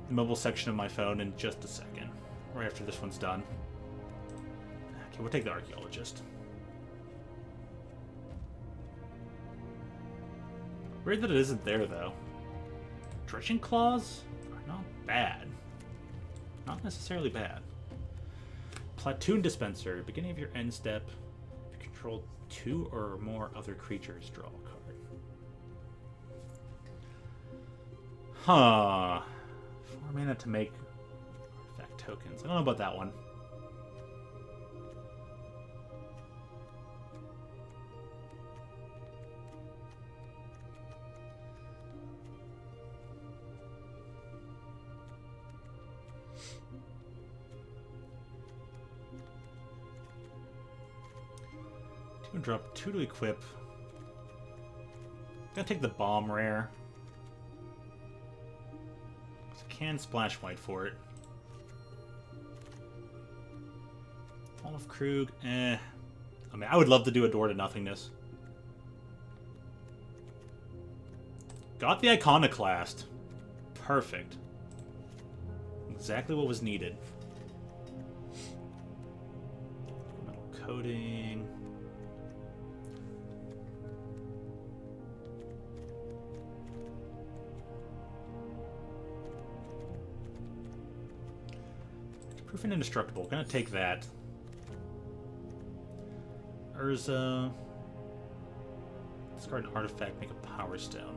Speaker 1: mobile section of my phone in just a second. Right after this one's done. Okay, we'll take the archaeologist. Weird that it isn't there, though. Dredging Claws are not bad. Not necessarily bad. Platoon Dispenser. Beginning of your end step. If you control 2 or more other creatures, draw a card. Huh. 4 mana to make artifact tokens. I don't know about that one. Drop 2 to equip. Gonna take the bomb rare. Can splash white for it. Fall of Krug. I mean, I would love to do a door to nothingness. Got the Iconoclast. Perfect. Exactly what was needed. Metal coating. Proof and Indestructible. Gonna take that. Urza. Discard an artifact, make a Power Stone.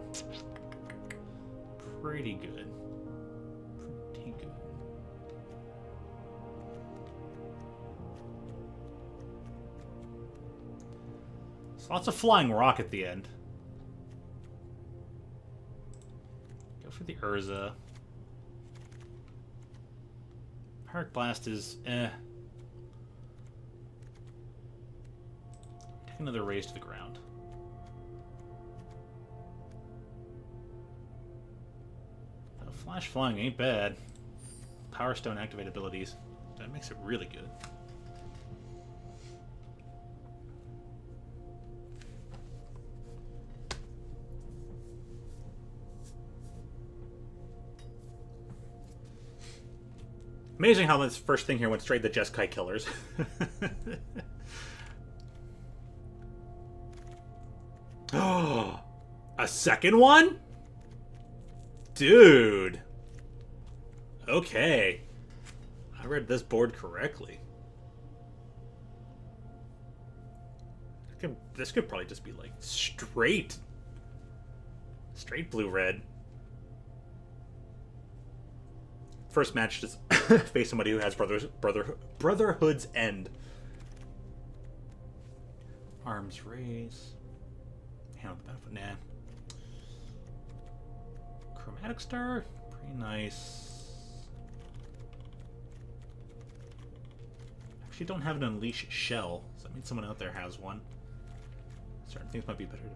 Speaker 1: Pretty good. Pretty good. So lots of flying rock at the end. Go for the Urza. Pyric Blast is eh. Take another raise to the ground. Flash flying ain't bad. Power Stone activate abilities. That makes it really good. Amazing how this first thing here went straight to Jeskai Killers. Oh, a second one? Dude. Okay. I read this board correctly. This could probably just be like straight blue-red. First match, just face somebody who has Brotherhood's End. Arms raise. Hand on the battlefield. Nah. Chromatic Star, pretty nice. Actually, don't have an Unleash Shell, so that means someone out there has one. Certain things might be better to do.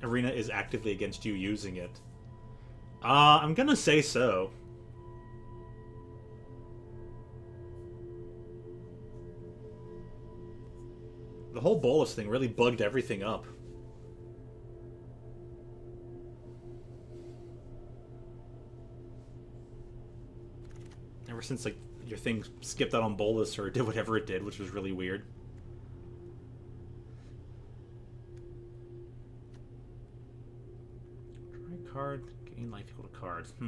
Speaker 1: Arena is actively against you using it. I'm gonna say so. The whole bolus thing really bugged everything up. Ever since, like, your thing skipped out on bolus or did whatever it did, which was really weird. Try card, gain life equal to cards. How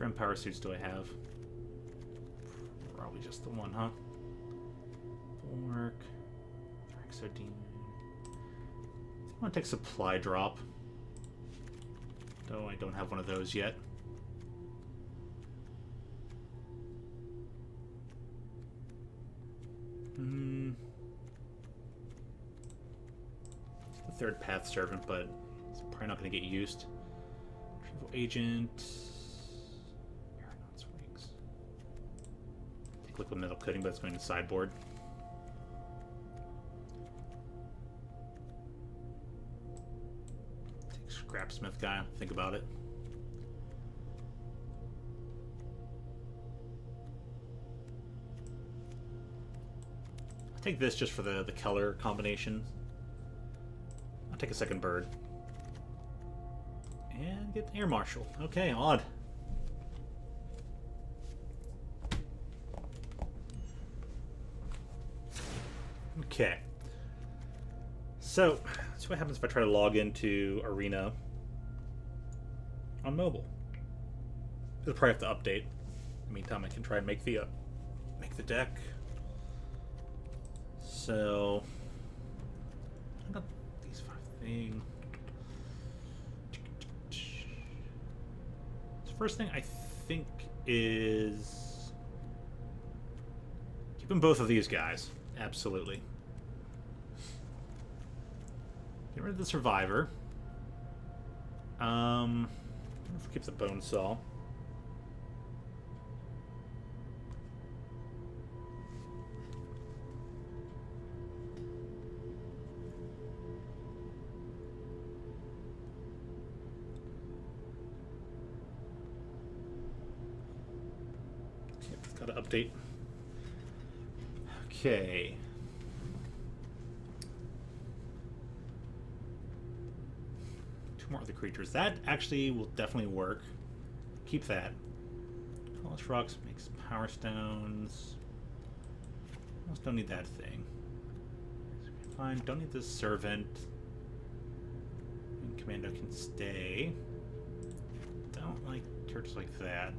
Speaker 1: many power suits do I have? Probably just the one, huh? Bulwark. Exodemon. I want to take Supply Drop. Though I don't have one of those yet. It's the third Path Servant, but it's probably not going to get used. Retrieval Agent. Aeronaut's Wings. Take Liquid Metal Coating, but it's going to sideboard. Take Scrapsmith guy. Think about it. I'll take this just for the color combination. I'll take a second bird. And get Air Marshal. Okay, odd. Okay. So, let's see what happens if I try to log into Arena on mobile. I'll probably have to update. In the meantime, I can try and make the deck. So, I got these 5 things. So first thing I think is keeping both of these guys. Absolutely. Get rid of the Survivor. Keep the Bone Saw. Got to update. Okay. Two more of the creatures. That actually will definitely work. Keep that. Polish Rocks makes Power Stones. Almost don't need that thing. Fine. Don't need this Servant. And Commando can stay. Don't like turtles like that.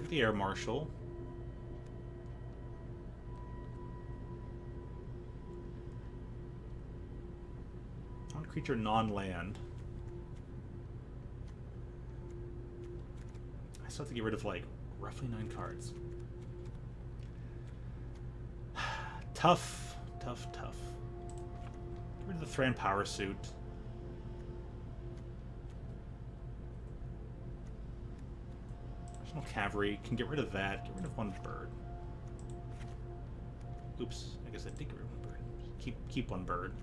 Speaker 1: The Air Marshal. Creature non-land. I still have to get rid of, like, roughly 9 cards. Tough. Tough, tough. Get rid of the Thran Power Suit. There's no cavalry. Can get rid of that. Get rid of 1 bird. Oops. I guess I did get rid of 1 bird. Keep 1 bird.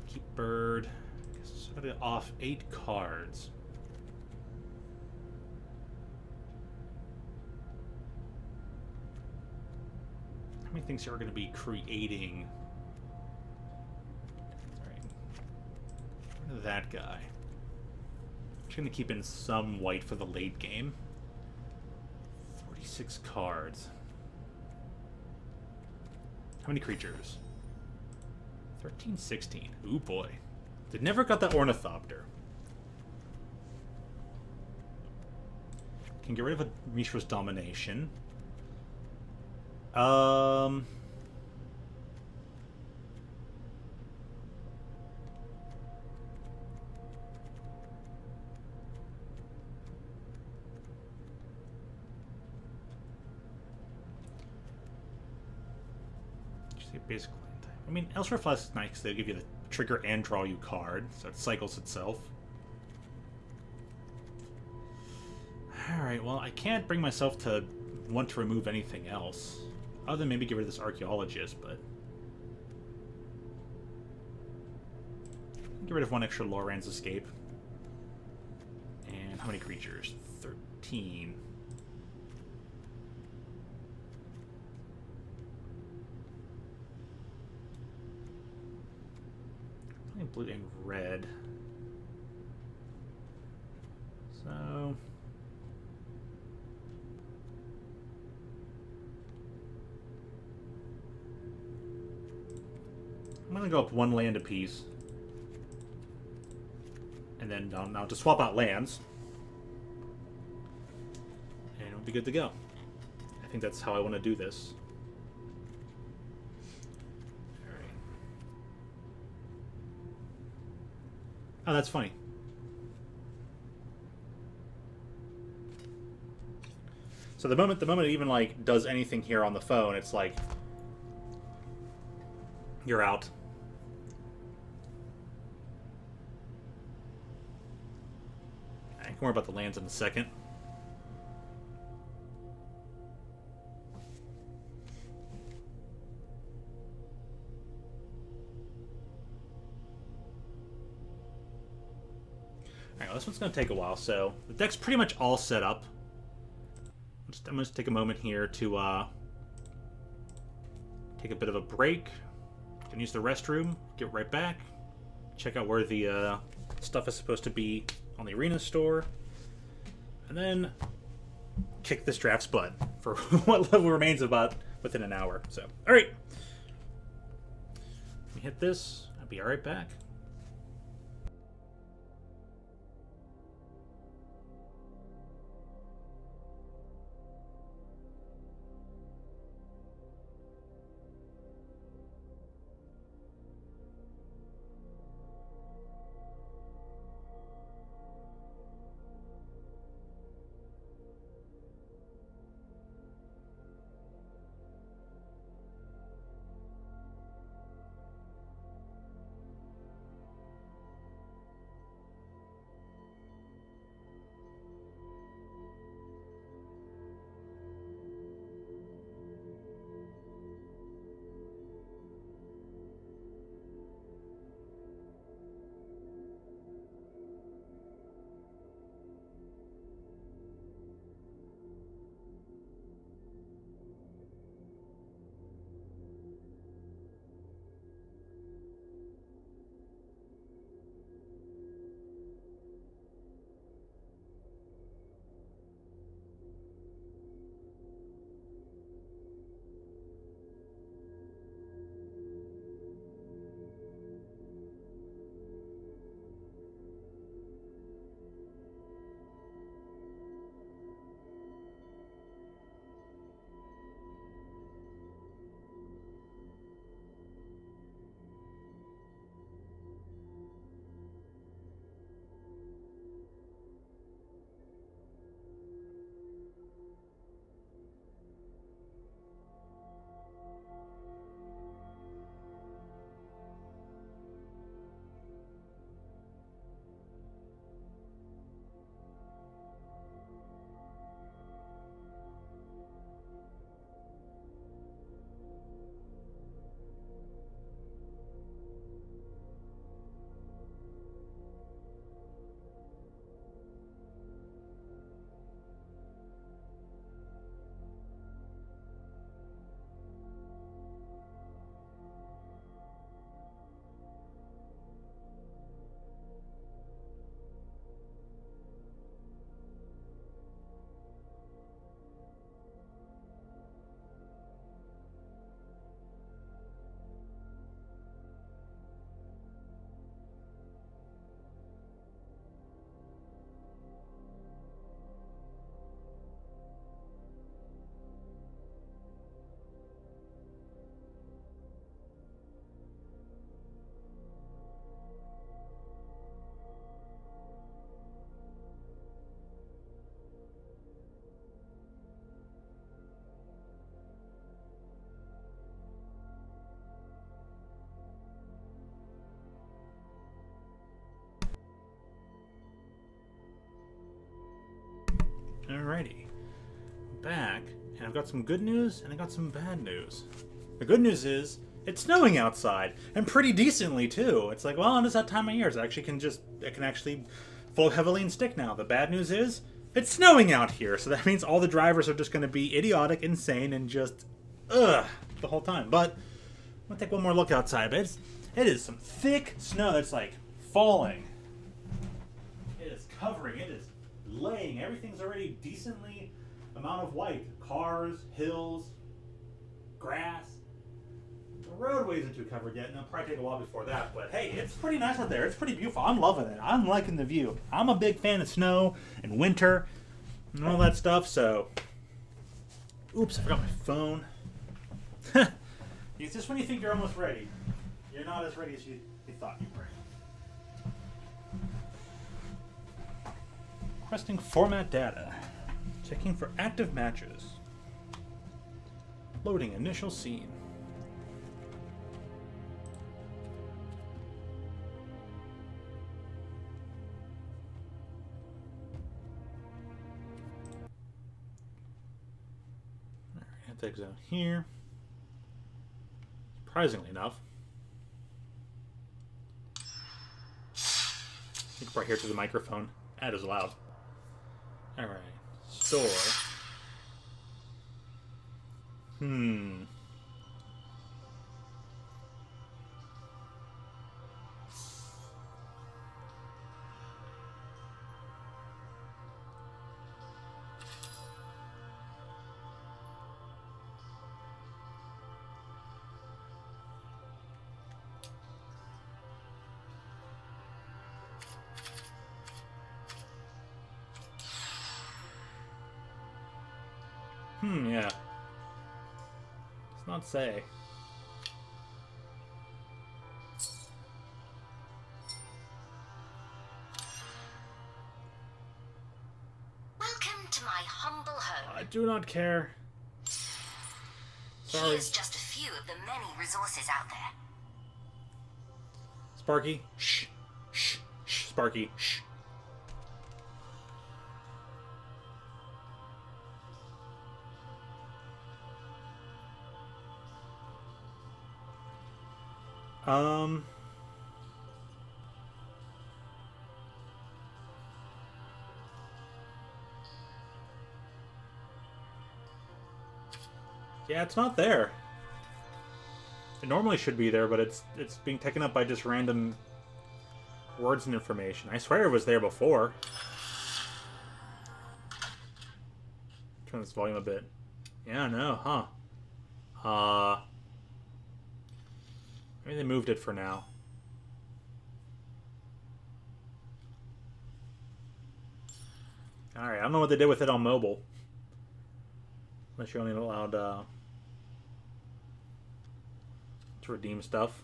Speaker 1: Keep bird. I guess I gotta off 8 cards. How many things are going to be creating? Alright. Get rid of that guy. Just going to keep in some white for the late game. 46 cards. How many creatures? 13, 16. Ooh boy. They never got that Ornithopter. Can get rid of a Mishra's Domination. Basically, I mean, Elsewhere Flash is nice. They'll give you the trigger and draw you card, so it cycles itself. Alright, well, I can't bring myself to want to remove anything else. Other than maybe get rid of this Archaeologist, but... Get rid of 1 extra Loran's Escape. And how many creatures? 13. Blue and red. So I'm gonna go up 1 land apiece, and then now to swap out lands, and it'll be good to go. I think that's how I want to do this. Oh, that's funny. So the moment it even like does anything here on the phone, it's like you're out. I can worry about the lands in a second. Alright, well, this one's going to take a while, so the deck's pretty much all set up. I'm going to take a moment here to take a bit of a break. Can use the restroom, get right back, check out where the stuff is supposed to be on the arena store, and then kick this draft's butt for what level remains about within an hour. So, alright. Let me hit this. I'll be alright back. back, and I've got some good news and I got some bad news. The good news is it's snowing outside, and pretty decently too. It's like, well, it's that time of year. It can actually flow heavily and stick now. The bad news is it's snowing out here, so that means all the drivers are just going to be idiotic, insane, and just the whole time. But I'm gonna take one more look outside. But it is some thick snow that's like falling. It is covering. It is laying. Everything's already decently amount of white. Cars, hills, grass. The roadways aren't too covered yet, and it'll probably take a while before that. But hey, it's pretty nice out there. It's pretty beautiful. I'm loving it. I'm liking the view. I'm a big fan of snow and winter and all that stuff. So, oops, I forgot my phone. It's just when you think you're almost ready, you're not as ready as you thought you were. Requesting format data. Checking for active matches. Loading initial scene. Alright, that takes out here. Surprisingly enough. You can probably hear it through the microphone. That is loud. Alright. Store. Yeah. Let's not say.
Speaker 5: Welcome to my humble home.
Speaker 1: I do not care. Sorry.
Speaker 5: Here's just a few of the many resources out there.
Speaker 1: Sparky. Shh. Shh. Shh. Sparky. Shh. Yeah, it's not there. It normally should be there, but it's being taken up by just random words and information. I swear it was there before. Turn this volume a bit. Yeah, no, huh? Maybe they moved it for now. Alright, I don't know what they did with it on mobile. Unless you're only allowed to redeem stuff.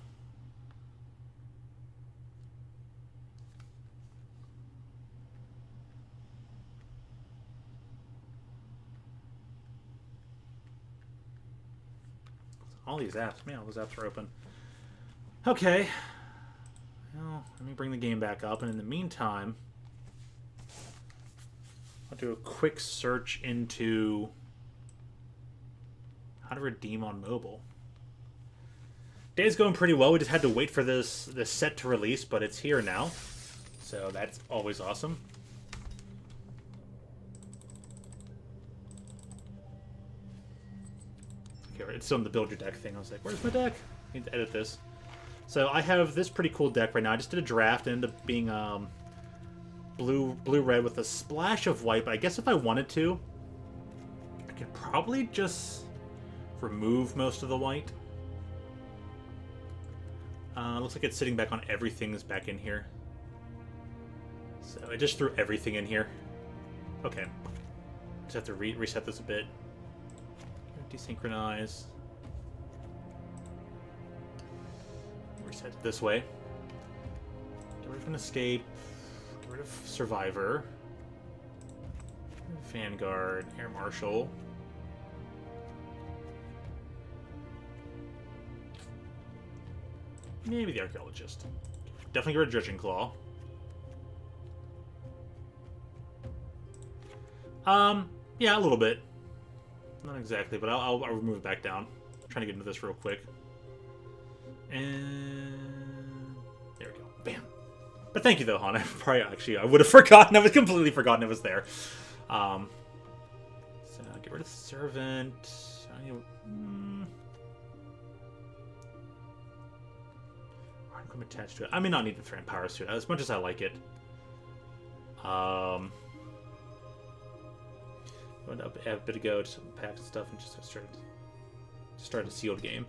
Speaker 1: All these apps, man, all those apps are open. Okay. Well, let me bring the game back up, and in the meantime, I'll do a quick search into how to redeem on mobile. Day's going pretty well. We just had to wait for this set to release, but it's here now. So that's always awesome. Okay, it's still in the build your deck thing. I was like, where's my deck? I need to edit this. So I have this pretty cool deck right now. I just did a draft. It ended up being blue-red with a splash of white. But I guess if I wanted to, I could probably just remove most of the white. Looks like it's sitting back on everything is back in here. So I just threw everything in here. Okay. Just have to reset this a bit. Desynchronize. Reset it this way. Get rid of an escape. Get rid of Survivor. Vanguard. Air Marshal. Maybe the Archaeologist. Definitely get rid of Dredging Claw. Yeah, a little bit. not exactly, but I'll remove it back down. I'm trying to get into this real quick. And there we go. Bam. But thank you though, Han. I would have forgotten. I was completely forgotten it was there. So get rid of servant. I'm attached to it. I may not need the Thran power suit as much as I like it. Went up a bit ago to some packs and stuff and just started a sealed game.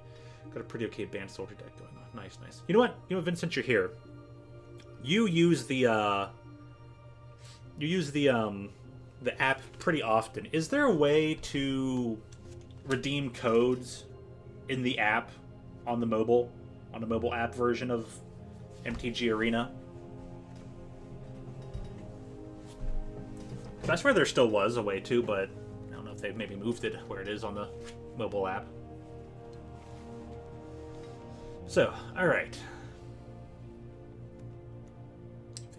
Speaker 1: Got a pretty okay band soldier deck going on. Nice, nice. You know what, Vincent, you're here. You use the app pretty often. Is there a way to redeem codes in the app on the mobile app version of MTG Arena? I swear there still was a way to, but I don't know if they've maybe moved it where it is on the mobile app. So, alright.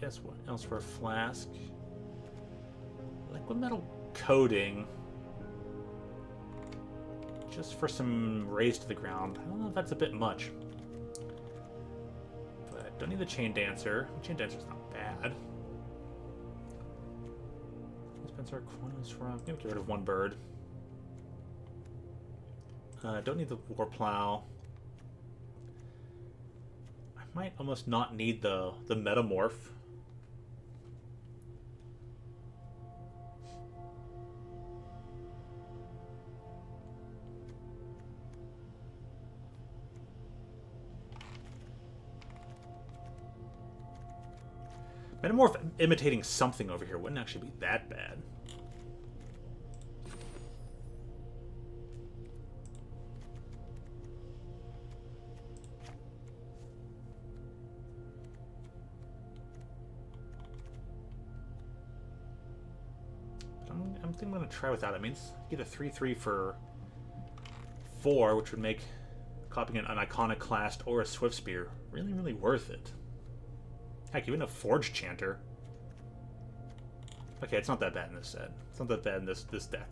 Speaker 1: Yes, what else for a flask? Liquid metal coating. Just for some raise to the ground. I don't know if that's a bit much. But don't need the chain dancer. The chain dancer's not bad. Spencer, Quantus Rock. Maybe get rid of one bird. Don't need the war plow. I might almost not need the metamorph. Metamorph imitating something over here wouldn't actually be that bad. But I'm thinking I'm going to try without it. I mean, get a 3/3 for 4, which would make copying an iconic class or a Swift Spear really, really worth it. Heck, even a Forge Chanter. Okay, it's not that bad in this set. It's not that bad in this deck.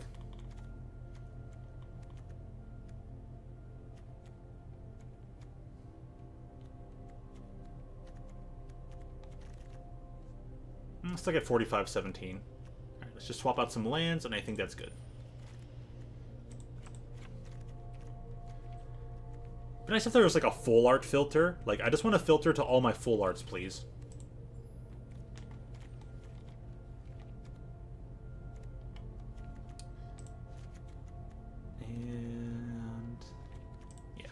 Speaker 1: Let's look at 45-17. Alright, let's just swap out some lands, and I think that's good. It'd be nice if there was like a full art filter. Like, I just want to filter to all my full arts, please. And yeah.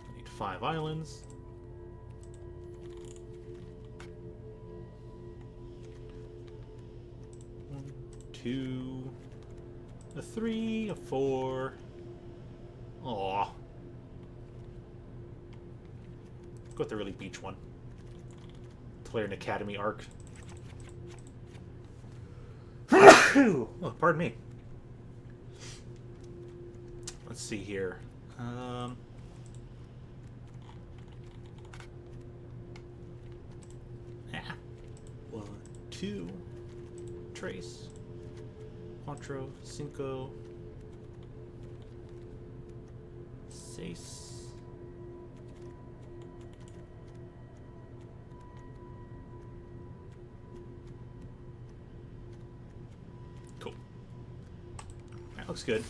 Speaker 1: I need 5 islands. One, 2, a 3, a 4. Aww. Go with the really beach one. Player an Academy arc. Oh, pardon me. Let's see here. Yeah. 1, 2. Trace. Quattro. Cinco. 6. Cool. That looks good.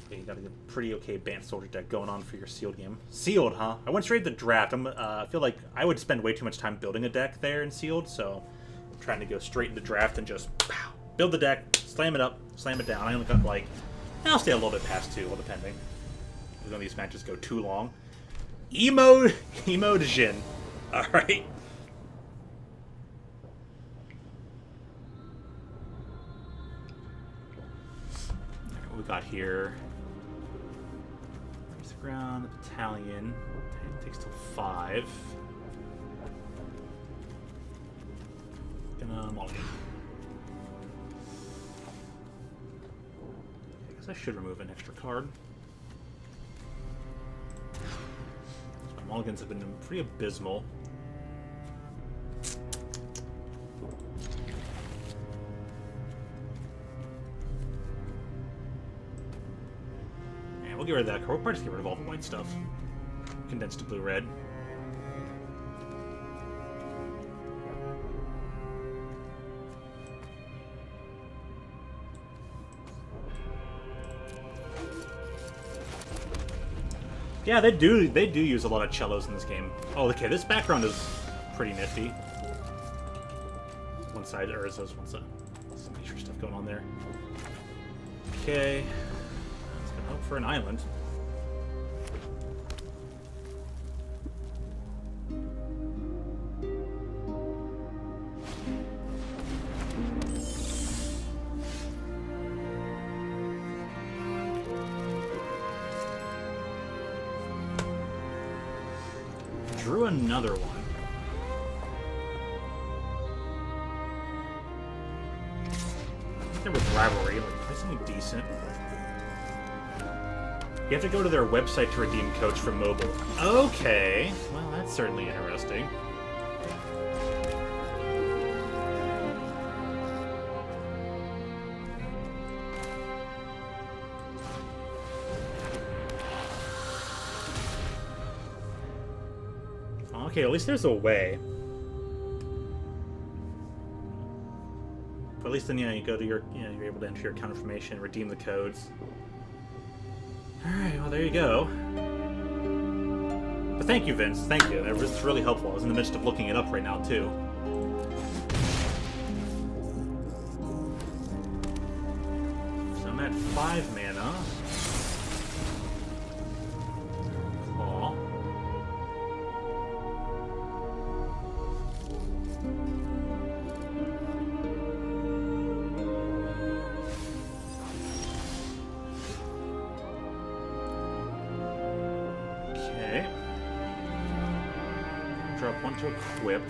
Speaker 1: Okay, you got a pretty okay Bant Soldier deck going on for your sealed game. Sealed, huh? I went straight to the draft. I feel like I would spend way too much time building a deck there in sealed, so I'm trying to go straight into draft and just pow, build the deck, slam it up, slam it down. I only got like, I'll stay a little bit past 2, well, depending. None of these matches go too long. Emo to Jin. Alright. What we got here? Raise the ground, battalion. Battalion takes till 5. Gonna mulligan. I guess I should remove an extra card. Mulligans have been pretty abysmal. we'll get rid of that. We'll probably just get rid of all the white stuff. Condensed to blue-red. Yeah, they do use a lot of cellos in this game. Oh, okay, this background is pretty nifty. One side, or is this one side? Some nature stuff going on there. Okay. Let's go hope for an island. Drew another one. I think there was rivalry. Like, play something decent. You have to go to their website to redeem codes for mobile. Okay. Well, that's certainly interesting. Okay, at least there's a way. But at least then, you go to your, you're able to enter your account information, redeem the codes. Alright, well, there you go. But thank you, Vince. Thank you. That was really helpful. I was in the midst of looking it up right now, too. So I'm at 5 mana. Claw. Okay. Drop one to equip.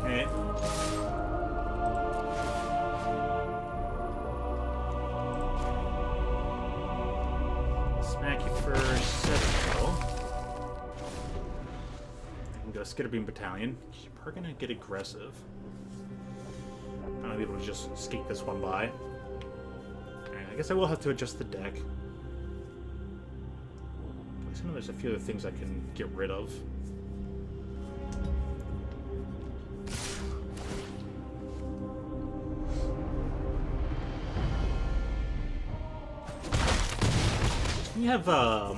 Speaker 1: Okay. Smack you for 7 though. I can go Skitterbeam Battalion. We're gonna get aggressive. I'm gonna be able to just skate this one by. Alright, I guess I will have to adjust the deck. At least I know there's a few other things I can get rid of. You have, I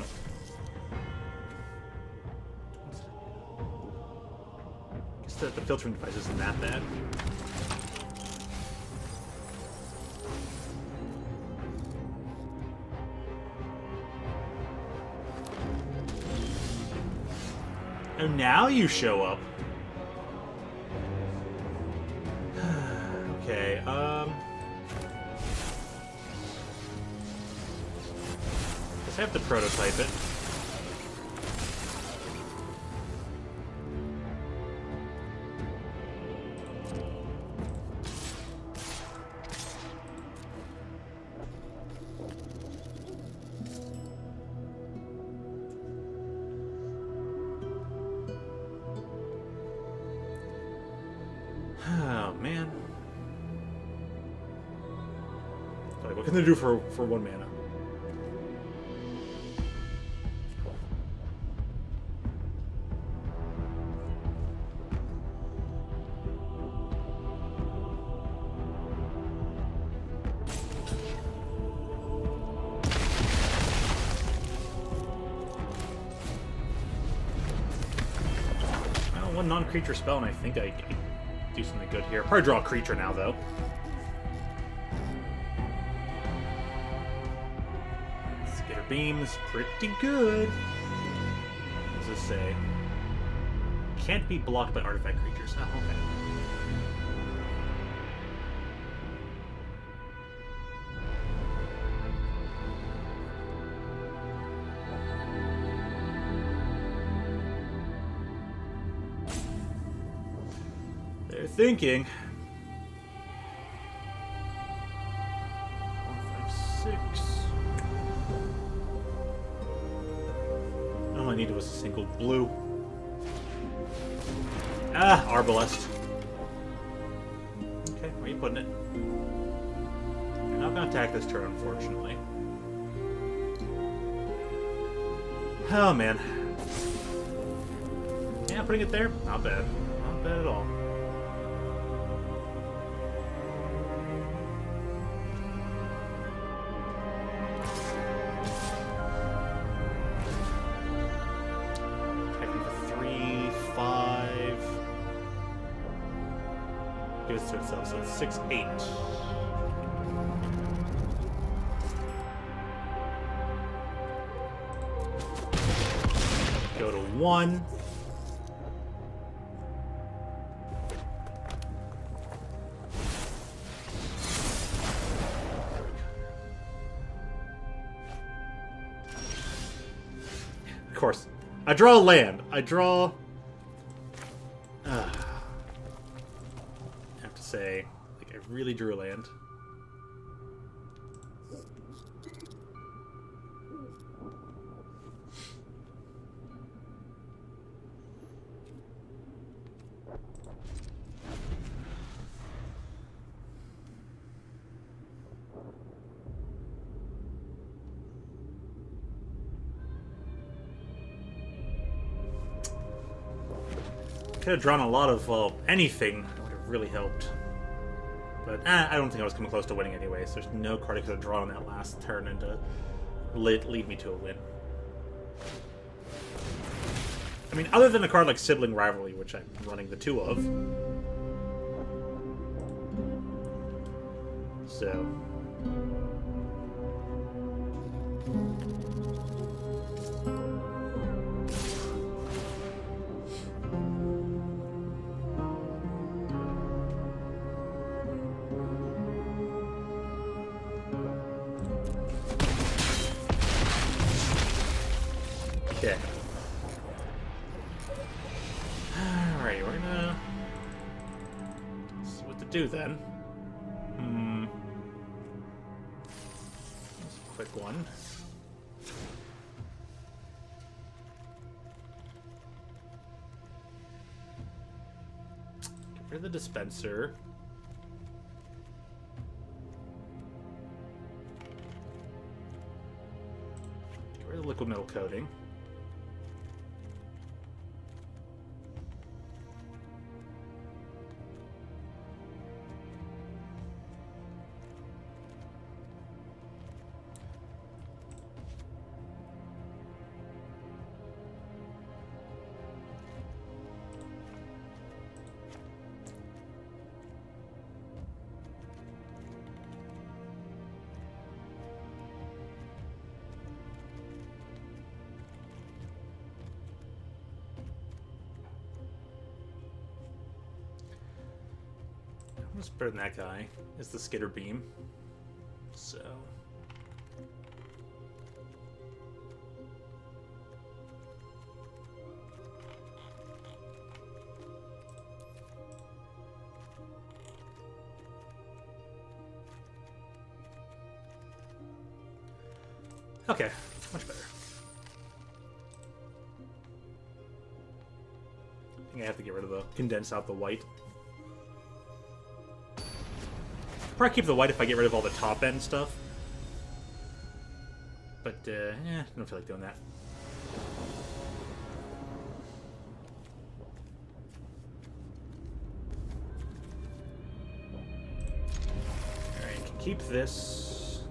Speaker 1: guess the filtering device isn't that bad. Oh, now you show up. Okay, I have to prototype it. Oh, man. Like, what can they do for 1 mana? One non-creature spell, and I think I can do something good here. Probably draw a creature now, though. Skitter Beam's pretty good. What does this say? Can't be blocked by artifact creatures. Oh, okay. They're thinking. All I needed was a single blue. Ah, Arbalest. Okay, where are you putting it? You're not gonna attack this turn, unfortunately. Oh, man. Yeah, putting it there, not bad. Not bad at all. Attacking for 3, 5. Gives it to itself, so it's 6, 8. Go to 1. Of course. I draw land. I draw... I have to say, like, I really drew a land. Could have drawn a lot of, well, anything that would have really helped. But I don't think I was coming close to winning anyway, so there's no card I could have drawn on that last turn and to lead me to a win. I mean, other than a card like Sibling Rivalry, which I'm running the 2 of. So... Okay. Alright, we're gonna... see what to do then. Just a quick one. Get rid of the dispenser. Get rid of the liquid metal coating. What's better than that guy is the Skitter Beam. So... okay, much better. I think I have to get rid of the... condense out the white. Probably keep the white if I get rid of all the top end stuff. But, I don't feel like doing that. Alright, keep this.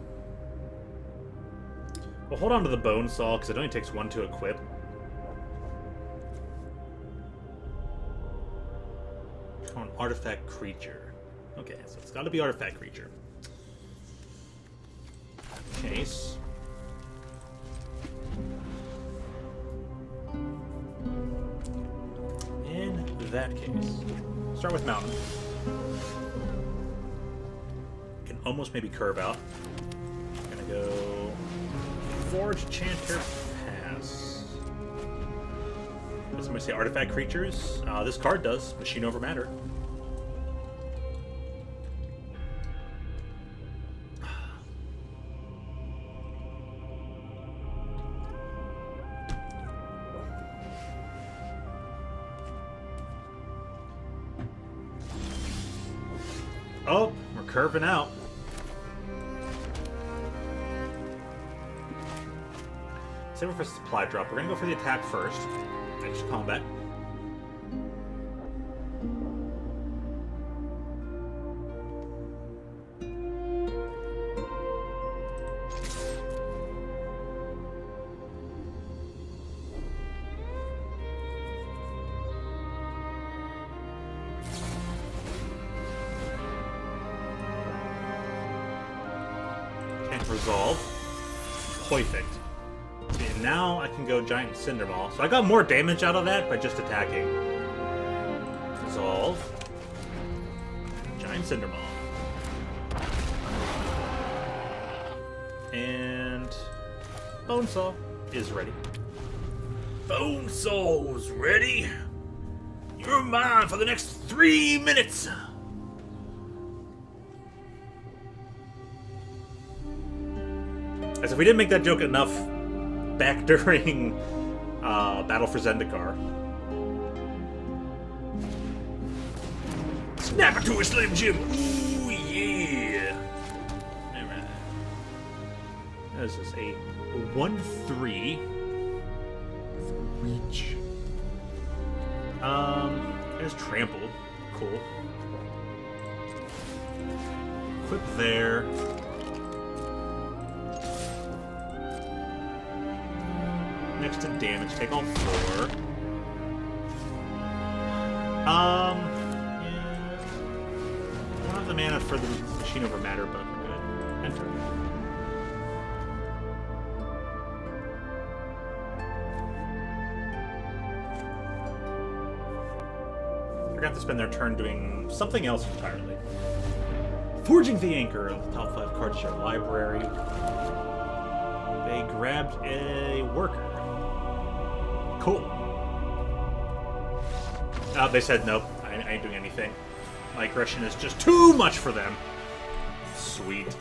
Speaker 1: We'll hold on to the Bone Saw, because it only takes 1 to equip. Oh, an artifact creature. Okay, so it's got to be artifact creature. Case. In that case, start with mountain. Can almost maybe curve out. Gonna go Forge Chanter Pass. Does somebody say artifact creatures? This card does. Machine over matter. Oh, we're curving out. Save it for supply drop. We're gonna go for the attack first. Extra combat. Can't resolve. Perfect. And now I can go Giant Cinder Ball. So I got more damage out of that by just attacking. Resolve. Giant Cinder Ball. And Bonesaw is ready. Bonesaw's ready. You're mine for the next 3 minutes. As if we didn't make that joke enough back during Battle for Zendikar. Snap it to a Slim Jim! Ooh, yeah! Alright. This is a 1-3. Reach. There's Trample. Cool. Equip there. Next to damage, take all 4. Yeah. I don't have the mana for the Machine Over Matter, but we're good. Enter. Forgot to spend their turn doing something else entirely. Forging the Anchor, the top 5 cards to your library. They grabbed a worker. Cool. They said nope. I ain't doing anything. My aggression is just too much for them. Sweet.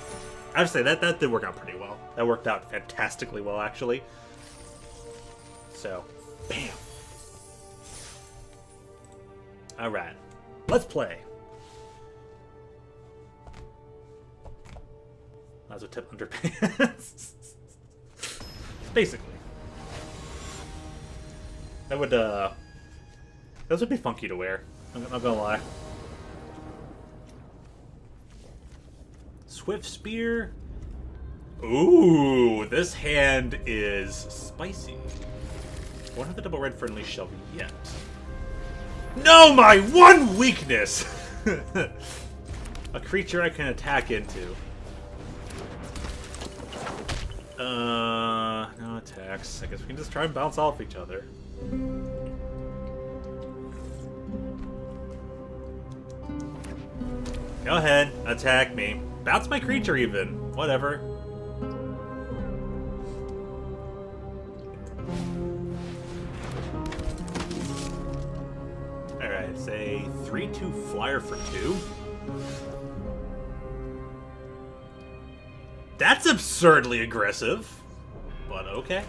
Speaker 1: I have to say that did work out pretty well. That worked out fantastically well, actually. So, bam. All right, let's play. That's a tip underpants. Basically. That would, those would be funky to wear. I'm not gonna lie. Swift Spear. Ooh, this hand is spicy. Won't have the double red friendly shell yet. No, my one weakness! A creature I can attack into. No attacks. I guess we can just try and bounce off each other. Go ahead, attack me. Bounce my creature even. Whatever. Alright, it's a 3/2 flyer for 2. That's absurdly aggressive, but okay.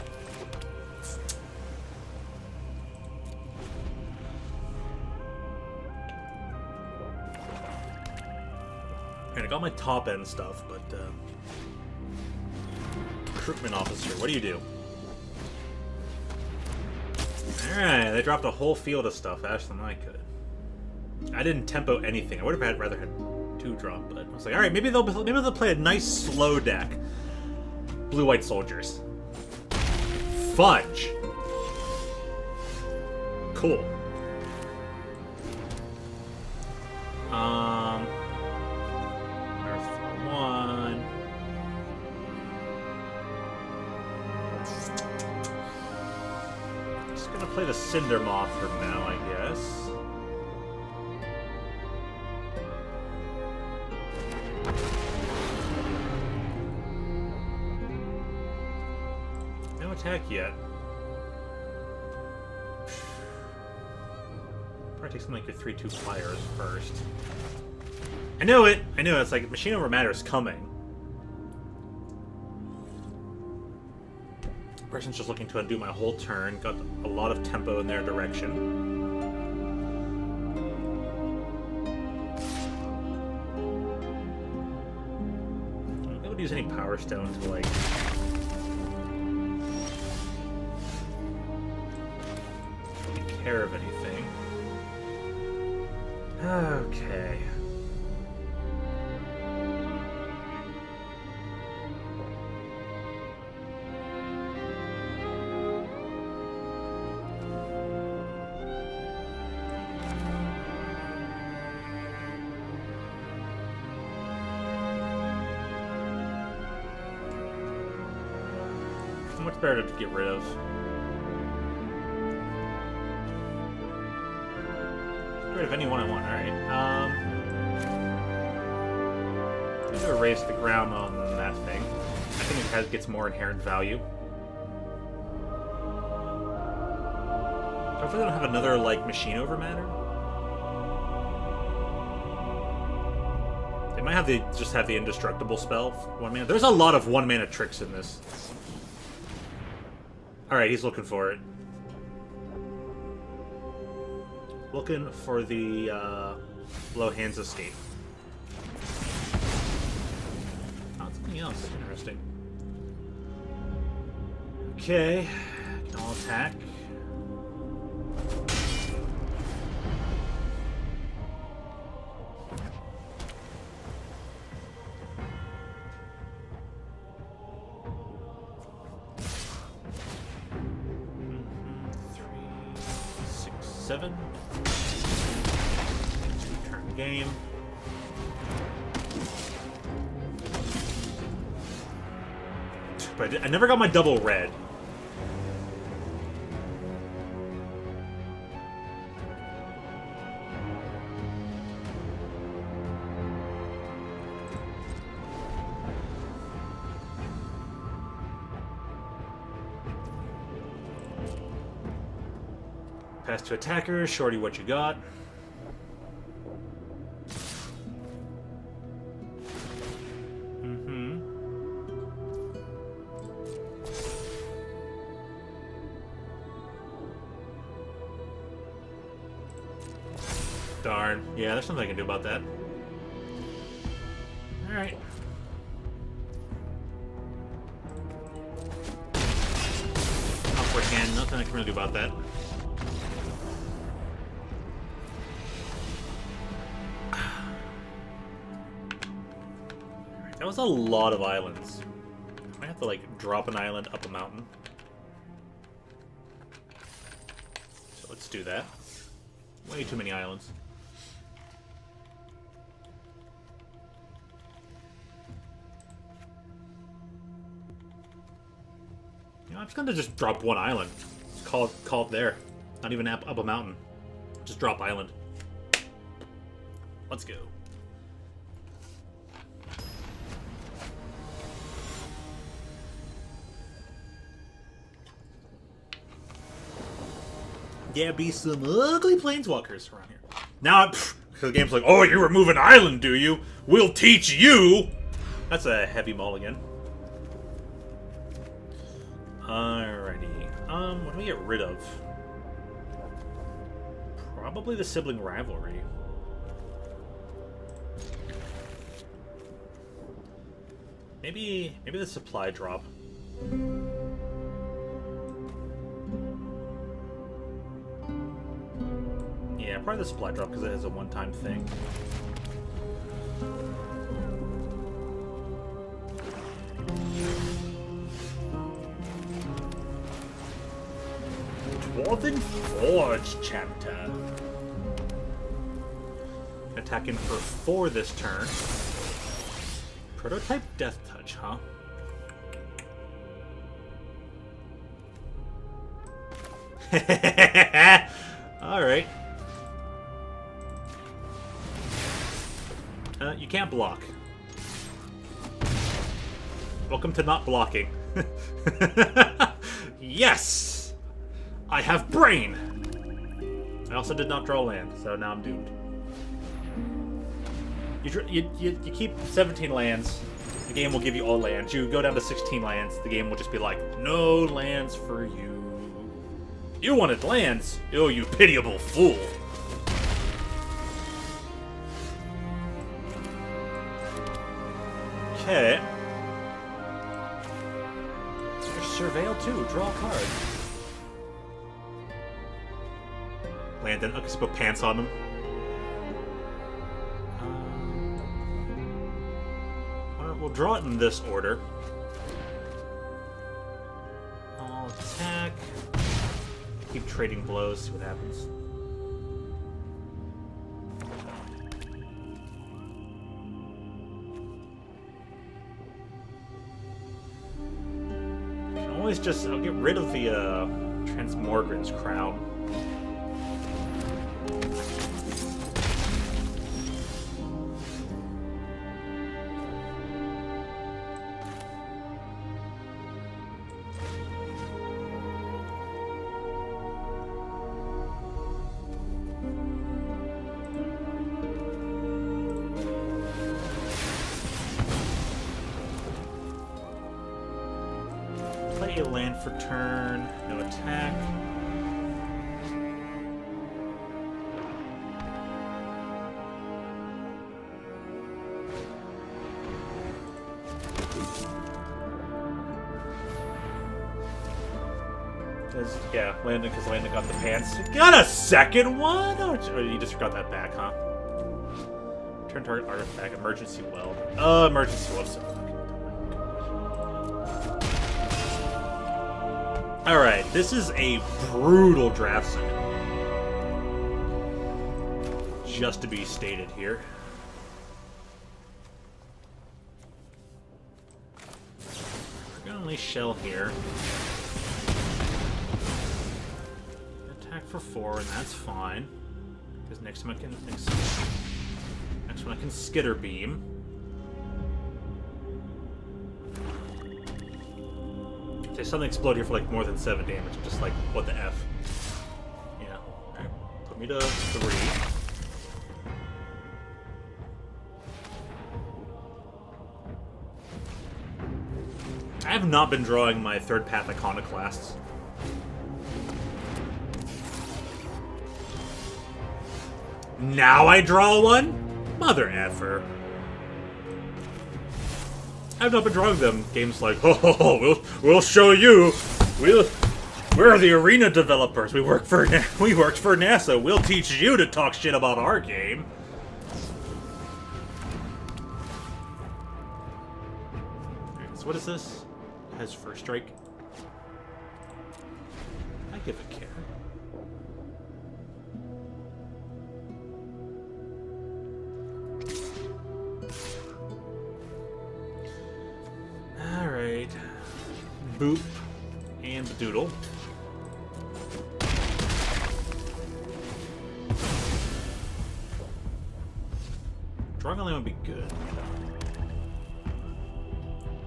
Speaker 1: And I got my top end stuff, but recruitment officer, what do you do? Alright, they dropped a whole field of stuff faster than I could. I didn't tempo anything. I would have rather had 2 drop, but I was like, alright, maybe they'll play a nice slow deck. Blue-white soldiers. Fudge. Cool. Earth 1. Just gonna play the Cinder Moth for now, I guess. No attack yet. Probably take something like your 3/2 flyers first. I know it! I know it's like Machine Over Matter is coming. Person's just looking to undo my whole turn. Got a lot of tempo in their direction. use any power stone to like. Take care of anything. Okay. Much better to get rid of. Get rid of anyone I want. Alright. I'm gonna erase the ground on that thing. I think it gets more inherent value. Hopefully they don't have another, like, machine over matter. They might have just have the indestructible spell. 1 mana. There's a lot of 1 mana tricks in this. Alright, he's looking for it. Looking for the low hands escape. Oh, something else interesting. Okay, can all attack. Seven. Turn game. But I never got my double red. Pass to attacker, shorty what you got. Darn. Yeah, there's something I can do about that. Alright. Upward hand, nothing I can really do about that. That was a lot of islands. I might have to, like, drop an island up a mountain. So let's do that. Way too many islands. You know, I'm just gonna just drop one island. Just call it there. Not even up a mountain. Just drop island. Let's go. Yeah, be some ugly planeswalkers around here. Now, the game's like, oh, you remove an island, do you? We'll teach you! That's a heavy mulligan. Alrighty. What do we get rid of? Probably the sibling rivalry. Maybe the supply drop. Yeah, probably the supply drop because it has a one-time thing. Dwarven Forge chapter. Attacking for 4 this turn. Prototype Death Touch, huh? Alright. You can't block. Welcome to not blocking. Yes! I have brain! I also did not draw land, so now I'm doomed. You keep 17 lands, the game will give you all lands. You go down to 16 lands, the game will just be like, no lands for you. You wanted lands? Oh, you pitiable fool. Okay. 2, draw a card. Landon, okay, so put pants on him. We'll draw it in this order. I'll attack. Keep trading blows, see what happens. I'll get rid of the Transmogren's crown. Play a land for turn, no attack. Yeah, Landon, because Landon got the pants. Got a second one? Oh, you just got that back, huh? Turn target artifact, emergency weld. Emergency weld. So alright, this is a brutal draft set. Just to be stated here. We're gonna unleash Shell here. Attack for 4, and that's fine. Because next time I can next one I can Skitter Beam. Say something explode here for like more than 7 damage. I'm just like, what the F? Yeah. Alright. Put me to 3. I have not been drawing my third path Iconoclasts. Now I draw one? Mother effer. I've not been drawing them. Games like, oh, we'll show you. We're the arena developers. We worked for NASA. We'll teach you to talk shit about our game. Alright, so what is this? It has first strike. I give a care. Alright. Boop. And Doodle. Drawing a land would be good.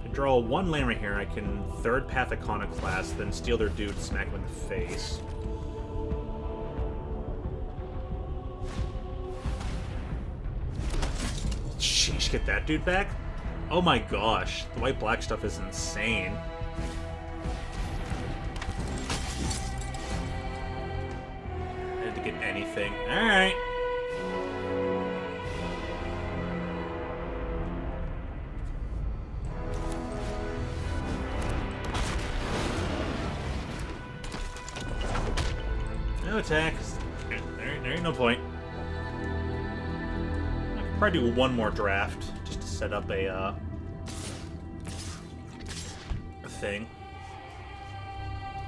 Speaker 1: I draw one land right here, I can third path Iconoclast, then steal their dude, smack him in the face. Sheesh, get that dude back? Oh my gosh, the white-black stuff is insane. I had to get anything. Alright. No attacks. There ain't no point. I could probably do one more draft just to set up a thing.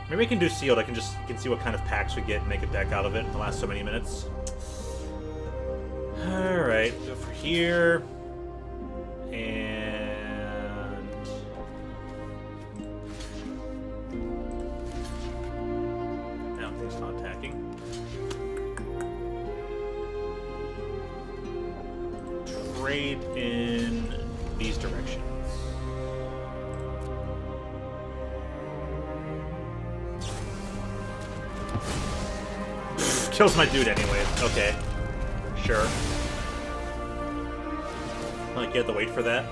Speaker 1: Maybe we can do sealed. I can see what kind of packs we get and make a deck out of it in the last so many minutes. Alright, go for here. And no, he's not attacking. Trade in these directions. Kills my dude anyway. Okay. Sure. Like, you have to wait for that.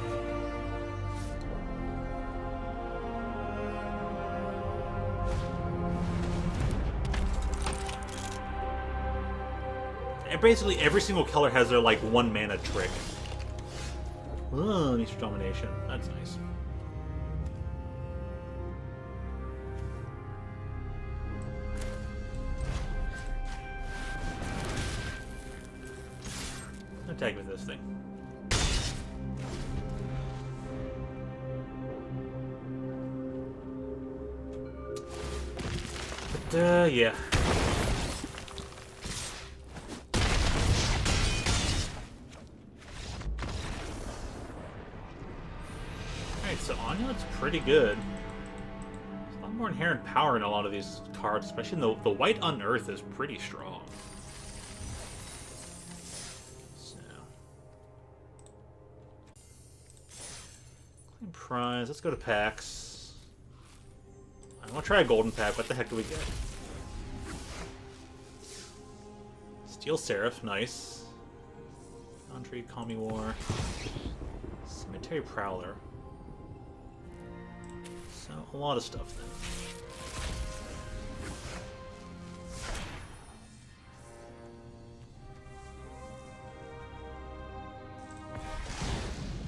Speaker 1: And basically every single color has their, like, 1 mana trick. Oh, Easter Domination. That's nice. attack with this thing. But, yeah. Alright, so Amulet's pretty good. There's a lot more inherent power in a lot of these cards, especially the white Unearth is pretty strong. So. Claim prize. Let's go to packs. I want to try a golden pack. What the heck do we get? Steel Seraph, nice. Foundry, Kami War. Cemetery Prowler. So, a lot of stuff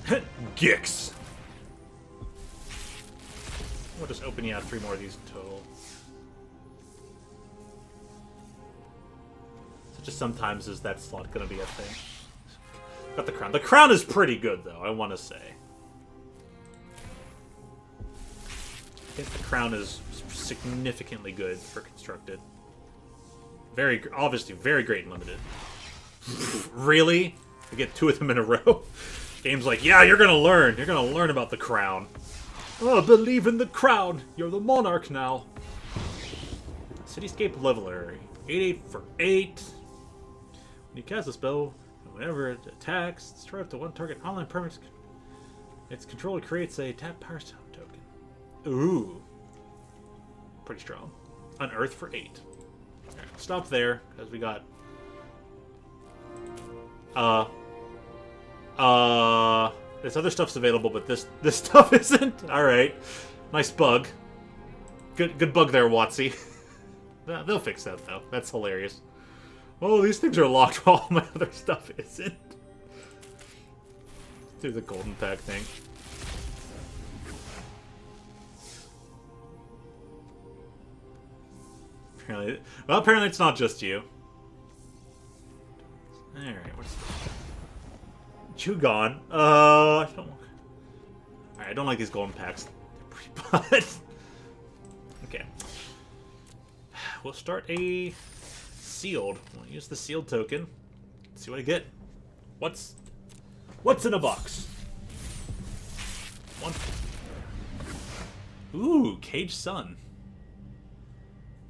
Speaker 1: then. Gix! We'll just open you out 3 more of these in total. So just sometimes is that slot gonna be a thing. Got the crown. The crown is pretty good though, I wanna say. I think the crown is significantly good for constructed. Very, obviously very great in limited. Really? We get 2 of them in a row? Game's like, yeah, you're gonna learn. You're gonna learn about the crown. Oh, believe in the crown. You're the monarch now. Cityscape Leveler. 8/8 for 8. When you cast a spell, whenever it attacks, destroy up to 1 target online permanent. Its controller creates a tap power stone token. Ooh. Pretty strong. Unearth for 8. Alright, stop there, because we got... This other stuff's available, but this stuff isn't. All right, nice bug. Good bug there, Watsy. They'll fix that though. That's hilarious. Oh, these things are locked while all my other stuff isn't. Do the golden pack thing. Apparently it's not just you. All right, what's this? Chugon. I don't like these golden packs. They're pretty bad. Okay. We'll start a sealed. We'll use the sealed token. See what I get. What's in a box? 1. Ooh, Cage Sun.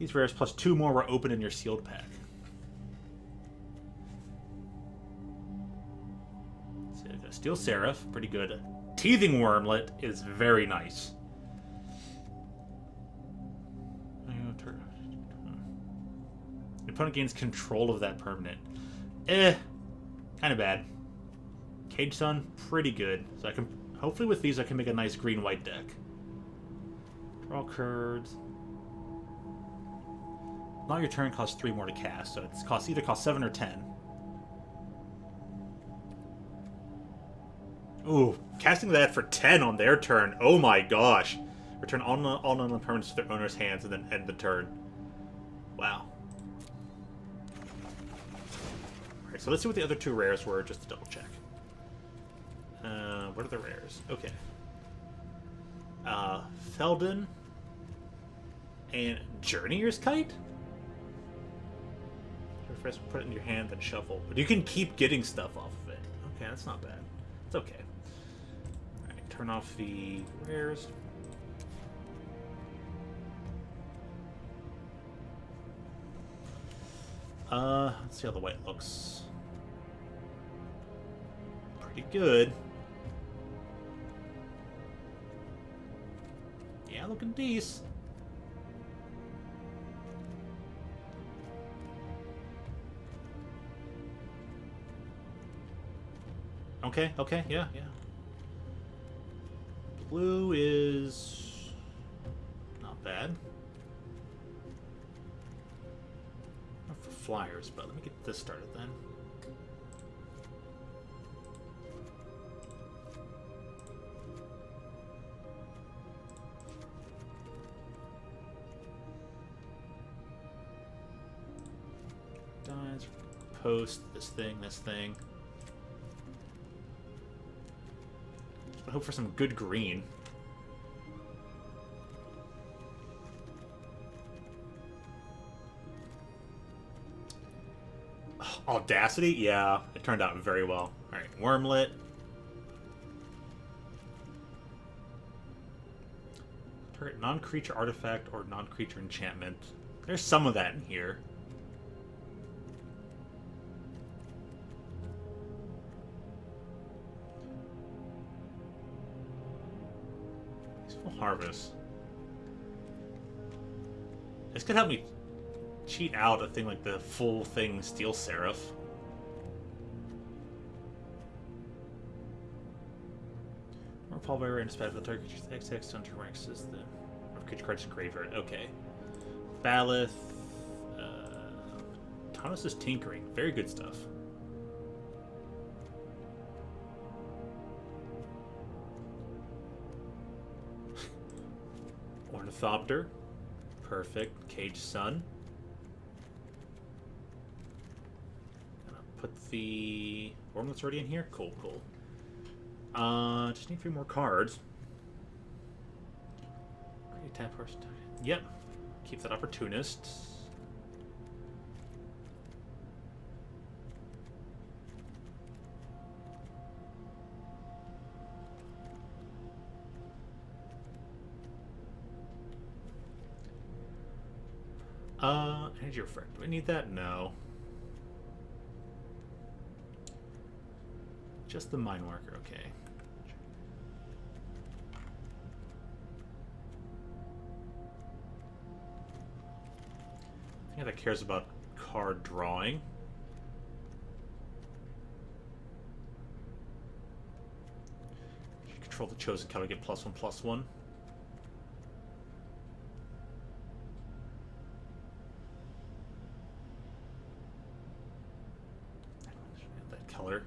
Speaker 1: These rares plus 2 more were open in your sealed pack. Steel Seraph, pretty good. Teething Wormlet is very nice. Your opponent gains control of that permanent. Kind of bad. Cage Sun, pretty good. So I can hopefully with these I can make a nice green-white deck. Draw cards. Now your turn costs 3 more to cast, so it's either cost 7 or 10. Ooh, casting that for 10 on their turn. Oh my gosh. Return all non permanents to their owner's hands and then end the turn. Wow. Alright, so let's see what the other 2 rares were, just to double check. What are the rares? Okay. Felden and Journeyer's Kite? First put it in your hand, then shuffle. But you can keep getting stuff off of it. Okay, that's not bad. It's okay. Alright, turn off the rares. Let's see how the white looks. Pretty good. Yeah, looking decent. Okay, yeah. Blue is not bad. Not for flyers, but let me get this started then. Dies, post, this thing. I hope for some good green. Audacity? Yeah, it turned out very well. Alright, Wormlet. Target non-creature artifact or non-creature enchantment. There's some of that in here. Peaceful Harvest. This could help me cheat out a thing like the full thing Steel Seraph. Paul Bearer and dispatch the target creature's XX on turn X is the creature card's graveyard. Okay. Ballast. Thomas's Tinkering. Very good stuff. Ornithopter. Perfect. Cage Sun. Gonna put the Wormlet's already in here? Cool, cool. Just need 3 more cards. Great tap first. Yep. Keep that Opportunist. Energy Refract. Do I need that? No. Just the Mind Marker, okay. I think that cares about card drawing. If you control the chosen card, get +1/+1. That color.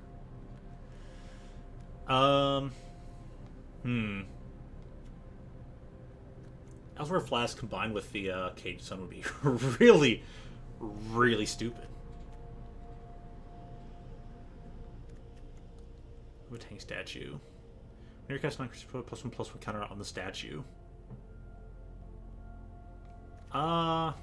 Speaker 1: Elsewhere Flask combined with the Cage Sun would be really, really stupid. Tank statue. When you cast non-creature, put +1/+1 counter on the statue. Nah.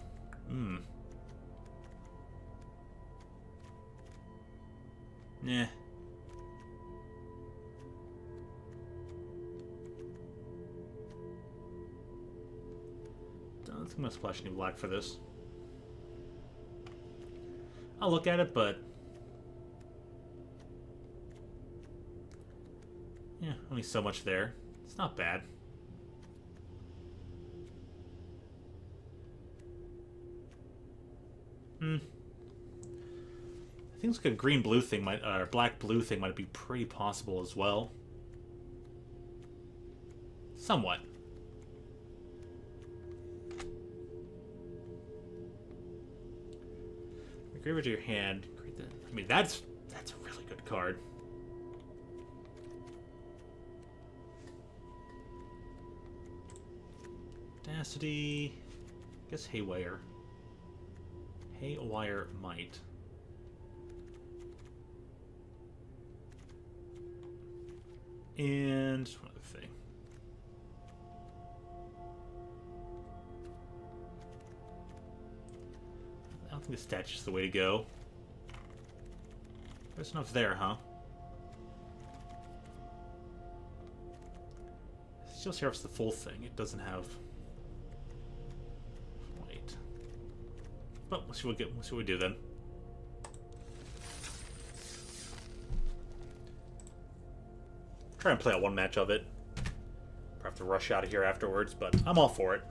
Speaker 1: Don't think I'm gonna splash any black for this. I'll look at it, but yeah, only so much there. It's not bad. I think it's like a green-blue thing might, or black-blue thing might be pretty possible as well. Somewhat. Graveyard to your hand. I mean, that's a really good card. Audacity. I guess Haywire. Haywire might. And one other thing. I don't think the statue's the way to go. There's enough there, huh? Steel Seraph's the full thing. It doesn't have white. But we'll see what we do then. Try and play out one match of it. Probably have to rush out of here afterwards, but I'm all for it.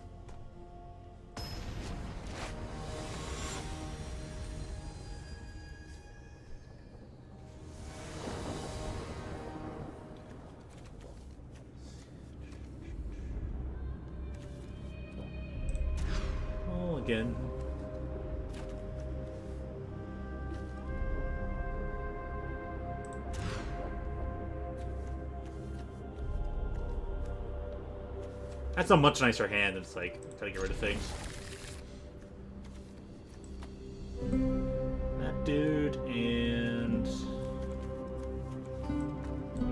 Speaker 1: Again. That's a much nicer hand. It's like, gotta get rid of things. That dude and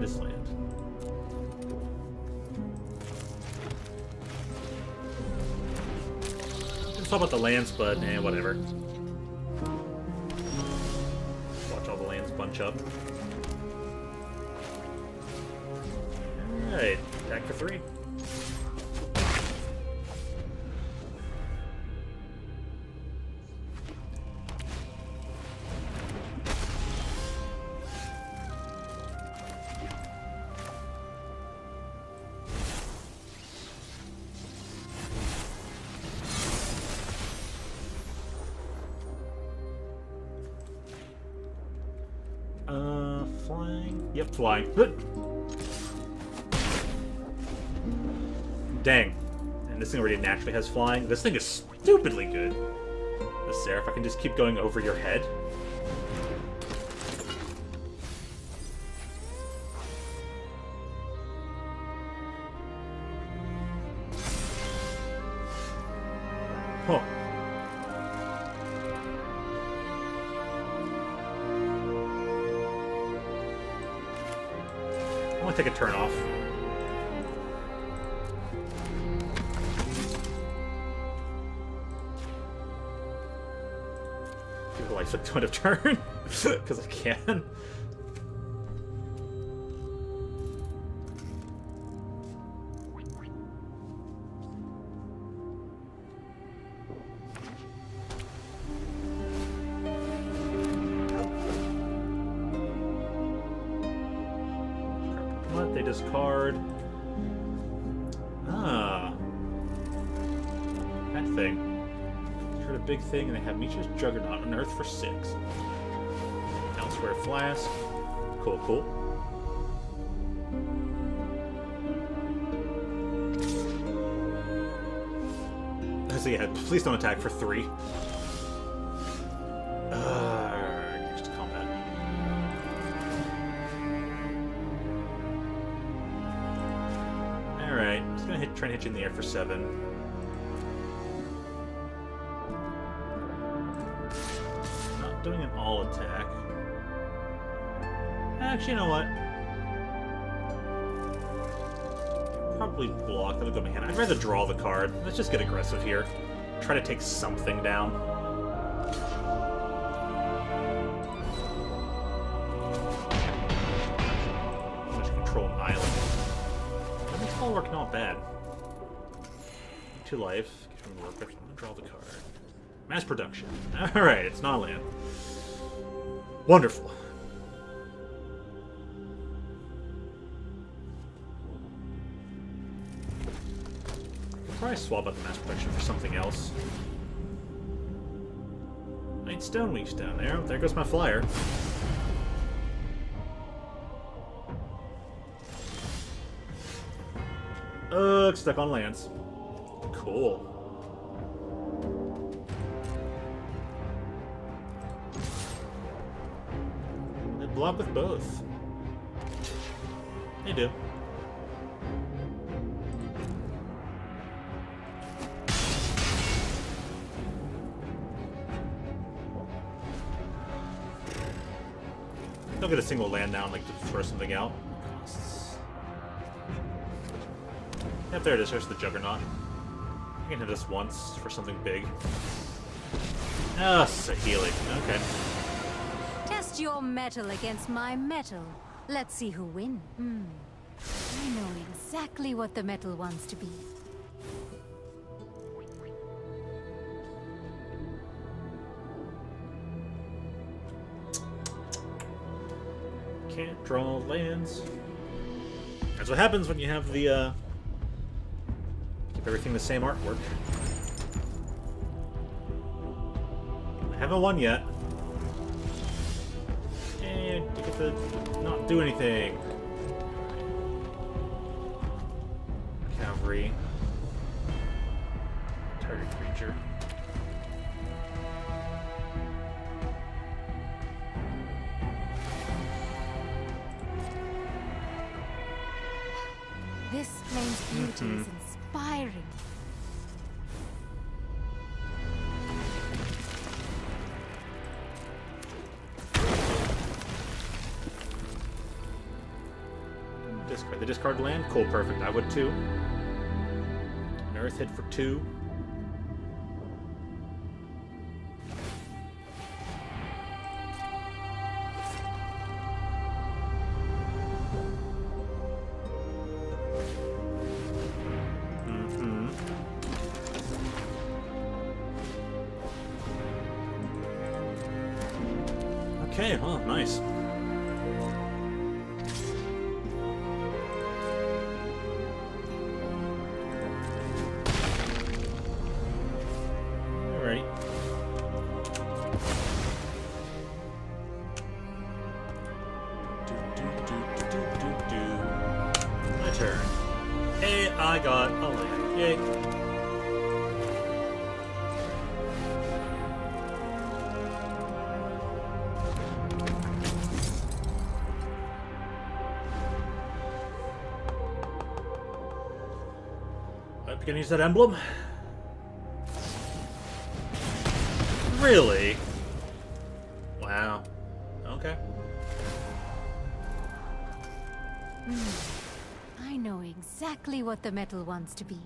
Speaker 1: this land. swap out the lands, but whatever. Watch all the lands bunch up. Alright, attack for 3. Flying? Yep, flying. Dang. And this thing already naturally has flying. This thing is stupidly good. The Seraph, I can just keep going over your head. Huh. I want to take a turn off. Give the life a ton of turn because I can. What? They discard. Ah. That thing. Heard a big thing, and they have Misha's Juggernaut unearthed for 6. Elsewhere Flask. Cool, cool. So yeah, please don't attack for 3. Next to combat. Alright, just gonna try and hit you in the air for 7. Not doing an all attack. Actually, you know what? Probably block. That'll go in my hand. I'd rather draw the card. Let's just get aggressive here. Try to take something down. Let's control an island. That makes all work not bad. 2 life. Give him work with. I'm gonna draw the card. Mass production. Alright, it's not land. Wonderful. Probably swap out the mass production for something else. Night Stone, Weak Stone. There goes my flyer. Stuck on lands. Cool. They block with both. They do. Don't get a single land down, like, to throw something out. Costs. Yep, there it is. There's the Juggernaut. I can hit this once for something big. Ah, Sahili. Okay.
Speaker 6: Test your metal against my metal. Let's see who wins. I know exactly what the metal wants to be.
Speaker 1: Can't draw lands. That's what happens when you have the, keep everything the same artwork. I haven't won yet. And you get to not do anything. Cavalry. Target creature.
Speaker 6: This flame's beauty is inspiring.
Speaker 1: Discard. The discard land? Cool, perfect. I would too. An Earth hit for 2. Okay, oh, nice. Alright. My turn. Hey, I got a land. Yay. I'm gonna use that emblem. Really? Wow. Okay.
Speaker 6: I know exactly what the metal wants to be.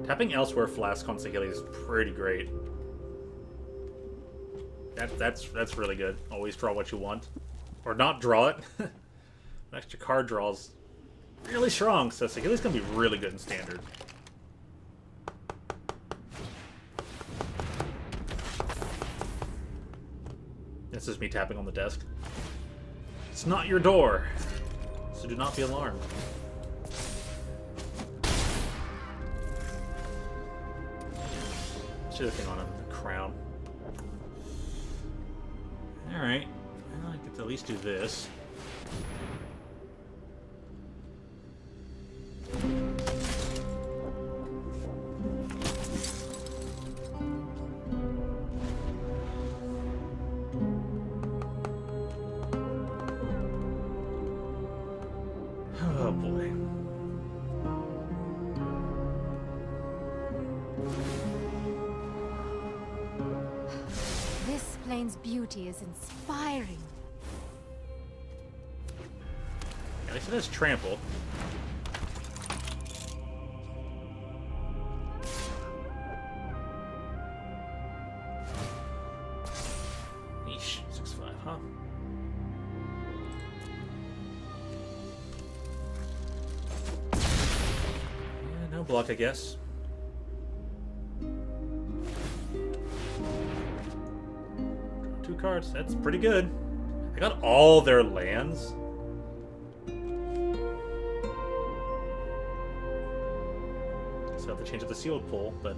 Speaker 1: Tapping elsewhere flask on Sahili is pretty great. That's really good. Always draw what you want. Or not draw it. An extra card draws really strong, so Sahili's gonna be really good in standard. This is me tapping on the desk. It's not your door, so do not be alarmed. Should have thing on him, the crown. Alright, well, I get to at least do this. Oh boy.
Speaker 6: This plane's beauty is inspiring.
Speaker 1: At least it has trample. Eesh, 6-5, huh? Yeah, no block, I guess. Draw 2 cards, that's pretty good. I got all their lands. Still have to change up the sealed pool, but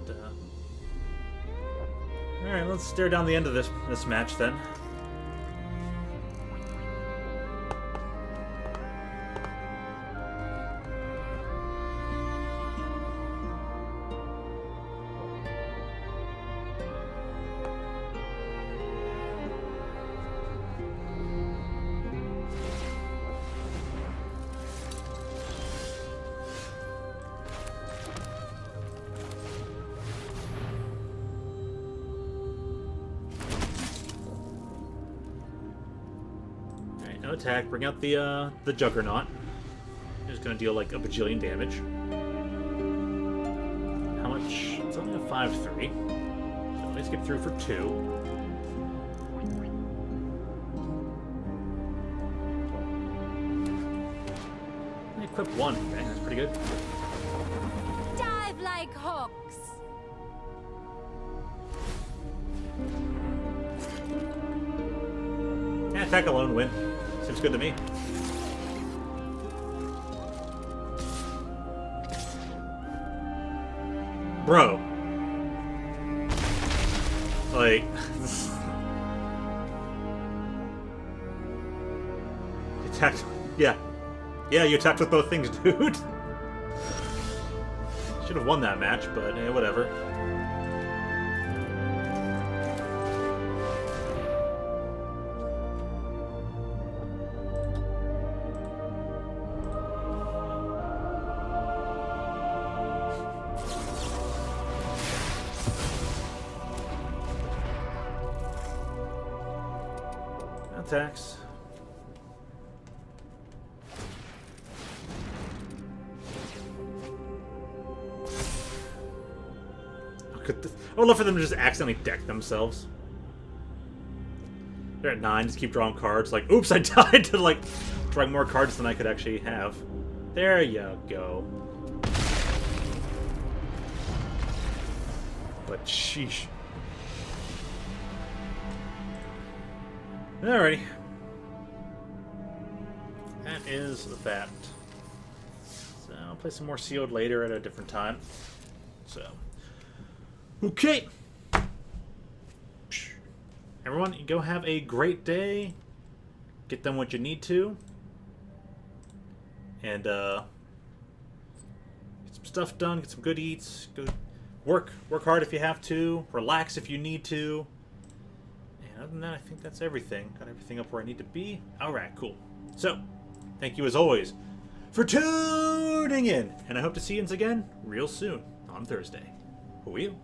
Speaker 1: alright, let's stare down the end of this match then. No attack. Bring out the Juggernaut. It's gonna deal like a bajillion damage. How much? It's only a 5/3. So let's get through for 2. I equip 1. Dang, that's pretty good.
Speaker 6: Dive like hawks.
Speaker 1: Yeah, attack alone, win. Seems good to me. Bro. Like... You attacked... Yeah. Yeah, you attacked with both things, dude. Should have won that match, but whatever. Attacks. I would love for them to just accidentally deck themselves. They're at 9, just keep drawing cards. Like, oops, I died to, like, drawing more cards than I could actually have. There you go. but sheesh. Alrighty. That is that. So I'll play some more Sealed later at a different time. So, okay. Everyone, go have a great day. Get done what you need to. And, get some stuff done, get some good eats. Go work hard if you have to. Relax if you need to. And other than that, I think that's everything. Got everything up where I need to be. Alright, cool. So, thank you as always for tuning in. And I hope to see you again real soon on Thursday. Who are you?